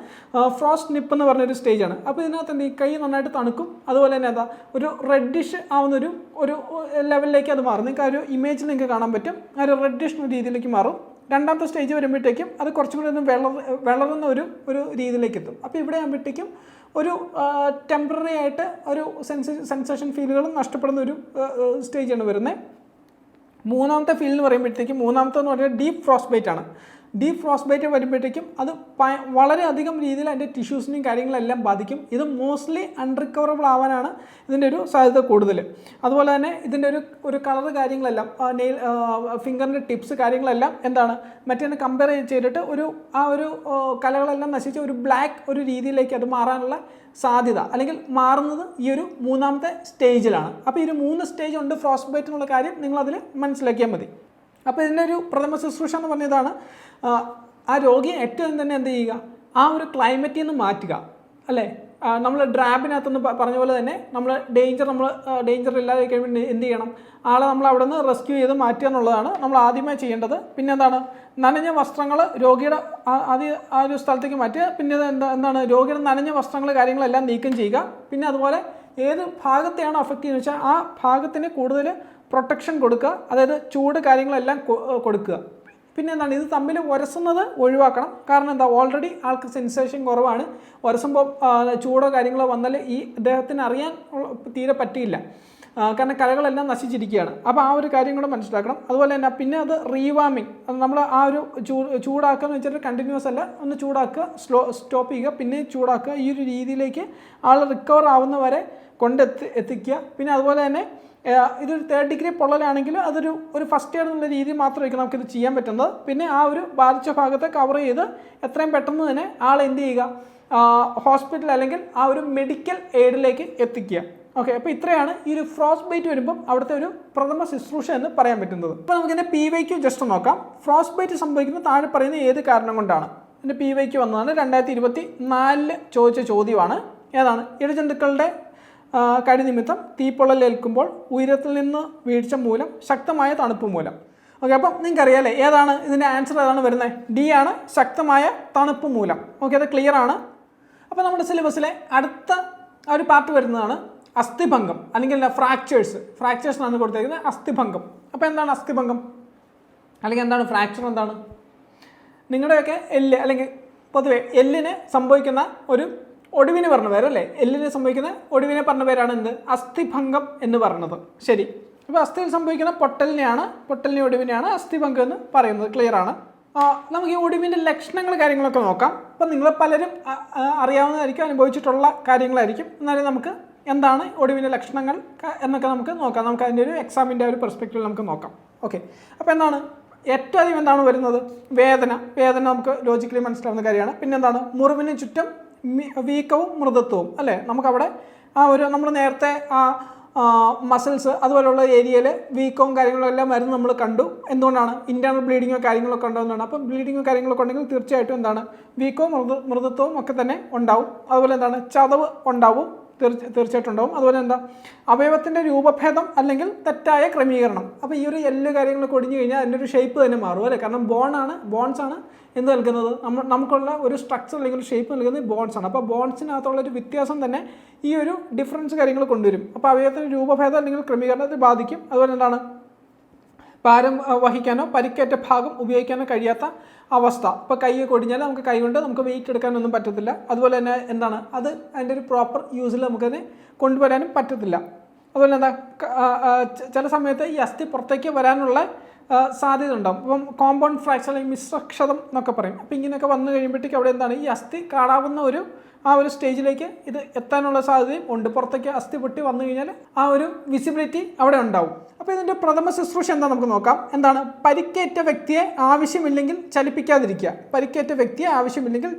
ഫ്രോസ്റ്റ് നിപ്പ് എന്ന് പറഞ്ഞൊരു സ്റ്റേജാണ്. അപ്പോൾ ഇതിനകത്ത് എന്ത് ഈ കൈ നന്നായിട്ട് തണുക്കും. അതുപോലെ തന്നെ എന്താ ഒരു റെഡിഷ് ആവുന്നൊരു ലെവലിലേക്ക് അത് മാറും. നിങ്ങൾക്ക് ആ ഒരു ഇമേജിൽ നിങ്ങൾക്ക് കാണാൻ പറ്റും. ആ ഒരു റെഡിഷ് രീതിയിലേക്ക് മാറും. രണ്ടാമത്തെ സ്റ്റേജ് വരുമ്പോഴത്തേക്കും അത് കുറച്ചും കൂടി ഒന്ന് വളരുന്ന ഒരു രീതിയിലേക്ക് എത്തും. അപ്പോൾ ഇവിടെ ആകുമ്പോഴത്തേക്കും ഒരു ടെമ്പററി ആയിട്ട് ഒരു സെൻസേഷൻ ഫീലുകളും നഷ്ടപ്പെടുന്ന ഒരു സ്റ്റേജാണ് വരുന്നത്. മൂന്നാമത്തെ ഫീൽ എന്ന് പറയുമ്പോഴത്തേക്കും മൂന്നാമത്തെന്ന് പറയുന്നത് ഡീപ്പ് ഫ്രോസ്റ്റ് ബൈറ്റ് ആണ്. ഡീപ്പ് ഫ്രോസ്റ്റ് ബൈറ്റ് വരുമ്പോഴത്തേക്കും അത് വളരെയധികം രീതിയിൽ അതിൻ്റെ ടിഷ്യൂസിനെയും കാര്യങ്ങളെല്ലാം ബാധിക്കും. ഇത് മോസ്റ്റ്ലി അൺറിക്കവറബിൾ ആവാനാണ് ഇതിൻ്റെ ഒരു സാധ്യത കൂടുതൽ. അതുപോലെ തന്നെ ഇതിൻ്റെ ഒരു കളർ കാര്യങ്ങളെല്ലാം ഫിംഗറിൻ്റെ ടിപ്സ് കാര്യങ്ങളെല്ലാം എന്താണ് മറ്റേ കമ്പയർ ചെയ്തിട്ട് ഒരു കലകളെല്ലാം നശിച്ച് ഒരു ബ്ലാക്ക് ഒരു രീതിയിലേക്ക് അത് മാറാനുള്ള സാധ്യത അല്ലെങ്കിൽ മാറുന്നത് ഈ ഒരു മൂന്നാമത്തെ സ്റ്റേജിലാണ്. അപ്പോൾ ഈ ഒരു 3 സ്റ്റേജ് ഉണ്ട് ഫ്രോസ്റ്റ് ബൈറ്റ് എന്നുള്ള കാര്യം നിങ്ങളതിൽ മനസ്സിലാക്കിയാൽ മതി. അപ്പോൾ ഇതിൻ്റെ ഒരു പ്രഥമ ശുശ്രൂഷ എന്ന് പറഞ്ഞതാണ് ആ രോഗിയെ ഏറ്റവും തന്നെ എന്ത് ചെയ്യുക? ആ ഒരു ക്ലൈമറ്റിൽ നിന്ന് മാറ്റുക, അല്ലേ? നമ്മൾ ഡ്രാബിനകത്തുനിന്ന് പറഞ്ഞ പോലെ തന്നെ നമ്മൾ ഡേഞ്ചർ ഇല്ലാതെ കഴിയുമ്പോൾ എന്ത് ചെയ്യണം? ആളെ നമ്മൾ അവിടെ നിന്ന് റെസ്ക്യൂ ചെയ്ത് മാറ്റുക എന്നുള്ളതാണ് നമ്മൾ ആദ്യമായി ചെയ്യേണ്ടത്. പിന്നെ എന്താണ്? നനഞ്ഞ വസ്ത്രങ്ങൾ രോഗിയുടെ ആ ഒരു സ്ഥലത്തേക്ക് മാറ്റുക. പിന്നെ എന്താണ് രോഗിയുടെ നനഞ്ഞ വസ്ത്രങ്ങൾ കാര്യങ്ങളെല്ലാം നീക്കം ചെയ്യുക. പിന്നെ അതുപോലെ ഏത് ഭാഗത്തെയാണോ അഫക്റ്റ് ചെയ്യുന്നത് വെച്ചാൽ ആ ഭാഗത്തിന് കൂടുതൽ പ്രൊട്ടക്ഷൻ കൊടുക്കുക, അതായത് ചൂട് കാര്യങ്ങളെല്ലാം കൊടുക്കുക. പിന്നെ എന്താണ് ഇത് തമ്മിൽ ഉരസുന്നത് ഒഴിവാക്കണം. കാരണം എന്താ ഓൾറെഡി ആൾക്ക് സെൻസേഷൻ കുറവാണ്. ഉരസുമ്പോൾ ചൂടോ കാര്യങ്ങളോ വന്നാൽ ഈ അദ്ദേഹത്തിന് അറിയാൻ തീരെ പറ്റിയില്ല, കാരണം കലകളെല്ലാം നശിച്ചിരിക്കുകയാണ്. അപ്പോൾ ആ ഒരു കാര്യം കൂടെ മനസ്സിലാക്കണം. അതുപോലെ തന്നെ പിന്നെ അത് റീവാമിങ്, അത് നമ്മൾ ആ ഒരു ചൂടാക്കുക എന്ന് വെച്ചിട്ട് കണ്ടിന്യൂസ് അല്ല, ഒന്ന് ചൂടാക്കുക, സ്റ്റോപ്പ് ചെയ്യുക, പിന്നെ ചൂടാക്കുക. ഈ ഒരു രീതിയിലേക്ക് ആൾ റിക്കവർ ആവുന്നവരെ എത്തിക്കുക. പിന്നെ അതുപോലെ തന്നെ ഇതൊരു 3rd ഡിഗ്രി പൊള്ളലാണെങ്കിൽ ഒരു ഫസ്റ്റ് എയ്ഡ് എന്നുള്ള രീതിയിൽ മാത്രമായിരിക്കും നമുക്കിത് ചെയ്യാൻ പറ്റുന്നത്. പിന്നെ ആ ഒരു ബാധിച്ച ഭാഗത്തെ കവർ ചെയ്ത് എത്രയും പെട്ടെന്ന് തന്നെ ആൾ എന്ത് ചെയ്യുക? ഹോസ്പിറ്റൽ അല്ലെങ്കിൽ ആ ഒരു മെഡിക്കൽ എയ്ഡിലേക്ക് എത്തിക്കുക. ഓക്കെ, അപ്പോൾ ഇത്രയാണ് ഈ ഒരു ഫ്രോസ്റ്റ് ബൈറ്റ് വരുമ്പം അവിടുത്തെ ഒരു പ്രഥമ ശുശ്രൂഷ എന്ന് പറയാൻ പറ്റുന്നത്. ഇപ്പോൾ നമുക്കിതിൻ്റെ PYQ ജസ്റ്റ് നോക്കാം. ഫ്രോസ്റ്റ് ബൈറ്റ് സംഭവിക്കുന്ന താഴെ പറയുന്ന ഏത് കാരണം കൊണ്ടാണ്? ഇതിൻ്റെ PYQ വന്നതാണ് 2024 ചോദിച്ച ചോദ്യമാണ്. ഏതാണ്? ഇഴജന്തുക്കളുടെ കടി നിമിത്തം തീപ്പൊള്ളലേൽക്കുമ്പോൾ ഉയരത്തിൽ നിന്ന് വീഴ്ച മൂലം ശക്തമായ തണുപ്പ് മൂലം. ഓക്കെ, അപ്പം നിങ്ങൾക്കറിയാമല്ലേ ഏതാണ് ഇതിൻ്റെ ആൻസർ? ഏതാണ് വരുന്നത്? ഡി ആണ്, ശക്തമായ തണുപ്പ് മൂലം. ഓക്കെ, അത് ക്ലിയർ ആണ്. അപ്പോൾ നമ്മുടെ സിലബസിലെ അടുത്ത ഒരു പാർട്ട് വരുന്നതാണ് അസ്ഥിഭംഗം അല്ലെങ്കിൽ ഫ്രാക്ചേഴ്സിനാണ് കൊടുത്തിരിക്കുന്നത് അസ്ഥിഭംഗം. അപ്പോൾ എന്താണ് അസ്ഥിഭംഗം അല്ലെങ്കിൽ എന്താണ് ഫ്രാക്ചർ? എന്താണ് നിങ്ങളുടെയൊക്കെ എല്ല് അല്ലെങ്കിൽ പൊതുവെ എല്ലിന് സംഭവിക്കുന്ന ഒരു ഒടിവിന് പറഞ്ഞ പേരല്ലേ? എല്ലിന് സംഭവിക്കുന്ന ഒടിവിനെ പറഞ്ഞ പേരാണ് എന്ത്? അസ്ഥിഭംഗം എന്ന് പറയുന്നത്. ശരി, അപ്പോൾ അസ്ഥിയിൽ സംഭവിക്കുന്ന പൊട്ടലിനെ ഒടിവിനെയാണ് അസ്ഥിഭംഗം എന്ന് പറയുന്നത്. ക്ലിയർ ആണ്. നമുക്ക് ഈ ഒടിവിൻ്റെ ലക്ഷണങ്ങൾ കാര്യങ്ങളൊക്കെ നോക്കാം. അപ്പം നിങ്ങൾ പലരും അറിയാവുന്നതായിരിക്കും, അനുഭവിച്ചിട്ടുള്ള കാര്യങ്ങളായിരിക്കും. എന്നാലും നമുക്ക് എന്താണ് ഒടിവിൻ്റെ ലക്ഷണങ്ങൾ എന്നൊക്കെ നമുക്ക് നോക്കാം. നമുക്ക് അതിൻ്റെ ഒരു എക്സാമിൻ്റെ ഒരു പെർസ്പെക്റ്റീവിൽ നമുക്ക് നോക്കാം. ഓക്കെ, അപ്പോൾ എന്താണ് ഏറ്റവും അധികം എന്താണ് വരുന്നത്? വേദന നമുക്ക് ലോജിക്കലി മനസ്സിലാവുന്ന കാര്യമാണ്. പിന്നെ എന്താണ്? മുറിവിന് ചുറ്റും വീക്കവും മൃദുത്വവും, അല്ലേ? നമുക്കവിടെ ആ ഒരു നമ്മൾ നേരത്തെ ആ മസിൽസ് അതുപോലുള്ള ഏരിയയിൽ വീക്കവും കാര്യങ്ങളും എല്ലാം മരുന്ന് നമ്മൾ കണ്ടു. എന്തുകൊണ്ടാണ്? ഇൻറ്റേർണൽ ബ്ലീഡിങ്ങോ കാര്യങ്ങളൊക്കെ ഉണ്ടാകുന്നതാണ്. അപ്പം ബ്ലീഡിങ്ങോ കാര്യങ്ങളൊക്കെ ഉണ്ടെങ്കിൽ തീർച്ചയായിട്ടും എന്താണ് വീക്കവും മൃദുത്വവും ഒക്കെ തന്നെ ഉണ്ടാവും. അതുപോലെ എന്താണ് ചതവ് ഉണ്ടാവും, തീർച്ചയായിട്ടും ഉണ്ടാവും. അതുപോലെ എന്താ അവയവത്തിൻ്റെ രൂപഭേദം അല്ലെങ്കിൽ തെറ്റായ ക്രമീകരണം. അപ്പോൾ ഈ ഒരു എല്ല് കാര്യങ്ങളൊക്കെ ഒടിഞ്ഞു കഴിഞ്ഞാൽ അതിൻ്റെ ഒരു ഷേപ്പ് തന്നെ മാറും അല്ലേ? കാരണം ബോൺസാണ് എന്ത് നൽകുന്നത്, നമുക്കുള്ള ഒരു സ്ട്രക്ചർ അല്ലെങ്കിൽ ഒരു ഷേപ്പ് നൽകുന്നത് ബോൺസാണ്. അപ്പോൾ ബോൺസിനകത്തുള്ളൊരു വ്യത്യാസം തന്നെ ഈ ഒരു ഡിഫറൻസ് കാര്യങ്ങൾ കൊണ്ടുവരും. അപ്പോൾ അവയവത്തിൻ്റെ രൂപഭേദം അല്ലെങ്കിൽ ക്രമീകരണത്തെ ബാധിക്കും. അതുപോലെ എന്താണ് ഭാരം വഹിക്കാനോ പരിക്കേറ്റ ഭാഗം ഉപയോഗിക്കാനോ കഴിയാത്ത അവസ്ഥ. ഇപ്പോൾ കൈ കൊടിഞ്ഞാൽ നമുക്ക് കൈ കൊണ്ട് നമുക്ക് വെയിറ്റ് എടുക്കാനൊന്നും പറ്റത്തില്ല. അതുപോലെ തന്നെ എന്താണ് അതിൻ്റെ ഒരു പ്രോപ്പർ യൂസിൽ നമുക്കതിനെ കൊണ്ടുവരാനും പറ്റത്തില്ല. അതുപോലെ എന്താ ചില സമയത്ത് ഈ അസ്ഥി പുറത്തേക്ക് വരാനുള്ള സാധ്യത ഉണ്ടാകും. അപ്പം കോമ്പൗണ്ട് ഫ്രാക്ചർ അല്ലെങ്കിൽ മിശ്രക്ഷതം എന്നൊക്കെ പറയും. അപ്പോൾ ഇങ്ങനെയൊക്കെ വന്നു കഴിയുമ്പോഴത്തേക്ക് അവിടെ എന്താണ് ഈ അസ്ഥി കാണാവുന്ന ആ ഒരു സ്റ്റേജിലേക്ക് ഇത് എത്താനുള്ള സാധ്യതയും ഉണ്ട്. പുറത്തേക്ക് അസ്ഥി പൊട്ടി വന്നു കഴിഞ്ഞാൽ ആ ഒരു വിസിബിലിറ്റി അവിടെ ഉണ്ടാവും. അപ്പോൾ ഇതിൻ്റെ പ്രഥമ ശുശ്രൂഷ എന്താ നമുക്ക് നോക്കാം. എന്താണ്? പരിക്കേറ്റ വ്യക്തിയെ ആവശ്യമില്ലെങ്കിൽ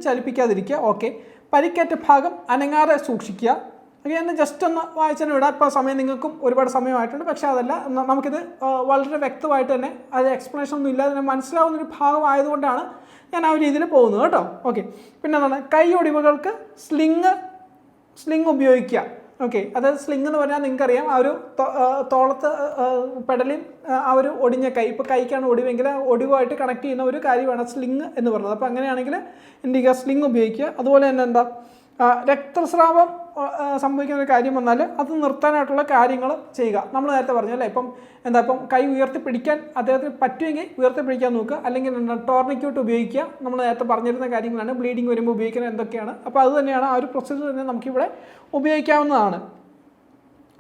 ചലിപ്പിക്കാതിരിക്കുക. ഓക്കെ. പരിക്കേറ്റ ഭാഗം അനങ്ങാതെ സൂക്ഷിക്കുക. ഓക്കെ, എന്നെ ജസ്റ്റ് ഒന്ന് വായിച്ചാൽ വിടാം. ഇപ്പോൾ സമയം നിങ്ങൾക്കും ഒരുപാട് സമയമായിട്ടുണ്ട്. പക്ഷേ അതല്ല, നമുക്കിത് വളരെ വ്യക്തമായിട്ട് തന്നെ അത് എക്സ്പ്ലനേഷൻ ഒന്നും ഇല്ലാതെ തന്നെ മനസ്സിലാവുന്നൊരു ഭാഗമായതുകൊണ്ടാണ് ഞാൻ ആ ഒരു രീതിയിൽ പോകുന്നത് കേട്ടോ. ഓക്കെ. പിന്നെ എന്താണ്? കൈ ഒടിവുകൾക്ക് സ്ലിങ് ഉപയോഗിക്കുക. ഓക്കെ, അതായത് സ്ലിങ് എന്ന് പറഞ്ഞാൽ നിങ്ങൾക്കറിയാം ആ ഒരു തോളത്ത് പെടലിൽ ആ ഒരു ഒടിഞ്ഞ കൈ, ഇപ്പോൾ കൈക്കാണ് ഒടിവെങ്കിൽ ഒടിവായിട്ട് കണക്ട് ചെയ്യുന്ന ഒരു കാര്യമാണ് സ്ലിങ് എന്ന് പറയുന്നത്. അപ്പോൾ അങ്ങനെയാണെങ്കിൽ എന്ത് ചെയ്യുക? സ്ലിങ് ഉപയോഗിക്കുക. അതുപോലെ തന്നെ എന്താ രക്തസ്രാവം സംഭവിക്കുന്ന ഒരു കാര്യം വന്നാൽ അത് നിർത്താനായിട്ടുള്ള കാര്യങ്ങൾ ചെയ്യുക. നമ്മൾ നേരത്തെ പറഞ്ഞല്ലേ, ഇപ്പം കൈ ഉയർത്തിപ്പിടിക്കാൻ അദ്ദേഹത്തിന് പറ്റുമെങ്കിൽ ഉയർത്തിപ്പിടിക്കാൻ നോക്കുക. അല്ലെങ്കിൽ ടോർണിക്യൂട്ട് ഉപയോഗിക്കുക. നമ്മൾ നേരത്തെ പറഞ്ഞിരുന്ന കാര്യങ്ങളാണ് ബ്ലീഡിങ് വരുമ്പോൾ ഉപയോഗിക്കുന്നത് എന്തൊക്കെയാണ്. അപ്പോൾ അത് തന്നെയാണ് ആ ഒരു പ്രൊസീജിയർ തന്നെ നമുക്കിവിടെ ഉപയോഗിക്കാവുന്നതാണ്.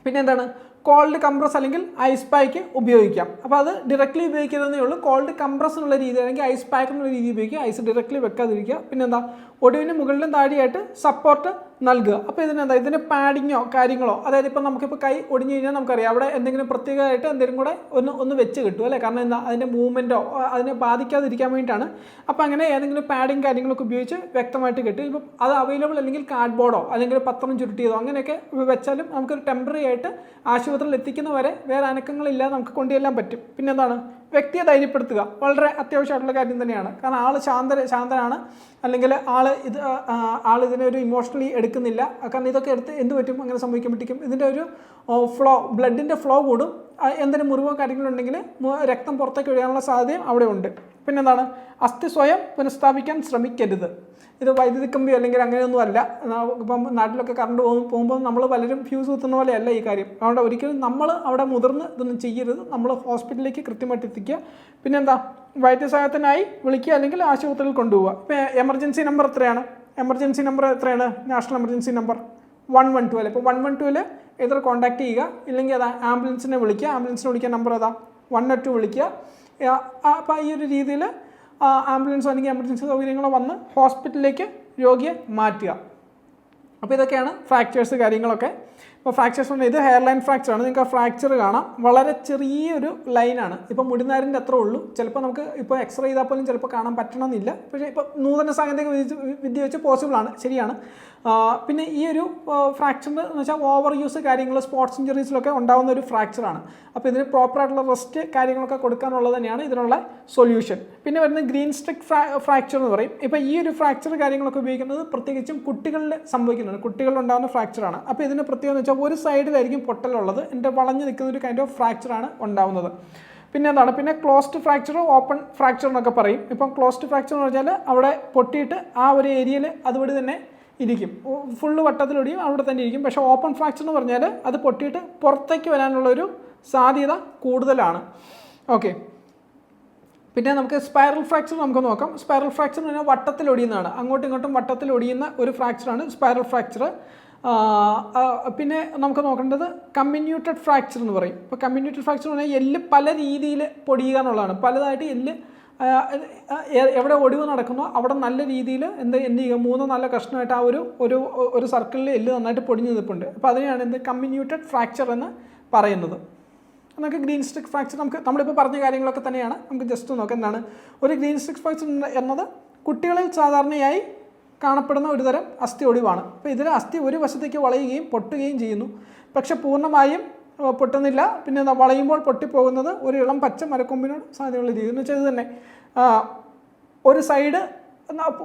പിന്നെ എന്താണ്? കോൾഡ് കംപ്രസ് അല്ലെങ്കിൽ ഐസ് പാക്ക് ഉപയോഗിക്കാം. അപ്പോൾ അത് ഡയറക്റ്റ്ലി ഉപയോഗിക്കുന്നതേ ഉള്ളൂ. കോൾഡ് കംപ്രസ് എന്നുള്ള രീതി അല്ലെങ്കിൽ ഐസ് പാക്ക് എന്നുള്ള രീതി ഉപയോഗിക്കുക. ഐസ് ഡയറക്റ്റ്ലി വെക്കാതിരിക്കുക. പിന്നെന്താ? ഒടിവിന് മുകളിലും താഴെയായിട്ട് സപ്പോർട്ട് നൽകുക. അപ്പോൾ ഇതിന് പാഡിങ്ങോ കാര്യങ്ങളോ, അതായത് ഇപ്പം നമുക്കിപ്പോൾ കൈ ഒടിഞ്ഞു കഴിഞ്ഞാൽ നമുക്കറിയാം അവിടെ എന്തെങ്കിലും പ്രത്യേകമായിട്ട് എന്തെങ്കിലും കൂടെ ഒന്ന് വെച്ച് കിട്ടും അല്ലേ? കാരണം എന്താ? അതിൻ്റെ മൂവ്മെൻറ്റോ അതിനെ ബാധിക്കാതിരിക്കാൻ വേണ്ടിയിട്ടാണ്. അപ്പോൾ അങ്ങനെ ഏതെങ്കിലും പാഡിങ് കാര്യങ്ങളൊക്കെ ഉപയോഗിച്ച് വ്യക്തമായിട്ട് കിട്ടും. ഇപ്പം അത് അവൈലബിൾ അല്ലെങ്കിൽ കാർഡ്ബോർഡോ അല്ലെങ്കിൽ പത്രം ചുരുട്ടിയതോ അങ്ങനെയൊക്കെ വെച്ചാലും നമുക്കൊരു ടെമ്പററി ആയിട്ട് ആശുപത്രിയിൽ എത്തിക്കുന്നവരെ വേറെ അനക്കങ്ങളില്ലാതെ നമുക്ക് കൊണ്ടുചെല്ലാൻ പറ്റും. പിന്നെന്താണ്? വ്യക്തിയെ ധൈര്യപ്പെടുത്തുക. വളരെ അത്യാവശ്യമായിട്ടുള്ള കാര്യം തന്നെയാണ്. കാരണം ആൾ ശാന്തനാണ്, അല്ലെങ്കിൽ ആൾ ഇതിനെ ഒരു ഇമോഷണലി എടുക്കുന്നില്ല. കാരണം ഇതൊക്കെ എടുത്ത് എന്ത് പറ്റും? അങ്ങനെ സംഭവിക്കുമ്പോഴത്തേക്കും ഇതിൻ്റെ ഒരു ബ്ലഡിൻ്റെ ഫ്ലോ കൂടും. എന്തെങ്കിലും മുറിവോ കാര്യങ്ങളുണ്ടെങ്കിൽ രക്തം പുറത്തേക്ക് ഒഴുകാനുള്ള സാധ്യതയും അവിടെ ഉണ്ട്. പിന്നെന്താണ്? അസ്ഥി സ്വയം പുനഃസ്ഥാപിക്കാൻ ശ്രമിക്കരുത്. ഇത് വൈദ്യുതി കമ്പി അല്ലെങ്കിൽ അങ്ങനെയൊന്നും അല്ല. ഇപ്പം നാട്ടിലൊക്കെ കറണ്ട് പോകുമ്പോൾ നമ്മൾ പലരും ഫ്യൂസ് കുത്തുന്ന പോലെയല്ല ഈ കാര്യം. അതുകൊണ്ട് ഒരിക്കലും നമ്മൾ അവിടെ മുതിർന്ന് ഇതൊന്നും ചെയ്യരുത്. നമ്മൾ ഹോസ്പിറ്റലിലേക്ക് കൃത്യമായിട്ട് എത്തിക്കുക. പിന്നെന്താ? വൈദ്യസഹായത്തിനായി വിളിക്കുക അല്ലെങ്കിൽ ആശുപത്രിയിൽ കൊണ്ടുപോവുക. ഇപ്പോൾ എമർജൻസി നമ്പർ എത്രയാണ്? നാഷണൽ എമർജൻസി നമ്പർ 112 അല്ലേ? ഇപ്പോൾ 112 ഏതൊരു കോൺടാക്ട് ചെയ്യുക, ഇല്ലെങ്കിൽ അതാ ആംബുലൻസിനെ വിളിക്കുക. ആംബുലൻസിനെ വിളിക്കാൻ നമ്പർ അതാ 102 വിളിക്കുക. അപ്പോൾ ഈ ഒരു രീതിയിൽ ആംബുലൻസോ അല്ലെങ്കിൽ എമർജൻസി സൗകര്യങ്ങളോ വന്ന് ഹോസ്പിറ്റലിലേക്ക് രോഗിയെ മാറ്റുക. അപ്പോൾ ഇതൊക്കെയാണ് ഫ്രാക്ചേഴ്സ് കാര്യങ്ങളൊക്കെ. ഇപ്പോൾ ഫ്രാക്ചേഴ്സ് പറഞ്ഞാൽ ഇത് ഹെയർ ലൈൻ ഫ്രാക്ചറാണ്. നിങ്ങൾക്ക് ആ ഫ്രാക്ചർ കാണാം. വളരെ ചെറിയൊരു ലൈനാണ്. ഇപ്പോൾ മുടിനാരിൻ്റെ അത്രേ ഉള്ളൂ. ചിലപ്പോൾ നമുക്ക് ഇപ്പോൾ എക്സ്റേ ചെയ്താൽ പോലും ചിലപ്പോൾ കാണാൻ പറ്റണമെന്നില്ല. പക്ഷേ ഇപ്പോൾ നൂതന സാങ്കേതിക വിദ്യ വെച്ച് പോസിബിളാണ്, ശരിയാണ്. പിന്നെ ഈ ഒരു ഫ്രാക്ചർ എന്ന് വെച്ചാൽ ഓവർ യൂസ് കാര്യങ്ങൾ സ്പോർട്സ് ഇഞ്ചറീസിലൊക്കെ ഉണ്ടാകുന്ന ഒരു ഫ്രാക്ചറാണ്. അപ്പോൾ ഇതിന് പ്രോപ്പറായിട്ടുള്ള റെസ്റ്റ് കാര്യങ്ങളൊക്കെ കൊടുക്കാനുള്ളത് തന്നെയാണ് ഇതിനുള്ള സൊല്യൂഷൻ. പിന്നെ വരുന്നത് ഗ്രീൻ സ്ട്രിക്ക് ഫ്രാക്ചർ എന്ന് പറയും. ഇപ്പോൾ ഈ ഒരു ഫ്രാക്ചർ കാര്യങ്ങളൊക്കെ ഉപയോഗിക്കുന്നത് പ്രത്യേകിച്ചും കുട്ടികളിൽ സംഭവിക്കുന്നതാണ്. കുട്ടികളിലുണ്ടാകുന്ന ഫ്രാക്ചറാണ്. അപ്പോൾ ഇതിന് പ്രത്യേകം എന്ന് വെച്ചാൽ ഒരു സൈഡിലായിരിക്കും പൊട്ടലുള്ളത്. എൻ്റെ വളഞ്ഞു നിൽക്കുന്ന ഒരു കൈൻഡ് ഓഫ് ഫ്രാക്ചറാണ് ഉണ്ടാകുന്നത്. പിന്നെ എന്താണ്? പിന്നെ ക്ലോസ്ഡ് ഫ്രാക്ചർ, ഓപ്പൺ ഫ്രാക്ചർ എന്നൊക്കെ പറയും. ഇപ്പം ക്ലോസ്ഡ് ഫ്രാക്ചർ എന്ന് പറഞ്ഞാൽ അവിടെ പൊട്ടിയിട്ട് ആ ഒരു ഏരിയയിൽ അതുവഴി തന്നെ ഇരിക്കും, ഫുള്ള് വട്ടത്തിലൊടിയും അവിടെ തന്നെ ഇരിക്കും. പക്ഷേ ഓപ്പൺ ഫ്രാക്ചർ എന്ന് പറഞ്ഞാൽ അത് പൊട്ടിയിട്ട് പുറത്തേക്ക് വരാനുള്ളൊരു സാധ്യത കൂടുതലാണ്. ഓക്കെ. പിന്നെ നമുക്ക് സ്പൈറൽ ഫ്രാക്ചർ നമുക്ക് നോക്കാം. സ്പൈറൽ ഫ്രാക്ചർ എന്ന് പറഞ്ഞാൽ വട്ടത്തിലൊടിയുന്നതാണ്. അങ്ങോട്ടും ഇങ്ങോട്ടും വട്ടത്തിലൊടിയുന്ന ഒരു ഫ്രാക്ചറാണ് സ്പൈറൽ ഫ്രാക്ചർ. പിന്നെ നമുക്ക് നോക്കേണ്ടത് കമ്മിന്യൂട്ടഡ് ഫ്രാക്ചർ എന്ന് പറയും. ഇപ്പോൾ കമ്മിന്യൂട്ടഡ് ഫ്രാക്ചർ എന്ന് പറഞ്ഞാൽ എല്ല് പല രീതിയിൽ പൊടിയുക എന്നുള്ളതാണ്. പലതായിട്ട് എല്ല് എവിടെ ഒടിവ് നടക്കുന്നോ അവിടെ നല്ല രീതിയിൽ എന്ത് ചെയ്യുക, 3-4 കഷ്ണമായിട്ട് ആ ഒരു സർക്കിളിൽ എല്ല് നന്നായിട്ട് പൊടിഞ്ഞു നിൽപ്പുണ്ട്. അപ്പോൾ അതിനെയാണ് കമ്മിന്യൂട്ടഡ് ഫ്രാക്ചർ എന്ന് പറയുന്നത്. നമുക്ക് ഗ്രീൻ സ്ട്രിക്ക് ഫ്രാക്ചർ നമ്മളിപ്പോൾ പറഞ്ഞ കാര്യങ്ങളൊക്കെ തന്നെയാണ്. നമുക്ക് ജസ്റ്റ് നോക്കാം എന്താണ് ഒരു ഗ്രീൻ സ്ട്രിക്ക് ഫ്രാക്ചർ എന്നത്. കുട്ടികളിൽ സാധാരണയായി കാണപ്പെടുന്ന ഒരു തരം അസ്ഥി ഒടിവാണ്. അപ്പോൾ ഇതിൽ അസ്ഥി ഒരു വശത്തേക്ക് വളയുകയും പൊട്ടുകയും ചെയ്യുന്നു, പക്ഷെ പൂർണ്ണമായും പൊട്ടുന്നില്ല. പിന്നെ വളയുമ്പോൾ പൊട്ടിപ്പോകുന്നത് ഒരു ഇളം പച്ച മരക്കൊമ്പിനോട് സാധ്യതയുള്ള രീതി എന്ന് വെച്ചാൽ ഇത് തന്നെ ഒരു സൈഡ്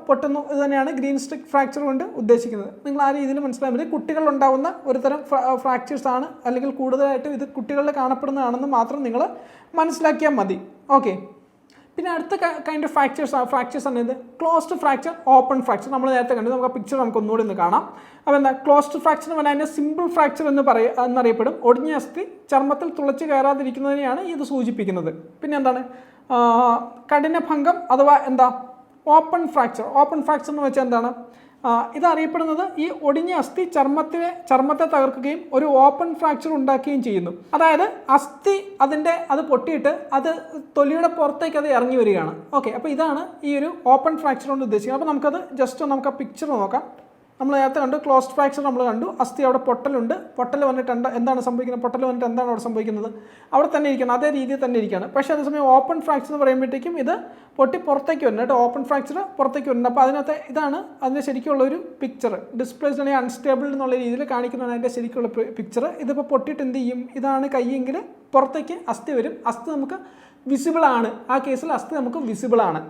പൊട്ടുന്നു. ഇത് തന്നെയാണ് ഗ്രീൻ സ്റ്റിക്ക് ഫ്രാക്ചർ കൊണ്ട് ഉദ്ദേശിക്കുന്നത്. നിങ്ങൾ ആ രീതിയിൽ മനസ്സിലായാൽ മതി. കുട്ടികളിലുണ്ടാകുന്ന ഒരു തരം ഫ്രാക്ചേഴ്സ് ആണ്, അല്ലെങ്കിൽ കൂടുതലായിട്ടും ഇത് കുട്ടികളിൽ കാണപ്പെടുന്നതാണെന്ന് മാത്രം നിങ്ങൾ മനസ്സിലാക്കിയാൽ മതി. ഓക്കെ, പിന്നെ അടുത്ത കൈൻഡ് ഓഫ് ഫ്രാക്ചേഴ്സ് ആണ് ഇത് ക്ലോസ്ഡ് ഫ്രാക്ചർ, ഓപ്പൺ ഫ്രാക്ചർ. നമ്മൾ നേരത്തെ കണ്ടു, നമുക്ക് ആ പിക്ചർ നമുക്ക് ഒന്നുകൂടി ഒന്ന് കാണാം. അപ്പോൾ എന്താ ക്ലോസ്ഡ് ഫ്രാക്ചർ എന്ന് പറഞ്ഞാൽ അതിൻ്റെ സിമ്പിൾ ഫ്രാക്ചർ എന്നറിയപ്പെടും. ഒടിഞ്ഞ അസ്ഥി ചർമ്മത്തിൽ തുളച്ച് കയറാതിരിക്കുന്നതിനെയാണ് ഇത് സൂചിപ്പിക്കുന്നത്. പിന്നെ എന്താണ് കഠിനഭംഗം അഥവാ എന്താ ഓപ്പൺ ഫ്രാക്ചർ. ഓപ്പൺ ഫ്രാക്ചർ എന്ന് വെച്ചാൽ എന്താണ്, ഇതറിയപ്പെടുന്നത് ഈ ഒടിഞ്ഞ അസ്ഥി ചർമ്മത്തെ തകർക്കുകയും ഒരു ഓപ്പൺ ഫ്രാക്ചർ ഉണ്ടാക്കുകയും ചെയ്യുന്നു. അതായത് അസ്ഥി അത് പൊട്ടിയിട്ട് അത് തൊലിയുടെ പുറത്തേക്ക് അത് ഇറങ്ങി വരികയാണ്. ഓക്കെ, അപ്പോൾ ഇതാണ് ഈ ഒരു ഓപ്പൺ ഫ്രാക്ചർ കൊണ്ട് ഉദ്ദേശിക്കുന്നത്. അപ്പോൾ നമുക്ക് ആ പിക്ചർ നോക്കാം. നമ്മൾ നേരത്തെ കണ്ടു ക്ലോസ്ഡ് ഫ്രാക്ചർ നമ്മൾ കണ്ടു. അസ്ഥി അവിടെ പൊട്ടലുണ്ട്. പൊട്ടൽ വന്നിട്ട് എന്താണ് സംഭവിക്കുന്നത്? പൊട്ടൽ വന്നിട്ട് എന്താണ് അവിടെ സംഭവിക്കുന്നത്? അവിടെ തന്നെ ഇരിക്കണം, അതേ രീതിയിൽ തന്നെ ഇരിക്കുകയാണ്. പക്ഷേ അതേസമയം ഓപ്പൺ ഫ്രാക്ചർ എന്ന് പറയുമ്പോഴത്തേക്കും ഇത് പൊട്ടി പുറത്തേക്ക് വരുന്നത് കേട്ടോ. ഓപ്പൺ ഫ്രാക്ചർ പുറത്തേക്ക് വരുന്നത്. അപ്പോൾ ഇതാണ് അതിൻ്റെ ശരിക്കുള്ള ഒരു പിക്ചർ. ഡിസ്പ്ലേസ്ഡ് അല്ലെങ്കിൽ അൺസ്റ്റേബിൾ എന്നുള്ള രീതിയിൽ കാണിക്കുന്നതാണ് അതിൻ്റെ ശരിക്കുള്ള പിക്ചർ. ഇതിപ്പോൾ പൊട്ടിയിട്ട് എന്ത് ചെയ്യും? ഇതാണ് കൈയെങ്കിൽ പുറത്തേക്ക് അസ്ഥി വരും. അസ്ഥി നമുക്ക് വിസിബിൾ ആണ്. ആ കേസിൽ അസ്ഥി നമുക്ക് വിസിബിൾ ആണ്.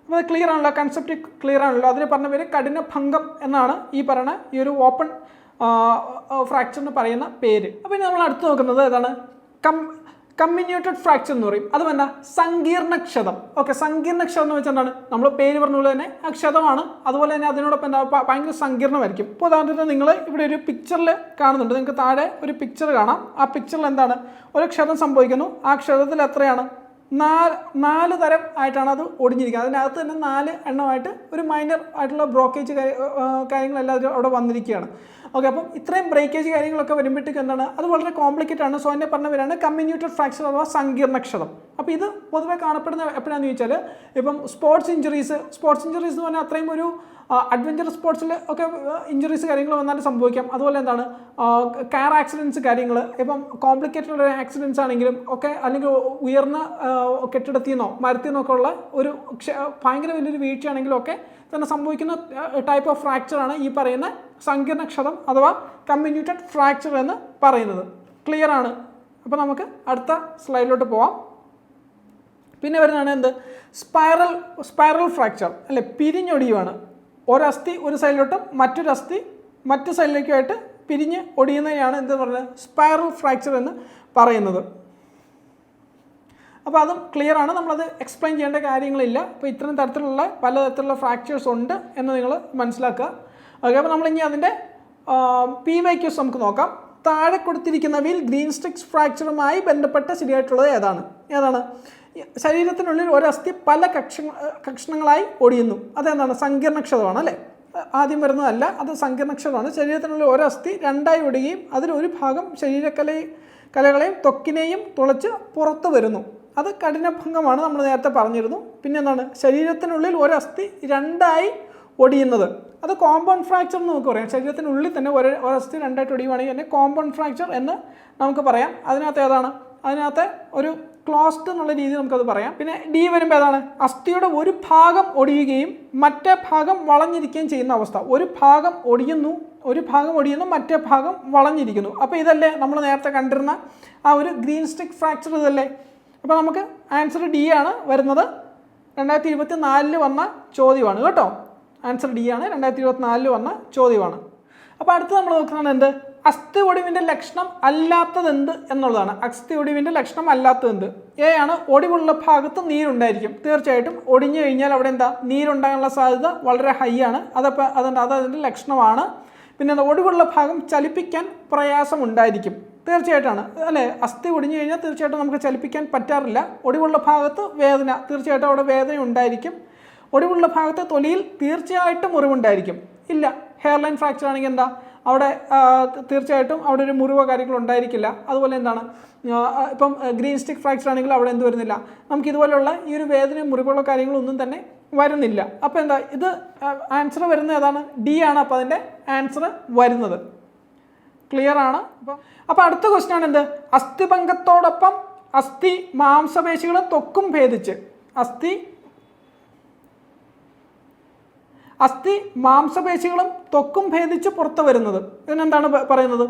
അപ്പോൾ അത് ക്ലിയർ ആണല്ലോ, കൺസെപ്റ്റ് ക്ലിയർ ആണല്ലോ. അതിന് പറഞ്ഞ പേര് കഠിനഭംഗം എന്നാണ് ഈ ഒരു ഓപ്പൺ ഫ്രാക്ചർ എന്ന് പറയുന്ന പേര്. അപ്പോൾ ഇനി നമ്മൾ അടുത്ത് നോക്കുന്നത് ഏതാണ്? കമ്മിന്യൂട്ടഡ് ഫ്രാക്ചർ എന്ന് പറയും. അതും എന്താ? സങ്കീർണ ക്ഷതം. ഓക്കെ, സങ്കീർണ ക്ഷതം എന്ന് വെച്ചാൽ എന്താണ്? നമ്മൾ പേര് പറഞ്ഞുകൊണ്ട് തന്നെ ആ ക്ഷതമാണ്. അതുപോലെ തന്നെ അതിനോടൊപ്പം എന്താ ഭയങ്കര സങ്കീർണമായിരിക്കും. ഇപ്പോൾ ഉദാഹരണത്തിന് നിങ്ങൾ ഇവിടെ ഒരു പിക്ചറിൽ കാണുന്നുണ്ട്, നിങ്ങൾക്ക് താഴെ ഒരു പിക്ചർ കാണാം. ആ പിക്ചറിൽ എന്താണ്? ഒരു ക്ഷതം സംഭവിക്കുന്നു. ആ ക്ഷതത്തിൽ എത്രയാണ്? 4 തരം ആയിട്ടാണ് അത് ഒടിഞ്ഞിരിക്കുന്നത്. അതിനകത്ത് തന്നെ 4 എണ്ണമായിട്ട് ഒരു മൈനർ ആയിട്ടുള്ള ബ്രോക്കേജ് കാര്യങ്ങളെല്ലാം അവിടെ വന്നിരിക്കുകയാണ്. ഓക്കെ, അപ്പം ഇത്രയും ബ്രേക്കേജ് കാര്യങ്ങളൊക്കെ വരുമ്പോഴത്തേക്ക് എന്താണ്? അത് വളരെ കോംപ്ലിക്കേറ്റഡ് ആണ്. സോ എന്നെ പറഞ്ഞവരാണ് കമ്മിന്യൂട്ടഡ് ഫ്രാക്ചർ അഥവാ സങ്കീർണ ക്ഷതം. അപ്പോൾ ഇത് പൊതുവെ കാണപ്പെടുന്ന എപ്പോഴാണെന്ന് ചോദിച്ചാൽ, ഇപ്പം സ്പോർട്സ് ഇഞ്ചുറീസ് എന്ന് പറഞ്ഞാൽ അത്രയും ഒരു അഡ്വഞ്ചർ സ്പോർട്സിൽ ഒക്കെ ഇഞ്ചുറീസ് കാര്യങ്ങൾ വന്നാലും സംഭവിക്കാം. അതുപോലെ എന്താണ് കാർ ആക്സിഡൻറ്റ്സ് കാര്യങ്ങൾ, ഇപ്പം കോംപ്ലിക്കേറ്റഡ് ഉള്ള ആക്സിഡൻറ്റ്സ് ആണെങ്കിലും ഒക്കെ, അല്ലെങ്കിൽ ഉയർന്ന കെട്ടിടത്തിൽ നിന്നോ മരത്തിൽ നിന്നൊക്കെ ഉള്ള ഒരു ഭയങ്കര വലിയൊരു വീഴ്ചയാണെങ്കിലും ഒക്കെ തന്നെ സംഭവിക്കുന്ന ടൈപ്പ് ഓഫ് ഫ്രാക്ചറാണ് ഈ പറയുന്ന സങ്കീർണ ക്ഷതം അഥവാ കമ്മിന്യൂട്ടഡ് ഫ്രാക്ചർ എന്ന് പറയുന്നത്. ക്ലിയർ ആണ്? അപ്പോൾ നമുക്ക് അടുത്ത സ്ലൈഡിലോട്ട് പോവാം. പിന്നെ വരുന്നതാണ് എന്ത്? സ്പൈറൽ ഫ്രാക്ചർ അല്ലെ, പിരിഞ്ഞൊടിയുമാണ്. ഒരസ്ഥി ഒരു സൈഡിലോട്ടും മറ്റൊരു അസ്ഥി മറ്റു സൈഡിലേക്കുമായിട്ട് പിരിഞ്ഞ് ഒടിയുന്നതിനാണ് എന്ത് പറയുന്നത്? സ്പൈറൽ ഫ്രാക്ചർ എന്ന് പറയുന്നത്. അപ്പോൾ അതും ക്ലിയർ ആണ്, നമ്മളത് എക്സ്പ്ലെയിൻ ചെയ്യേണ്ട കാര്യങ്ങളില്ല. അപ്പോൾ ഇത്തരം തരത്തിലുള്ള പലതരത്തിലുള്ള ഫ്രാക്ചേഴ്സ് ഉണ്ട് എന്ന് നിങ്ങൾ മനസ്സിലാക്കുക. ഓക്കെ, അപ്പോൾ നമ്മളിനി അതിൻ്റെ PYQs നമുക്ക് നോക്കാം. താഴെ കൊടുത്തിരിക്കുന്നവയിൽ ഗ്രീൻ സ്റ്റിക്സ് ഫ്രാക്ചറുമായി ബന്ധപ്പെട്ട ശരിയായിട്ടുള്ളത് ഏതാണ്? ശരീരത്തിനുള്ളിൽ ഒരസ്ഥി പല കഷ്ണങ്ങളായി ഒടിയുന്നു. അതെന്താണ്? സങ്കീർണക്ഷതമാണ് അല്ലേ? ആദ്യം വരുന്നതല്ല, അത് സങ്കീർണക്ഷതമാണ്. ശരീരത്തിനുള്ളിൽ ഒരസ്ഥി 2ആയി ഒടിയുകയും അതിലൊരു ഭാഗം കലകളെയും ത്വക്കിനെയും തുളച്ച് പുറത്ത് വരുന്നു. അത് കഠിനഭംഗമാണ്, നമ്മൾ നേരത്തെ പറഞ്ഞിരുന്നു. പിന്നെ എന്താണ്? ശരീരത്തിനുള്ളിൽ ഒരസ്ഥി 2ആയി ഒടിയുന്നത്, അത് കോമ്പൗണ്ട് ഫ്രാക്ചർ എന്ന് നമുക്ക് പറയാം. ശരീരത്തിനുള്ളിൽ തന്നെ ഒരസ്ഥി 2ആയിട്ട് ഒടിയുവാണെങ്കിൽ തന്നെ കോമ്പൗണ്ട് ഫ്രാക്ചർ എന്ന് നമുക്ക് പറയാം. അതിനകത്തെ ഒരു ക്ലോസ്ഡ് എന്നുള്ള രീതിയിൽ നമുക്കത് പറയാം. പിന്നെ D വരുമ്പോൾ ഏതാണ്? അസ്ഥിയുടെ ഒരു ഭാഗം ഒടിയുകയും മറ്റേ ഭാഗം വളഞ്ഞിരിക്കുകയും ചെയ്യുന്ന അവസ്ഥ. ഒരു ഭാഗം ഒടിയുന്നു മറ്റേ ഭാഗം വളഞ്ഞിരിക്കുന്നു. അപ്പോൾ ഇതല്ലേ നമ്മൾ നേരത്തെ കണ്ടിരുന്ന ആ ഒരു ഗ്രീൻ സ്റ്റിക്ക് ഫ്രാക്ചർ? ഇതല്ലേ? അപ്പോൾ നമുക്ക് ആൻസർ D ആണ് വരുന്നത്. 2024 വന്ന ചോദ്യമാണ് കേട്ടോ. ആൻസർ D ആണ്, 2024 വന്ന ചോദ്യമാണ്. അപ്പോൾ അടുത്ത് നമ്മൾ നോക്കുന്നത് എന്ത്? അസ്ഥി ഒടിവിൻ്റെ ലക്ഷണം അല്ലാത്തതെന്ത് എന്നുള്ളതാണ്. അസ്ഥി ഒടിവിൻ്റെ ലക്ഷണം അല്ലാത്തതെന്ത്? ആണ് ഒടിവുള്ള ഭാഗത്ത് നീരുണ്ടായിരിക്കും. തീർച്ചയായിട്ടും ഒടിഞ്ഞു കഴിഞ്ഞാൽ അവിടെ എന്താ? നീരുണ്ടാകാനുള്ള സാധ്യത വളരെ ഹൈ ആണ്. അതിൻ്റെ ലക്ഷണമാണ്. പിന്നെ ഒടിവുള്ള ഭാഗം ചലിപ്പിക്കാൻ പ്രയാസമുണ്ടായിരിക്കും. തീർച്ചയായിട്ടാണ് അല്ലേ? അസ്ഥി ഒടിഞ്ഞു കഴിഞ്ഞാൽ തീർച്ചയായിട്ടും നമുക്ക് ചലിപ്പിക്കാൻ പറ്റാറില്ല. ഒടിവുള്ള ഭാഗത്ത് വേദന, തീർച്ചയായിട്ടും അവിടെ വേദന ഉണ്ടായിരിക്കും. ഒടിവുള്ള ഭാഗത്ത് തൊലിയിൽ തീർച്ചയായിട്ടും മുറിവുണ്ടായിരിക്കും. ഇല്ല, ഹെയർലൈൻ ഫ്രാക്ചർ ആണെങ്കിൽ എന്താ? അവിടെ തീർച്ചയായിട്ടും അവിടെ ഒരു മുറിവോ കാര്യങ്ങളോ ഉണ്ടായിരിക്കില്ല. അതുപോലെ എന്താണ്? ഇപ്പം ഗ്രീൻ സ്റ്റിക്ക് ഫ്രാക്ചർ ആണെങ്കിൽ അവിടെ എന്ത് വരുന്നില്ല? നമുക്ക് ഇതുപോലെയുള്ള ഈ ഒരു വേദനയും മുറിവുകളോ കാര്യങ്ങളൊന്നും തന്നെ വരുന്നില്ല. അപ്പോൾ എന്താ? ഇത് ആൻസർ വരുന്നത് ഏതാണ്? D ആണ്. അപ്പോൾ അതിൻ്റെ ആൻസർ വരുന്നത്. ക്ലിയർ ആണ്? അപ്പോൾ അടുത്ത ക്വസ്റ്റ്യൻ ആണ് എന്ത്? അസ്ഥിഭംഗത്തോടൊപ്പം അസ്ഥി മാംസപേശികളും ത്വക്കും ഭേദിച്ച് അസ്ഥി മാംസപേശികളും ത്വക്കും ഭേദിച്ച് പുറത്തു വരുന്നത്. ഇതിനെന്താണ് പറയുന്നത്?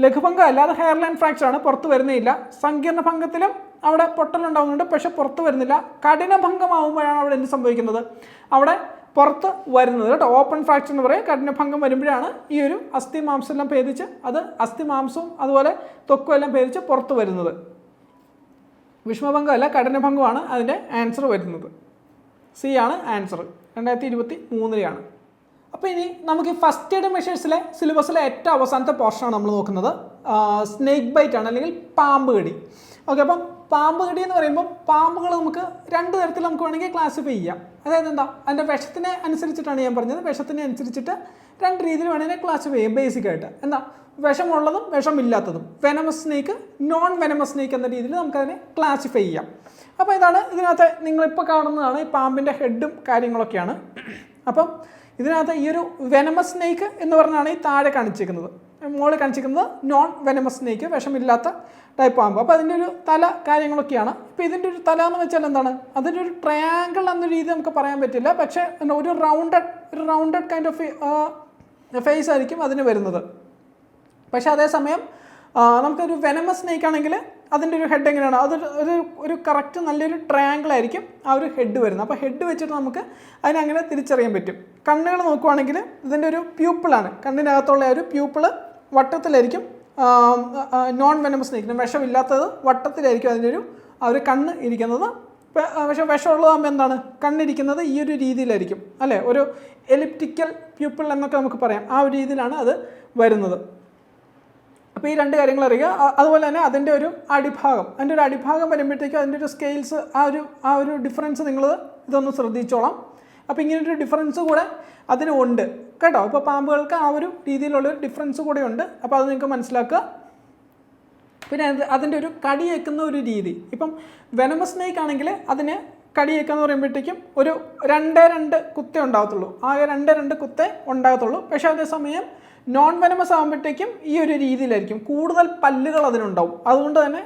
ലഘുഭംഗം അല്ലാതെ ഹെയർ ലൈൻ ഫ്രാക്ചർ ആണ്, പുറത്ത് വരുന്നില്ല. സങ്കീർണ ഭംഗത്തിലും അവിടെ പൊട്ടലുണ്ടാകുന്നുണ്ട്, പക്ഷെ പുറത്ത് വരുന്നില്ല. കഠിനഭംഗമാകുമ്പോഴാണ് അവിടെ എന്ത് സംഭവിക്കുന്നത്? അവിടെ പുറത്ത് വരുന്നത് കേട്ടോ. ഓപ്പൺ ഫ്രാക്ചർ എന്ന് പറയും. കഠിനഭംഗം വരുമ്പോഴാണ് ഈ ഒരു അസ്ഥി മാംസം എല്ലാം ഭേദിച്ച് അത് അസ്ഥി മാംസവും അതുപോലെ ത്വക്കും എല്ലാം ഭേദിച്ച് പുറത്ത് വരുന്നത്. വിഷമഭംഗം അല്ല, കഠിനഭംഗമാണ് അതിൻ്റെ ആൻസർ വരുന്നത്. സി ആണ് ആൻസർ. 2023 അപ്പോൾ ഇനി നമുക്ക് ഈ ഫസ്റ്റ് എയ്ഡ് മെഷേഴ്സിലെ സിലബസിലെ ഏറ്റവും അവസാനത്തെ പോർഷനാണ് നമ്മൾ നോക്കുന്നത്. സ്നേക്ക് ബൈറ്റ് ആണ്, അല്ലെങ്കിൽ പാമ്പ് കടി. ഓക്കെ, അപ്പം പാമ്പ് കടി എന്ന് പറയുമ്പോൾ പാമ്പുകൾ നമുക്ക് രണ്ട് തരത്തിൽ നമുക്ക് വേണമെങ്കിൽ ക്ലാസിഫൈ ചെയ്യാം. അതായത് എന്താ, അതിൻ്റെ വിഷത്തിനെ അനുസരിച്ചിട്ടാണ് ഞാൻ പറഞ്ഞത്. വിഷത്തിനെ അനുസരിച്ചിട്ട് രണ്ട് രീതിയിൽ വേണമെങ്കിൽ ക്ലാസിഫൈ ചെയ്യാം. ബേസിക്കായിട്ട് എന്താ, വിഷമുള്ളതും വിഷമില്ലാത്തതും. Venomous snake, non venomous snake എന്ന രീതിയിൽ നമുക്കതിനെ ക്ലാസിഫൈ ചെയ്യാം. അപ്പോൾ ഇതാണ് ഇതിനകത്ത് നിങ്ങളിപ്പോൾ കാണുന്നതാണ് ഈ പാമ്പിൻ്റെ ഹെഡും കാര്യങ്ങളൊക്കെയാണ്. അപ്പം ഇതിനകത്ത് ഈ ഒരു വെനമസ് സ്നേക്ക് എന്ന് പറഞ്ഞാണ് ഈ താഴെ കാണിച്ചിരിക്കുന്നത്. മുകളിൽ കാണിച്ചിരിക്കുന്നത് നോൺ വെനമസ് സ്നേക്ക്, വിഷമില്ലാത്ത ടൈപ്പ് പാമ്പ്. അപ്പോൾ അതിൻ്റെ ഒരു തല കാര്യങ്ങളൊക്കെയാണ്. ഇപ്പോൾ ഇതിൻ്റെ ഒരു തല എന്ന് വെച്ചാൽ എന്താണ്, അതിൻ്റെ ഒരു ട്രയാങ്കിൾ എന്ന രീതി നമുക്ക് പറയാൻ പറ്റില്ല. പക്ഷേ ഒരു റൗണ്ടഡ് കൈൻഡ് ഓഫ് ഫേസ് ആയിരിക്കും അതിന് വരുന്നത്. പക്ഷേ അതേസമയം നമുക്കൊരു വെനമസ് സ്നേക്ക് ആണെങ്കിൽ അതിൻ്റെ ഒരു ഹെഡ് എങ്ങനെയാണ്, ഒരു കറക്റ്റ് നല്ലൊരു ട്രയാങ്കിൾ ആയിരിക്കും ആ ഒരു ഹെഡ് വരുന്നത്. അപ്പോൾ ഹെഡ് വെച്ചിട്ട് നമുക്ക് അതിനങ്ങനെ തിരിച്ചറിയാൻ പറ്റും. കണ്ണുകൾ നോക്കുവാണെങ്കിൽ ഇതിൻ്റെ ഒരു പ്യൂപ്പിളാണ്, കണ്ണിനകത്തുള്ള ഒരു പ്യൂപ്പിള് വട്ടത്തിലായിരിക്കും. നോൺ വെനമസ് സ്നേക്കിന് വിഷമില്ലാത്തത് വട്ടത്തിലായിരിക്കും അതിൻ്റെ ആ ഒരു കണ്ണ് ഇരിക്കുന്നത്. പക്ഷേ വിഷമുള്ളതാകുമ്പോൾ എന്താണ്, കണ്ണിരിക്കുന്നത് ഈ ഒരു രീതിയിലായിരിക്കും അല്ലേ, ഒരു എലിപ്റ്റിക്കൽ പ്യൂപ്പിൾ എന്നൊക്കെ നമുക്ക് പറയാം. ആ ഒരു രീതിയിലാണ് അത് വരുന്നത്. അപ്പോൾ ഈ രണ്ട് കാര്യങ്ങൾ അറിയുക. അതുപോലെ തന്നെ അതിൻ്റെ ഒരു അടിഭാഗം വരുമ്പോഴത്തേക്കും അതിൻ്റെ ഒരു സ്കെയിൽസ്, ആ ഒരു ഡിഫറൻസ് നിങ്ങൾ ഇതൊന്ന് ശ്രദ്ധിച്ചോളാം. അപ്പോൾ ഇങ്ങനൊരു ഡിഫറൻസ് കൂടെ അതിനുണ്ട് കേട്ടോ. ഇപ്പോൾ പാമ്പുകൾക്ക് ആ ഒരു രീതിയിലുള്ളൊരു ഡിഫറൻസ് കൂടെ ഉണ്ട്. അപ്പോൾ അത് നിങ്ങൾക്ക് മനസ്സിലാക്കുക. പിന്നെ അതിൻ്റെ ഒരു കടിയേക്കുന്ന ഒരു രീതി, ഇപ്പം വെനമസ് സ്നേക്ക് ആണെങ്കിൽ അതിന് കടിയേക്കുക എന്ന് പറയുമ്പോഴത്തേക്കും ഒരു 2 കുത്തേ ഉണ്ടാകത്തുള്ളൂ. ആകെ 2 കുത്തേ ഉണ്ടാകത്തുള്ളൂ. പക്ഷേ അതേസമയം നോൺ വെനമസ് ആകുമ്പോഴത്തേക്കും ഈ ഒരു രീതിയിലായിരിക്കും, കൂടുതൽ പല്ലുകൾ അതിനുണ്ടാവും. അതുകൊണ്ട് തന്നെ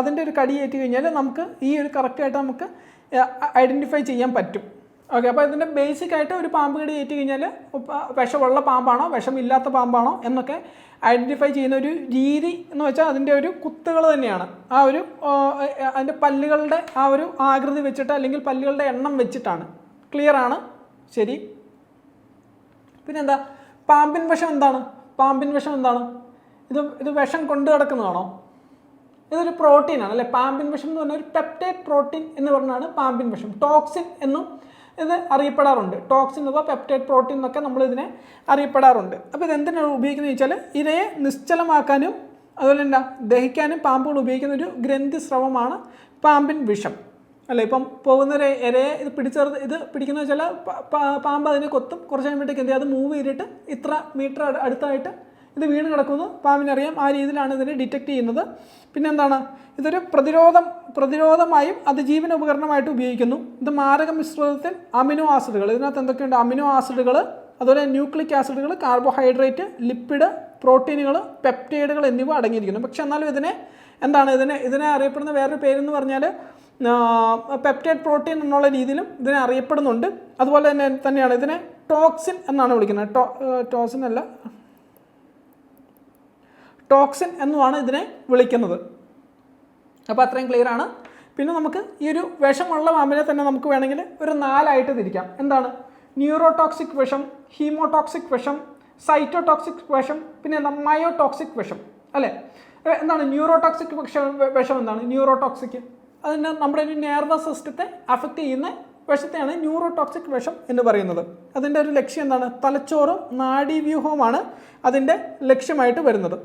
അതിൻ്റെ ഒരു കടിയേറ്റ് കഴിഞ്ഞാൽ നമുക്ക് ഈ ഒരു കറക്റ്റായിട്ട് നമുക്ക് ഐഡൻറ്റിഫൈ ചെയ്യാൻ പറ്റും. ഓക്കെ, അപ്പോൾ ഇതിൻ്റെ ബേസിക് ആയിട്ട് ഒരു പാമ്പ് കടി ഏറ്റ് കഴിഞ്ഞാൽ വിഷമുള്ള പാമ്പാണോ വിഷമില്ലാത്ത പാമ്പാണോ എന്നൊക്കെ ഐഡൻറ്റിഫൈ ചെയ്യുന്ന ഒരു രീതി എന്ന് വെച്ചാൽ അതിൻ്റെ ഒരു കുത്തുകൾ തന്നെയാണ്. അതിൻ്റെ പല്ലുകളുടെ ആ ഒരു ആകൃതി വെച്ചിട്ട്, അല്ലെങ്കിൽ പല്ലുകളുടെ എണ്ണം വെച്ചിട്ടാണ്. ക്ലിയർ ആണ്? ശരി. പിന്നെന്താ, പാമ്പിൻ വിഷം എന്താണ്? ഇത് വിഷം കൊണ്ടു കിടക്കുന്നതാണോ? ഇതൊരു പ്രോട്ടീനാണ് അല്ലേ. പാമ്പിൻ വിഷം എന്ന് പറഞ്ഞാൽ ഒരു പെപ്റ്റൈഡ് പ്രോട്ടീൻ എന്ന് പറഞ്ഞാണ് പാമ്പിൻ വിഷം. ടോക്സിൻ എന്നും ഇത് അറിയപ്പെടാറുണ്ട്. ടോക്സിൻ അഥവാ പെപ്റ്റൈഡ് പ്രോട്ടീൻ എന്നൊക്കെ നമ്മൾ ഇതിനെ അറിയപ്പെടാറുണ്ട്. അപ്പോൾ ഇതെന്തിനാണ് ഉപയോഗിക്കുന്നത് വെച്ചാൽ ഇരയെ നിശ്ചലമാക്കാനും അതുപോലെ തന്നെ ദഹിക്കാനും പാമ്പുകൾ ഉപയോഗിക്കുന്ന ഒരു ഗ്രന്ഥിസ്രവമാണ് പാമ്പിൻ വിഷം അല്ലേ. ഇപ്പം പോകുന്ന ഒരു ഇരയെ ഇത് പിടിക്കുന്ന വെച്ചാൽ പാമ്പ് അതിനെ കൊത്തും. കുറച്ച് കഴിയുമ്പോഴത്തേക്ക് എന്ത് ചെയ്യും, അത് മൂവ് ചെയ്തിട്ട് ഇത്ര മീറ്റർ അടുത്തായിട്ട് ഇത് വീണ് കിടക്കുന്നു പാമ്പിനറിയാം. ആ രീതിയിലാണ് ഇതിനെ ഡിറ്റക്ട് ചെയ്യുന്നത്. പിന്നെന്താണ്, ഇതൊരു പ്രതിരോധമായും അതിജീവന ഉപകരണമായിട്ട് ഉപയോഗിക്കുന്നു. ഇത് മാരക മിശ്രിതത്തിൽ അമിനോ ആസിഡുകൾ, ഇതിനകത്ത് എന്തൊക്കെയുണ്ട്, അമിനോ ആസിഡുകൾ, അതുപോലെ ന്യൂക്ലിക് ആസിഡുകൾ, കാർബോഹൈഡ്രേറ്റ്, ലിപ്പിഡ്, പ്രോട്ടീനുകൾ, പെപ്റ്റൈഡുകൾ എന്നിവ അടങ്ങിയിരിക്കുന്നു. പക്ഷെ എന്നാലും ഇതിനെ അറിയപ്പെടുന്ന വേറൊരു പേരെന്ന് പറഞ്ഞാൽ പെപ്റ്റൈഡ് പ്രോട്ടീൻ എന്നുള്ള രീതിയിലും ഇതിനെ അറിയപ്പെടുന്നുണ്ട്. അതുപോലെ തന്നെയാണ് ഇതിനെ ടോക്സിൻ എന്നാണ് വിളിക്കുന്നത്. ടോക്സിൻ എന്നുമാണ് ഇതിനെ വിളിക്കുന്നത്. അപ്പോൾ അത്രയും ക്ലിയർ ആണ്. പിന്നെ നമുക്ക് ഈ ഒരു വിഷമുള്ള പാമ്പിനെ തന്നെ നമുക്ക് വേണമെങ്കിൽ ഒരു 4 തിരിക്കാം. എന്താണ്, ന്യൂറോടോക്സിക് വിഷം, ഹീമോടോക്സിക് വിഷം, സൈറ്റോടോക്സിക് വിഷം, പിന്നെ എന്താ, മയോടോക്സിക് വിഷം അല്ലേ. എന്താണ് ന്യൂറോടോക്സിക് വിഷം? എന്താണ് ന്യൂറോടോക്സിക്? അതിന് നമ്മുടെ ഒരു നെർവസ് സിസ്റ്റത്തെ അഫക്റ്റ് ചെയ്യുന്ന വിഷത്തെയാണ് ന്യൂറോടോക്സിക് വിഷം എന്ന് പറയുന്നത്. അതിൻ്റെ ഒരു ലക്ഷ്യം എന്താണ്, തലച്ചോറും നാഡീവ്യൂഹവുമാണ് അതിൻ്റെ ലക്ഷ്യമായിട്ട് വരുന്നത്.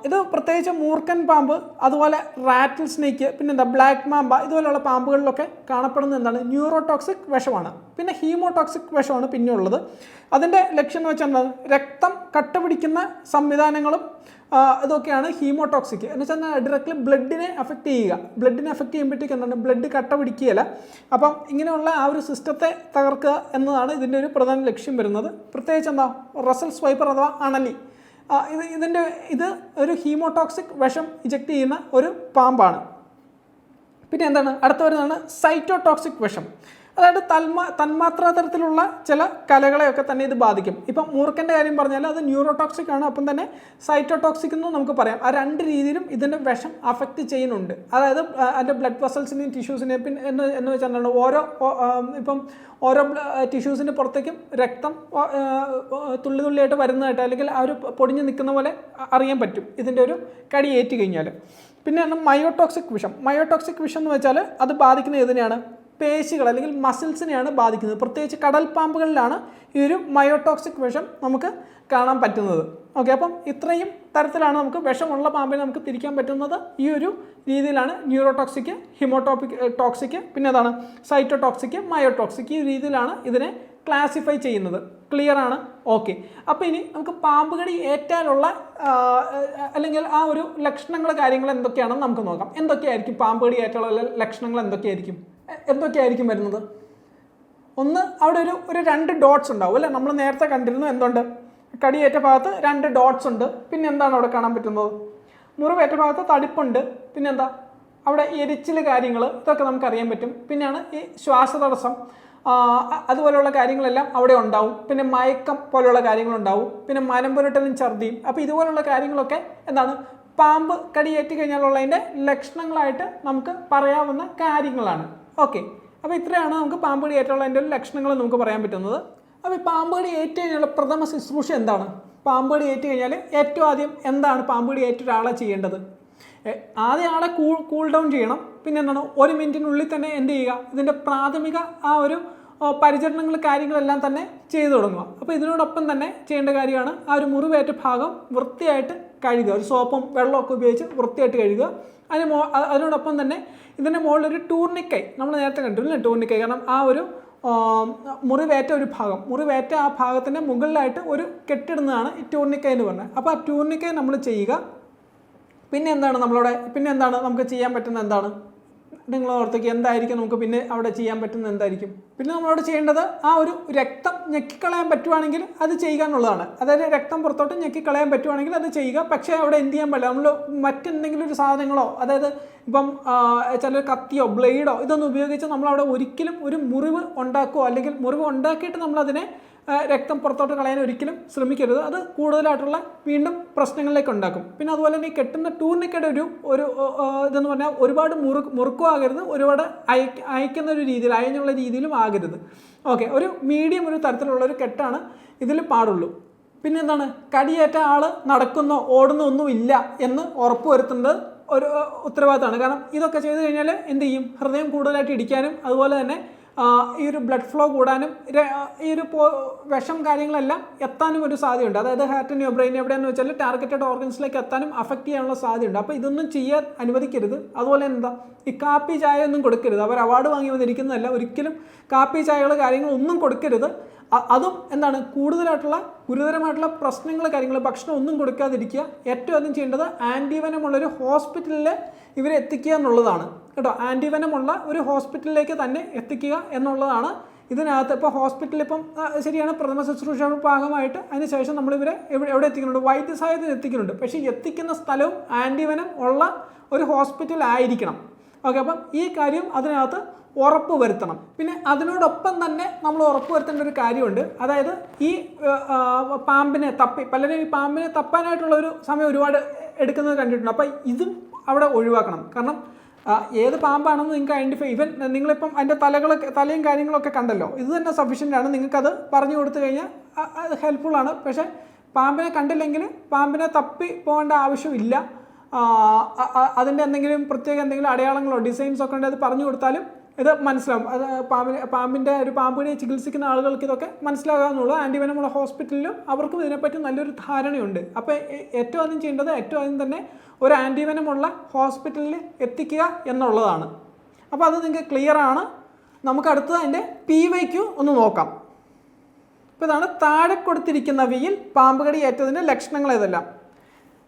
ഇത് പ്രത്യേകിച്ച് മൂർക്കൻ പാമ്പ്, അതുപോലെ റാറ്റിൽ സ്നേക്ക്, പിന്നെന്താ ബ്ലാക്ക് മാമ്പ, ഇതുപോലെയുള്ള പാമ്പുകളിലൊക്കെ കാണപ്പെടുന്നത് എന്താണ്, ന്യൂറോടോക്സിക് വിഷമാണ്. പിന്നെ ഹീമോടോക്സിക് വിഷമാണ് പിന്നെ ഉള്ളത്. അതിൻ്റെ ലക്ഷ്യം എന്ന് വെച്ചാൽ എന്താണ്, രക്തം കട്ടപിടിക്കുന്ന സംവിധാനങ്ങളും ഇതൊക്കെയാണ് ഹീമോടോക്സിക് എന്ന് വെച്ചാൽ ഡയറക്റ്റ്ലി ബ്ലഡിനെ അഫക്റ്റ് ചെയ്യുമ്പോഴത്തേക്ക് എന്താണ്, ബ്ലഡ് കട്ട പിടിക്കുകയില്ല. അപ്പം ഇങ്ങനെയുള്ള ആ ഒരു സിസ്റ്റത്തെ തകർക്കുക എന്നതാണ് ഇതിൻ്റെ ഒരു പ്രധാന ലക്ഷ്യം വരുന്നത്. പ്രത്യേകിച്ച് എന്താ, റസൽസ് വൈപ്പർ അഥവാ അണലി, ഇത് ഒരു ഹീമോടോക്സിക് വിഷം ഇജക്റ്റ് ചെയ്യുന്ന ഒരു പാമ്പാണ്. പിന്നെ എന്താണ്, അടുത്ത വരുന്നതാണ് സൈറ്റോടോക്സിക് വിഷം. അതായത് തന്മാത്രാ തരത്തിലുള്ള ചില കലകളെയൊക്കെ തന്നെ ഇത് ബാധിക്കും. ഇപ്പം മൂർഖൻ്റെ കാര്യം പറഞ്ഞാൽ അത് ന്യൂറോടോക്സിക് ആണ്, അപ്പം തന്നെ സൈറ്റോടോക്സിക് എന്നും നമുക്ക് പറയാം. ആ രണ്ട് രീതിയിലും ഇതിൻ്റെ വിഷം അഫക്റ്റ് ചെയ്യുന്നുണ്ട്. അതായത് അതിൻ്റെ ബ്ലഡ് വെസൽസിനെയും ടിഷ്യൂസിനെയും പിന്നെ എന്ന് വെച്ചാൽ ഓരോ ടിഷ്യൂസിൻ്റെ പുറത്തേക്കും രക്തം തുള്ളി തുള്ളിയായിട്ട് വരുന്നതായിട്ട് അല്ലെങ്കിൽ ആ ഒരു പൊടിഞ്ഞ് നിൽക്കുന്ന പോലെ അറിയാൻ പറ്റും ഇതിൻ്റെ ഒരു കടി ഏറ്റ് കഴിഞ്ഞാൽ. പിന്നെയാണ് മയോടോക്സിക് വിഷം. മയോടോക്സിക് വിഷം എന്ന് വെച്ചാൽ അത് ബാധിക്കുന്നത് ഏതിനെയാണ്? പേശികൾ അല്ലെങ്കിൽ മസിൽസിനെയാണ് ബാധിക്കുന്നത്. പ്രത്യേകിച്ച് കടൽ പാമ്പുകളിലാണ് ഈ ഒരു മയോടോക്സിക് വിഷം നമുക്ക് കാണാൻ പറ്റുന്നത്. ഓക്കെ, അപ്പം ഇത്രയും തരത്തിലാണ് നമുക്ക് വിഷമുള്ള പാമ്പിനെ നമുക്ക് തിരിക്കാൻ പറ്റുന്നത്. ഈ ഒരു രീതിയിലാണ് ന്യൂറോടോക്സിക്, ടോക്സിക്, പിന്നെ അതാണ് സൈറ്റോടോക്സിക്, മയോടോക്സിക്, ഈ രീതിയിലാണ് ഇതിനെ ക്ലാസിഫൈ ചെയ്യുന്നത്. ക്ലിയർ ആണ്? ഓക്കെ. അപ്പോൾ ഇനി നമുക്ക് പാമ്പ് കടി ഏറ്റാലുള്ള അല്ലെങ്കിൽ ആ ഒരു ലക്ഷണങ്ങൾ കാര്യങ്ങൾ എന്തൊക്കെയാണെന്ന് നമുക്ക് നോക്കാം. എന്തൊക്കെയായിരിക്കും പാമ്പ് കടി ഏറ്റുള്ള ലക്ഷണങ്ങൾ? എന്തൊക്കെയായിരിക്കും വരുന്നത്? ഒന്ന്, അവിടെ ഒരു 2 ഡോട്ട്സ് ഉണ്ടാവും അല്ലേ? നമ്മൾ നേരത്തെ കണ്ടിരുന്നു എന്തുണ്ട്? കടിയേറ്റ ഭാഗത്ത് 2 ഡോട്ട്സ് ഉണ്ട്. പിന്നെ എന്താണ് അവിടെ കാണാൻ പറ്റുന്നത്? മുറിവേറ്റ ഭാഗത്ത് തടിപ്പുണ്ട്. പിന്നെന്താ? അവിടെ എരിച്ചിൽ കാര്യങ്ങൾ, ഇതൊക്കെ നമുക്കറിയാൻ പറ്റും. പിന്നെയാണ് ഈ ശ്വാസതടസ്സം, അതുപോലെയുള്ള കാര്യങ്ങളെല്ലാം അവിടെ ഉണ്ടാവും. പിന്നെ മയക്കം പോലെയുള്ള കാര്യങ്ങളുണ്ടാവും. പിന്നെ മനം പുരട്ടലും ഛർദിയും. അപ്പോൾ ഇതുപോലുള്ള കാര്യങ്ങളൊക്കെ എന്താണ്? പാമ്പ് കടിയേറ്റ് കഴിഞ്ഞാലുള്ളതിൻ്റെ ലക്ഷണങ്ങളായിട്ട് നമുക്ക് പറയാവുന്ന കാര്യങ്ങളാണ്. ഓക്കെ, അപ്പോൾ ഇത്രയാണ് നമുക്ക് പാമ്പ് കടി ഏറ്റുള്ളതിൻ്റെ ഒരു ലക്ഷണങ്ങൾ നമുക്ക് പറയാൻ പറ്റുന്നത്. അപ്പോൾ ഈ പാമ്പ് കടി ഏറ്റ് കഴിഞ്ഞാലുള്ള പ്രഥമ ശുശ്രൂഷ എന്താണ്? പാമ്പ് കടി ഏറ്റ് കഴിഞ്ഞാൽ ഏറ്റവും ആദ്യം എന്താണ് പാമ്പ് കടി ഏറ്റ ഒരാളെ ചെയ്യേണ്ടത്? ആദ്യം ആളെ കൂൾ ഡൗൺ ചെയ്യണം. പിന്നെ എന്താണ്? 1 മിനിറ്റിനുള്ളിൽ തന്നെ എന്ത് ചെയ്യുക? ഇതിൻ്റെ പ്രാഥമിക ആ ഒരു പരിചരണങ്ങൾ കാര്യങ്ങളെല്ലാം തന്നെ ചെയ്തു തുടങ്ങുക. അപ്പോൾ ഇതിനോടൊപ്പം തന്നെ ചെയ്യേണ്ട കാര്യമാണ് ആ ഒരു മുറിവേറ്റ ഭാഗം വൃത്തിയായിട്ട് കഴുകുക. ഒരു സോപ്പും വെള്ളമൊക്കെ ഉപയോഗിച്ച് വൃത്തിയായിട്ട് കഴുകുക. അതിനോടൊപ്പം തന്നെ ഇതിൻ്റെ മുകളിലൊരു ടൂർണിക്കൈ, നമ്മൾ നേരത്തെ കണ്ടിട്ടില്ലേ ടൂർണിക്കൈ? കാരണം ആ ഒരു മുറിവേറ്റ ആ ഭാഗത്തിൻ്റെ മുകളിലായിട്ട് ഒരു കെട്ടിടുന്നതാണ് ഈ ടൂർണിക്കൈ എന്ന് പറഞ്ഞത്. അപ്പോൾ ആ ടൂർണിക്കൈ നമ്മൾ ചെയ്യുക. പിന്നെ എന്താണ് നമുക്ക് ചെയ്യാൻ പറ്റുന്ന എന്താണ്? നിങ്ങൾ ഓർത്തേക്ക് എന്തായിരിക്കും നമുക്ക് പിന്നെ അവിടെ ചെയ്യാൻ പറ്റുന്നത്? എന്തായിരിക്കും പിന്നെ നമ്മളവിടെ ചെയ്യേണ്ടത്? ആ ഒരു രക്തം ഞെക്കിക്കളയാൻ പറ്റുവാണെങ്കിൽ അത് ചെയ്യുക എന്നുള്ളതാണ്. അതായത് രക്തം പുറത്തോട്ട് ഞെക്കിക്കളയാൻ പറ്റുവാണെങ്കിൽ അത് ചെയ്യുക. പക്ഷേ അവിടെ എന്ത് ചെയ്യാൻ പാടില്ല, നമ്മൾ മറ്റെന്തെങ്കിലും ഒരു സാധനങ്ങളോ, അതായത് ഇപ്പം ചില കത്തിയോ ബ്ലേഡോ ഇതൊന്നും ഉപയോഗിച്ച് നമ്മളവിടെ ഒരിക്കലും ഒരു മുറിവ് ഉണ്ടാക്കുകയോ അല്ലെങ്കിൽ മുറിവ് ഉണ്ടാക്കിയിട്ട് നമ്മളതിനെ രക്തം പുറത്തോട്ട് കളയാൻ ഒരിക്കലും ശ്രമിക്കരുത്. അത് കൂടുതലായിട്ടുള്ള വീണ്ടും പ്രശ്നങ്ങളിലേക്ക് ഉണ്ടാക്കും. പിന്നെ അതുപോലെ തന്നെ ഈ കെട്ടുന്ന ടൂർണിക്കയുടെ ഒരു ഇതെന്ന് പറഞ്ഞാൽ ഒരുപാട് മുറുക്കും ആകരുത്, ഒരുപാട് അയക്കുന്ന ഒരു രീതിയിൽ അയഞ്ഞുള്ള രീതിയിലും ആകരുത്. ഓക്കെ, ഒരു മീഡിയം ഒരു തരത്തിലുള്ള ഒരു കെട്ടാണ് ഇതിൽ പാടുള്ളൂ. പിന്നെ എന്താണ്? കടിയേറ്റ ആൾ നടക്കുന്നോ ഓടുന്നോ ഒന്നും ഇല്ല എന്ന് ഉറപ്പുവരുത്തേണ്ടത് ഒരു ഉത്തരവാദിത്തമാണ്. കാരണം ഇതൊക്കെ ചെയ്ത് കഴിഞ്ഞാൽ എന്ത് ചെയ്യും? ഹൃദയം കൂടുതലായിട്ട് ഇടിക്കാനും അതുപോലെ തന്നെ ഈ ഒരു ബ്ലഡ് ഫ്ലോ കൂടാനും ഈ ഒരു വിഷം കാര്യങ്ങളെല്ലാം എത്താനും ഒരു സാധ്യതയുണ്ട്. അതായത് ഹാർട്ടിനെയോ ബ്രെയിൻ എവിടെയാണെന്ന് വെച്ചാൽ ടാർഗറ്റഡ് ഓർഗൻസിലേക്ക് എത്താനും അഫക്റ്റ് ചെയ്യാനുള്ള സാധ്യതയുണ്ട്. അപ്പോൾ ഇതൊന്നും ചെയ്യാൻ അനുവദിക്കരുത്. അതുപോലെ എന്താ? ഈ കാപ്പി ചായ ഒന്നും കൊടുക്കരുത്. അവർ അവാർഡ് വാങ്ങി വന്നിരിക്കുന്നതല്ല, ഒരിക്കലും കാപ്പി ചായകൾ കാര്യങ്ങളൊന്നും കൊടുക്കരുത്. അതും എന്താണ്? കൂടുതലായിട്ടുള്ള ഗുരുതരമായിട്ടുള്ള പ്രശ്നങ്ങൾ കാര്യങ്ങൾ ഭക്ഷണം ഒന്നും കൊടുക്കാതിരിക്കുക. ഏറ്റവും ആദ്യം ചെയ്യേണ്ടത് ആൻറ്റിവനമുള്ളൊരു ഹോസ്പിറ്റലിൽ ഇവരെ എത്തിക്കുക എന്നുള്ളതാണ് കേട്ടോ. ആൻറ്റിവനമുള്ള ഒരു ഹോസ്പിറ്റലിലേക്ക് തന്നെ എത്തിക്കുക എന്നുള്ളതാണ് ഇതിനകത്ത്. ഇപ്പോൾ ഹോസ്പിറ്റലിൽ ഇപ്പം ശരിയാണ് പ്രഥമ ശുശ്രൂഷ ഭാഗമായിട്ട് അതിനുശേഷം നമ്മളിവരെ എവിടെ എത്തിക്കുന്നുണ്ട്? വൈദ്യസഹായത്തിന് എത്തിക്കുന്നുണ്ട്. പക്ഷേ എത്തിക്കുന്ന സ്ഥലവും ആൻറ്റിവനം ഉള്ള ഒരു ഹോസ്പിറ്റൽ ആയിരിക്കണം. ഓക്കെ, അപ്പം ഈ കാര്യം അതിനകത്ത് ഉറപ്പ് വരുത്തണം. പിന്നെ അതിനോടൊപ്പം തന്നെ നമ്മൾ ഉറപ്പ് വരുത്തേണ്ട ഒരു കാര്യമുണ്ട്. അതായത് ഈ പാമ്പിനെ പലരും ഈ പാമ്പിനെ തപ്പാനായിട്ടുള്ള ഒരു സമയം ഒരുപാട് എടുക്കുന്നത് കണ്ടിട്ടുണ്ട്. അപ്പോൾ ഇതും അവിടെ ഒഴിവാക്കണം. കാരണം ഏത് പാമ്പാണെന്ന് നിങ്ങൾക്ക് ഐഡൻറ്റിഫൈ, ഈവൻ നിങ്ങളിപ്പം അതിൻ്റെ തലയും കാര്യങ്ങളൊക്കെ കണ്ടല്ലോ, ഇത് തന്നെ സഫീഷ്യൻ്റ് ആണ്. നിങ്ങൾക്കത് പറഞ്ഞു കൊടുത്തു കഴിഞ്ഞാൽ അത് ഹെൽപ്ഫുള്ളാണ്. പക്ഷേ പാമ്പിനെ കണ്ടില്ലെങ്കിൽ പാമ്പിനെ തപ്പി പോകേണ്ട ആവശ്യമില്ല. അതിൻ്റെ എന്തെങ്കിലും പ്രത്യേക എന്തെങ്കിലും അടയാളങ്ങളോ ഡിസൈൻസൊക്കെ ഉണ്ടെങ്കിൽ അത് പറഞ്ഞു കൊടുത്താലും ഇത് മനസ്സിലാവും. അത് പാമ്പിനെ ചികിത്സിക്കുന്ന ആളുകൾക്ക് ഇതൊക്കെ മനസ്സിലാകാവുന്നുള്ളൂ. ആൻറ്റിവനമുള്ള ഹോസ്പിറ്റലിലും അവർക്കും ഇതിനെപ്പറ്റി നല്ലൊരു ധാരണയുണ്ട്. അപ്പോൾ ഏറ്റവും ആദ്യം ചെയ്യേണ്ടത് ഏറ്റവും ആദ്യം തന്നെ ഒരു ആൻറ്റിവനമുള്ള ഹോസ്പിറ്റലിൽ എത്തിക്കുക എന്നുള്ളതാണ്. അപ്പോൾ അത് നിങ്ങൾക്ക് ക്ലിയർ ആണ്. നമുക്ക് അടുത്തത് അതിൻ്റെ PYQ ഒന്ന് നോക്കാം. ഇപ്പോൾ ഇതാണ് താഴെ കൊടുത്തിരിക്കുന്നവയിൽ പാമ്പ് കടി ഏറ്റതിൻ്റെ ലക്ഷണങ്ങൾ ഏതെല്ലാം?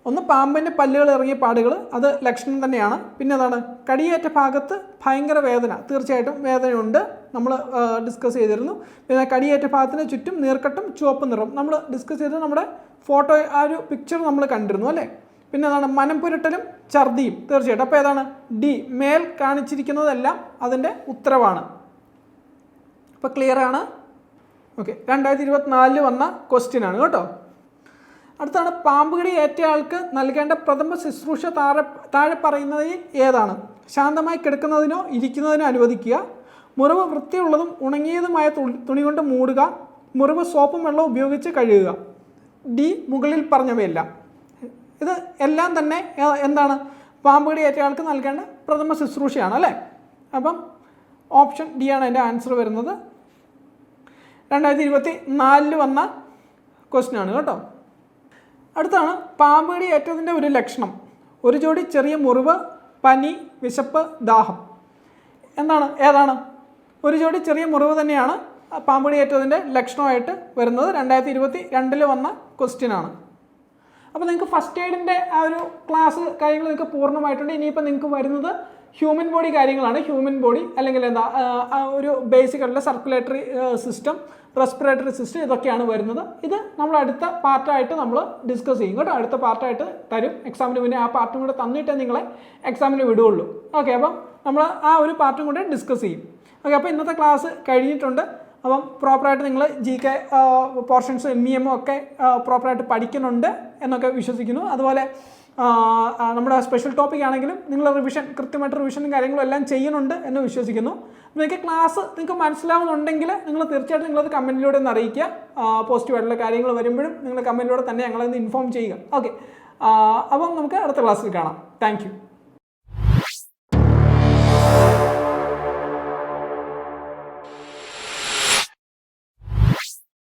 ഒന്ന്, പാമ്പിൻ്റെ പല്ലുകൾ ഇറങ്ങിയ പാടുകൾ, അത് ലക്ഷണം തന്നെയാണ്. പിന്നെ അതാണ് കടിയേറ്റ ഭാഗത്ത് ഭയങ്കര വേദന, തീർച്ചയായിട്ടും വേദനയുണ്ട്, നമ്മൾ ഡിസ്കസ് ചെയ്തിരുന്നു. പിന്നെ കടിയേറ്റ ഭാഗത്തിന് ചുറ്റും നീർക്കെട്ടും ചുവപ്പ് നിറം നമ്മൾ ഡിസ്കസ് ചെയ്ത് നമ്മുടെ ഫോട്ടോ ആ ഒരു പിക്ചർ നമ്മൾ കണ്ടിരുന്നു അല്ലേ. പിന്നെ അതാണ് മനം പുരട്ടലും ഛർദിയും, തീർച്ചയായിട്ടും. അപ്പോൾ ഏതാണ്? D. മേൽ കാണിച്ചിരിക്കുന്നതെല്ലാം അതിൻ്റെ ഉത്തരവാണ്. അപ്പോൾ ക്ലിയർ ആണ്? ഓക്കെ, 2024 വന്ന ക്വസ്റ്റ്യൻ ആണ് കേട്ടോ. അടുത്താണ്, പാമ്പുകടി ഏറ്റ ആൾക്ക് നൽകേണ്ട പ്രഥമ ശുശ്രൂഷ താഴെ പറയുന്നതിൽ ഏതാണ്? ശാന്തമായി കിടക്കുന്നതിനോ ഇരിക്കുന്നതിനോ അനുവദിക്കുക, മുറിവ് വൃത്തിയുള്ളതും ഉണങ്ങിയതുമായ തുണി കൊണ്ട് മൂടുക, മുറിവ് സോപ്പും വെള്ളവും ഉപയോഗിച്ച് കഴുകുക. ഡി മുകളിൽ പറഞ്ഞവയെല്ലാം. ഇത് എല്ലാം തന്നെ എന്താണ്? പാമ്പുകടി ഏറ്റ ആൾക്ക് നൽകേണ്ട പ്രഥമ ശുശ്രൂഷയാണ് അല്ലേ? അപ്പം ഓപ്ഷൻ ഡി ആണ് അതിൻ്റെ ആൻസർ വരുന്നത്. 2024 വന്ന ക്വസ്റ്റ്യൻ ആണ് കേട്ടോ. അടുത്താണ്, പാമ്പുകടി ഏറ്റതിൻ്റെ ഒരു ലക്ഷണം. ഒരു ജോഡി ചെറിയ മുറിവ്, പനി, വിശപ്പ്, ദാഹം. ഏതാണ്? ഒരു ജോഡി ചെറിയ മുറിവ് തന്നെയാണ് പാമ്പുകടി ഏറ്റതിൻ്റെ ലക്ഷണമായിട്ട് വരുന്നത്. 2022 വന്ന ക്വസ്റ്റ്യൻ ആണ്. അപ്പോൾ നിങ്ങൾക്ക് ഫസ്റ്റ് എയ്ഡിൻ്റെ ആ ഒരു ക്ലാസ് കാര്യങ്ങൾ നിങ്ങൾക്ക് പൂർണ്ണമായിട്ടുണ്ട്. ഇനിയിപ്പോൾ നിങ്ങൾക്ക് വരുന്നത് ഹ്യൂമൻ ബോഡി കാര്യങ്ങളാണ്. ഹ്യൂമൻ ബോഡി അല്ലെങ്കിൽ ഒരു ബേസിക് ആയിട്ടുള്ള സർക്കുലേറ്ററി സിസ്റ്റം, റെസ്പിറേറ്ററി സിസ്റ്റം, ഇതൊക്കെയാണ് വരുന്നത്. ഇത് നമ്മൾ അടുത്ത പാർട്ടായിട്ട് നമ്മൾ ഡിസ്കസ് ചെയ്യും കേട്ടോ. അടുത്ത പാർട്ടായിട്ട് തരും എക്സാമിന് മുന്നേ. ആ പാർട്ടും കൂടെ തന്നിട്ടേ നിങ്ങളെ എക്സാമിന് വിടുകയുള്ളൂ. ഓക്കെ, അപ്പം നമ്മൾ ആ ഒരു പാർട്ടും കൂടെ ഡിസ്കസ് ചെയ്യും. ഓക്കെ, അപ്പോൾ ഇന്നത്തെ ക്ലാസ് കഴിഞ്ഞിട്ടുണ്ട്. അപ്പം പ്രോപ്പറായിട്ട് നിങ്ങൾ GK പോർഷൻസ് MEM ഒക്കെ പ്രോപ്പറായിട്ട് പഠിക്കുന്നുണ്ട് എന്നൊക്കെ വിശ്വസിക്കുന്നു. അതുപോലെ നമ്മുടെ സ്പെഷ്യൽ ടോപ്പിക് ആണെങ്കിലും നിങ്ങൾ കൃത്യമായിട്ട് റിവിഷനും കാര്യങ്ങളും എല്ലാം ചെയ്യുന്നുണ്ട് എന്ന് വിശ്വസിക്കുന്നു. നിങ്ങൾക്ക് ക്ലാസ് നിങ്ങൾക്ക് മനസ്സിലാവുന്നുണ്ടെങ്കിൽ നിങ്ങൾ തീർച്ചയായിട്ടും നിങ്ങളത് കമൻറ്റിലൂടെ ഒന്ന് അറിയിക്കുക. പോസിറ്റീവായിട്ടുള്ള കാര്യങ്ങൾ വരുമ്പോഴും നിങ്ങൾ കമൻറ്റിലൂടെ തന്നെ ഞങ്ങളൊന്ന് ഇൻഫോം ചെയ്യുക. ഓക്കെ, അപ്പം നമുക്ക് അടുത്ത ക്ലാസ്സിൽ കാണാം. താങ്ക്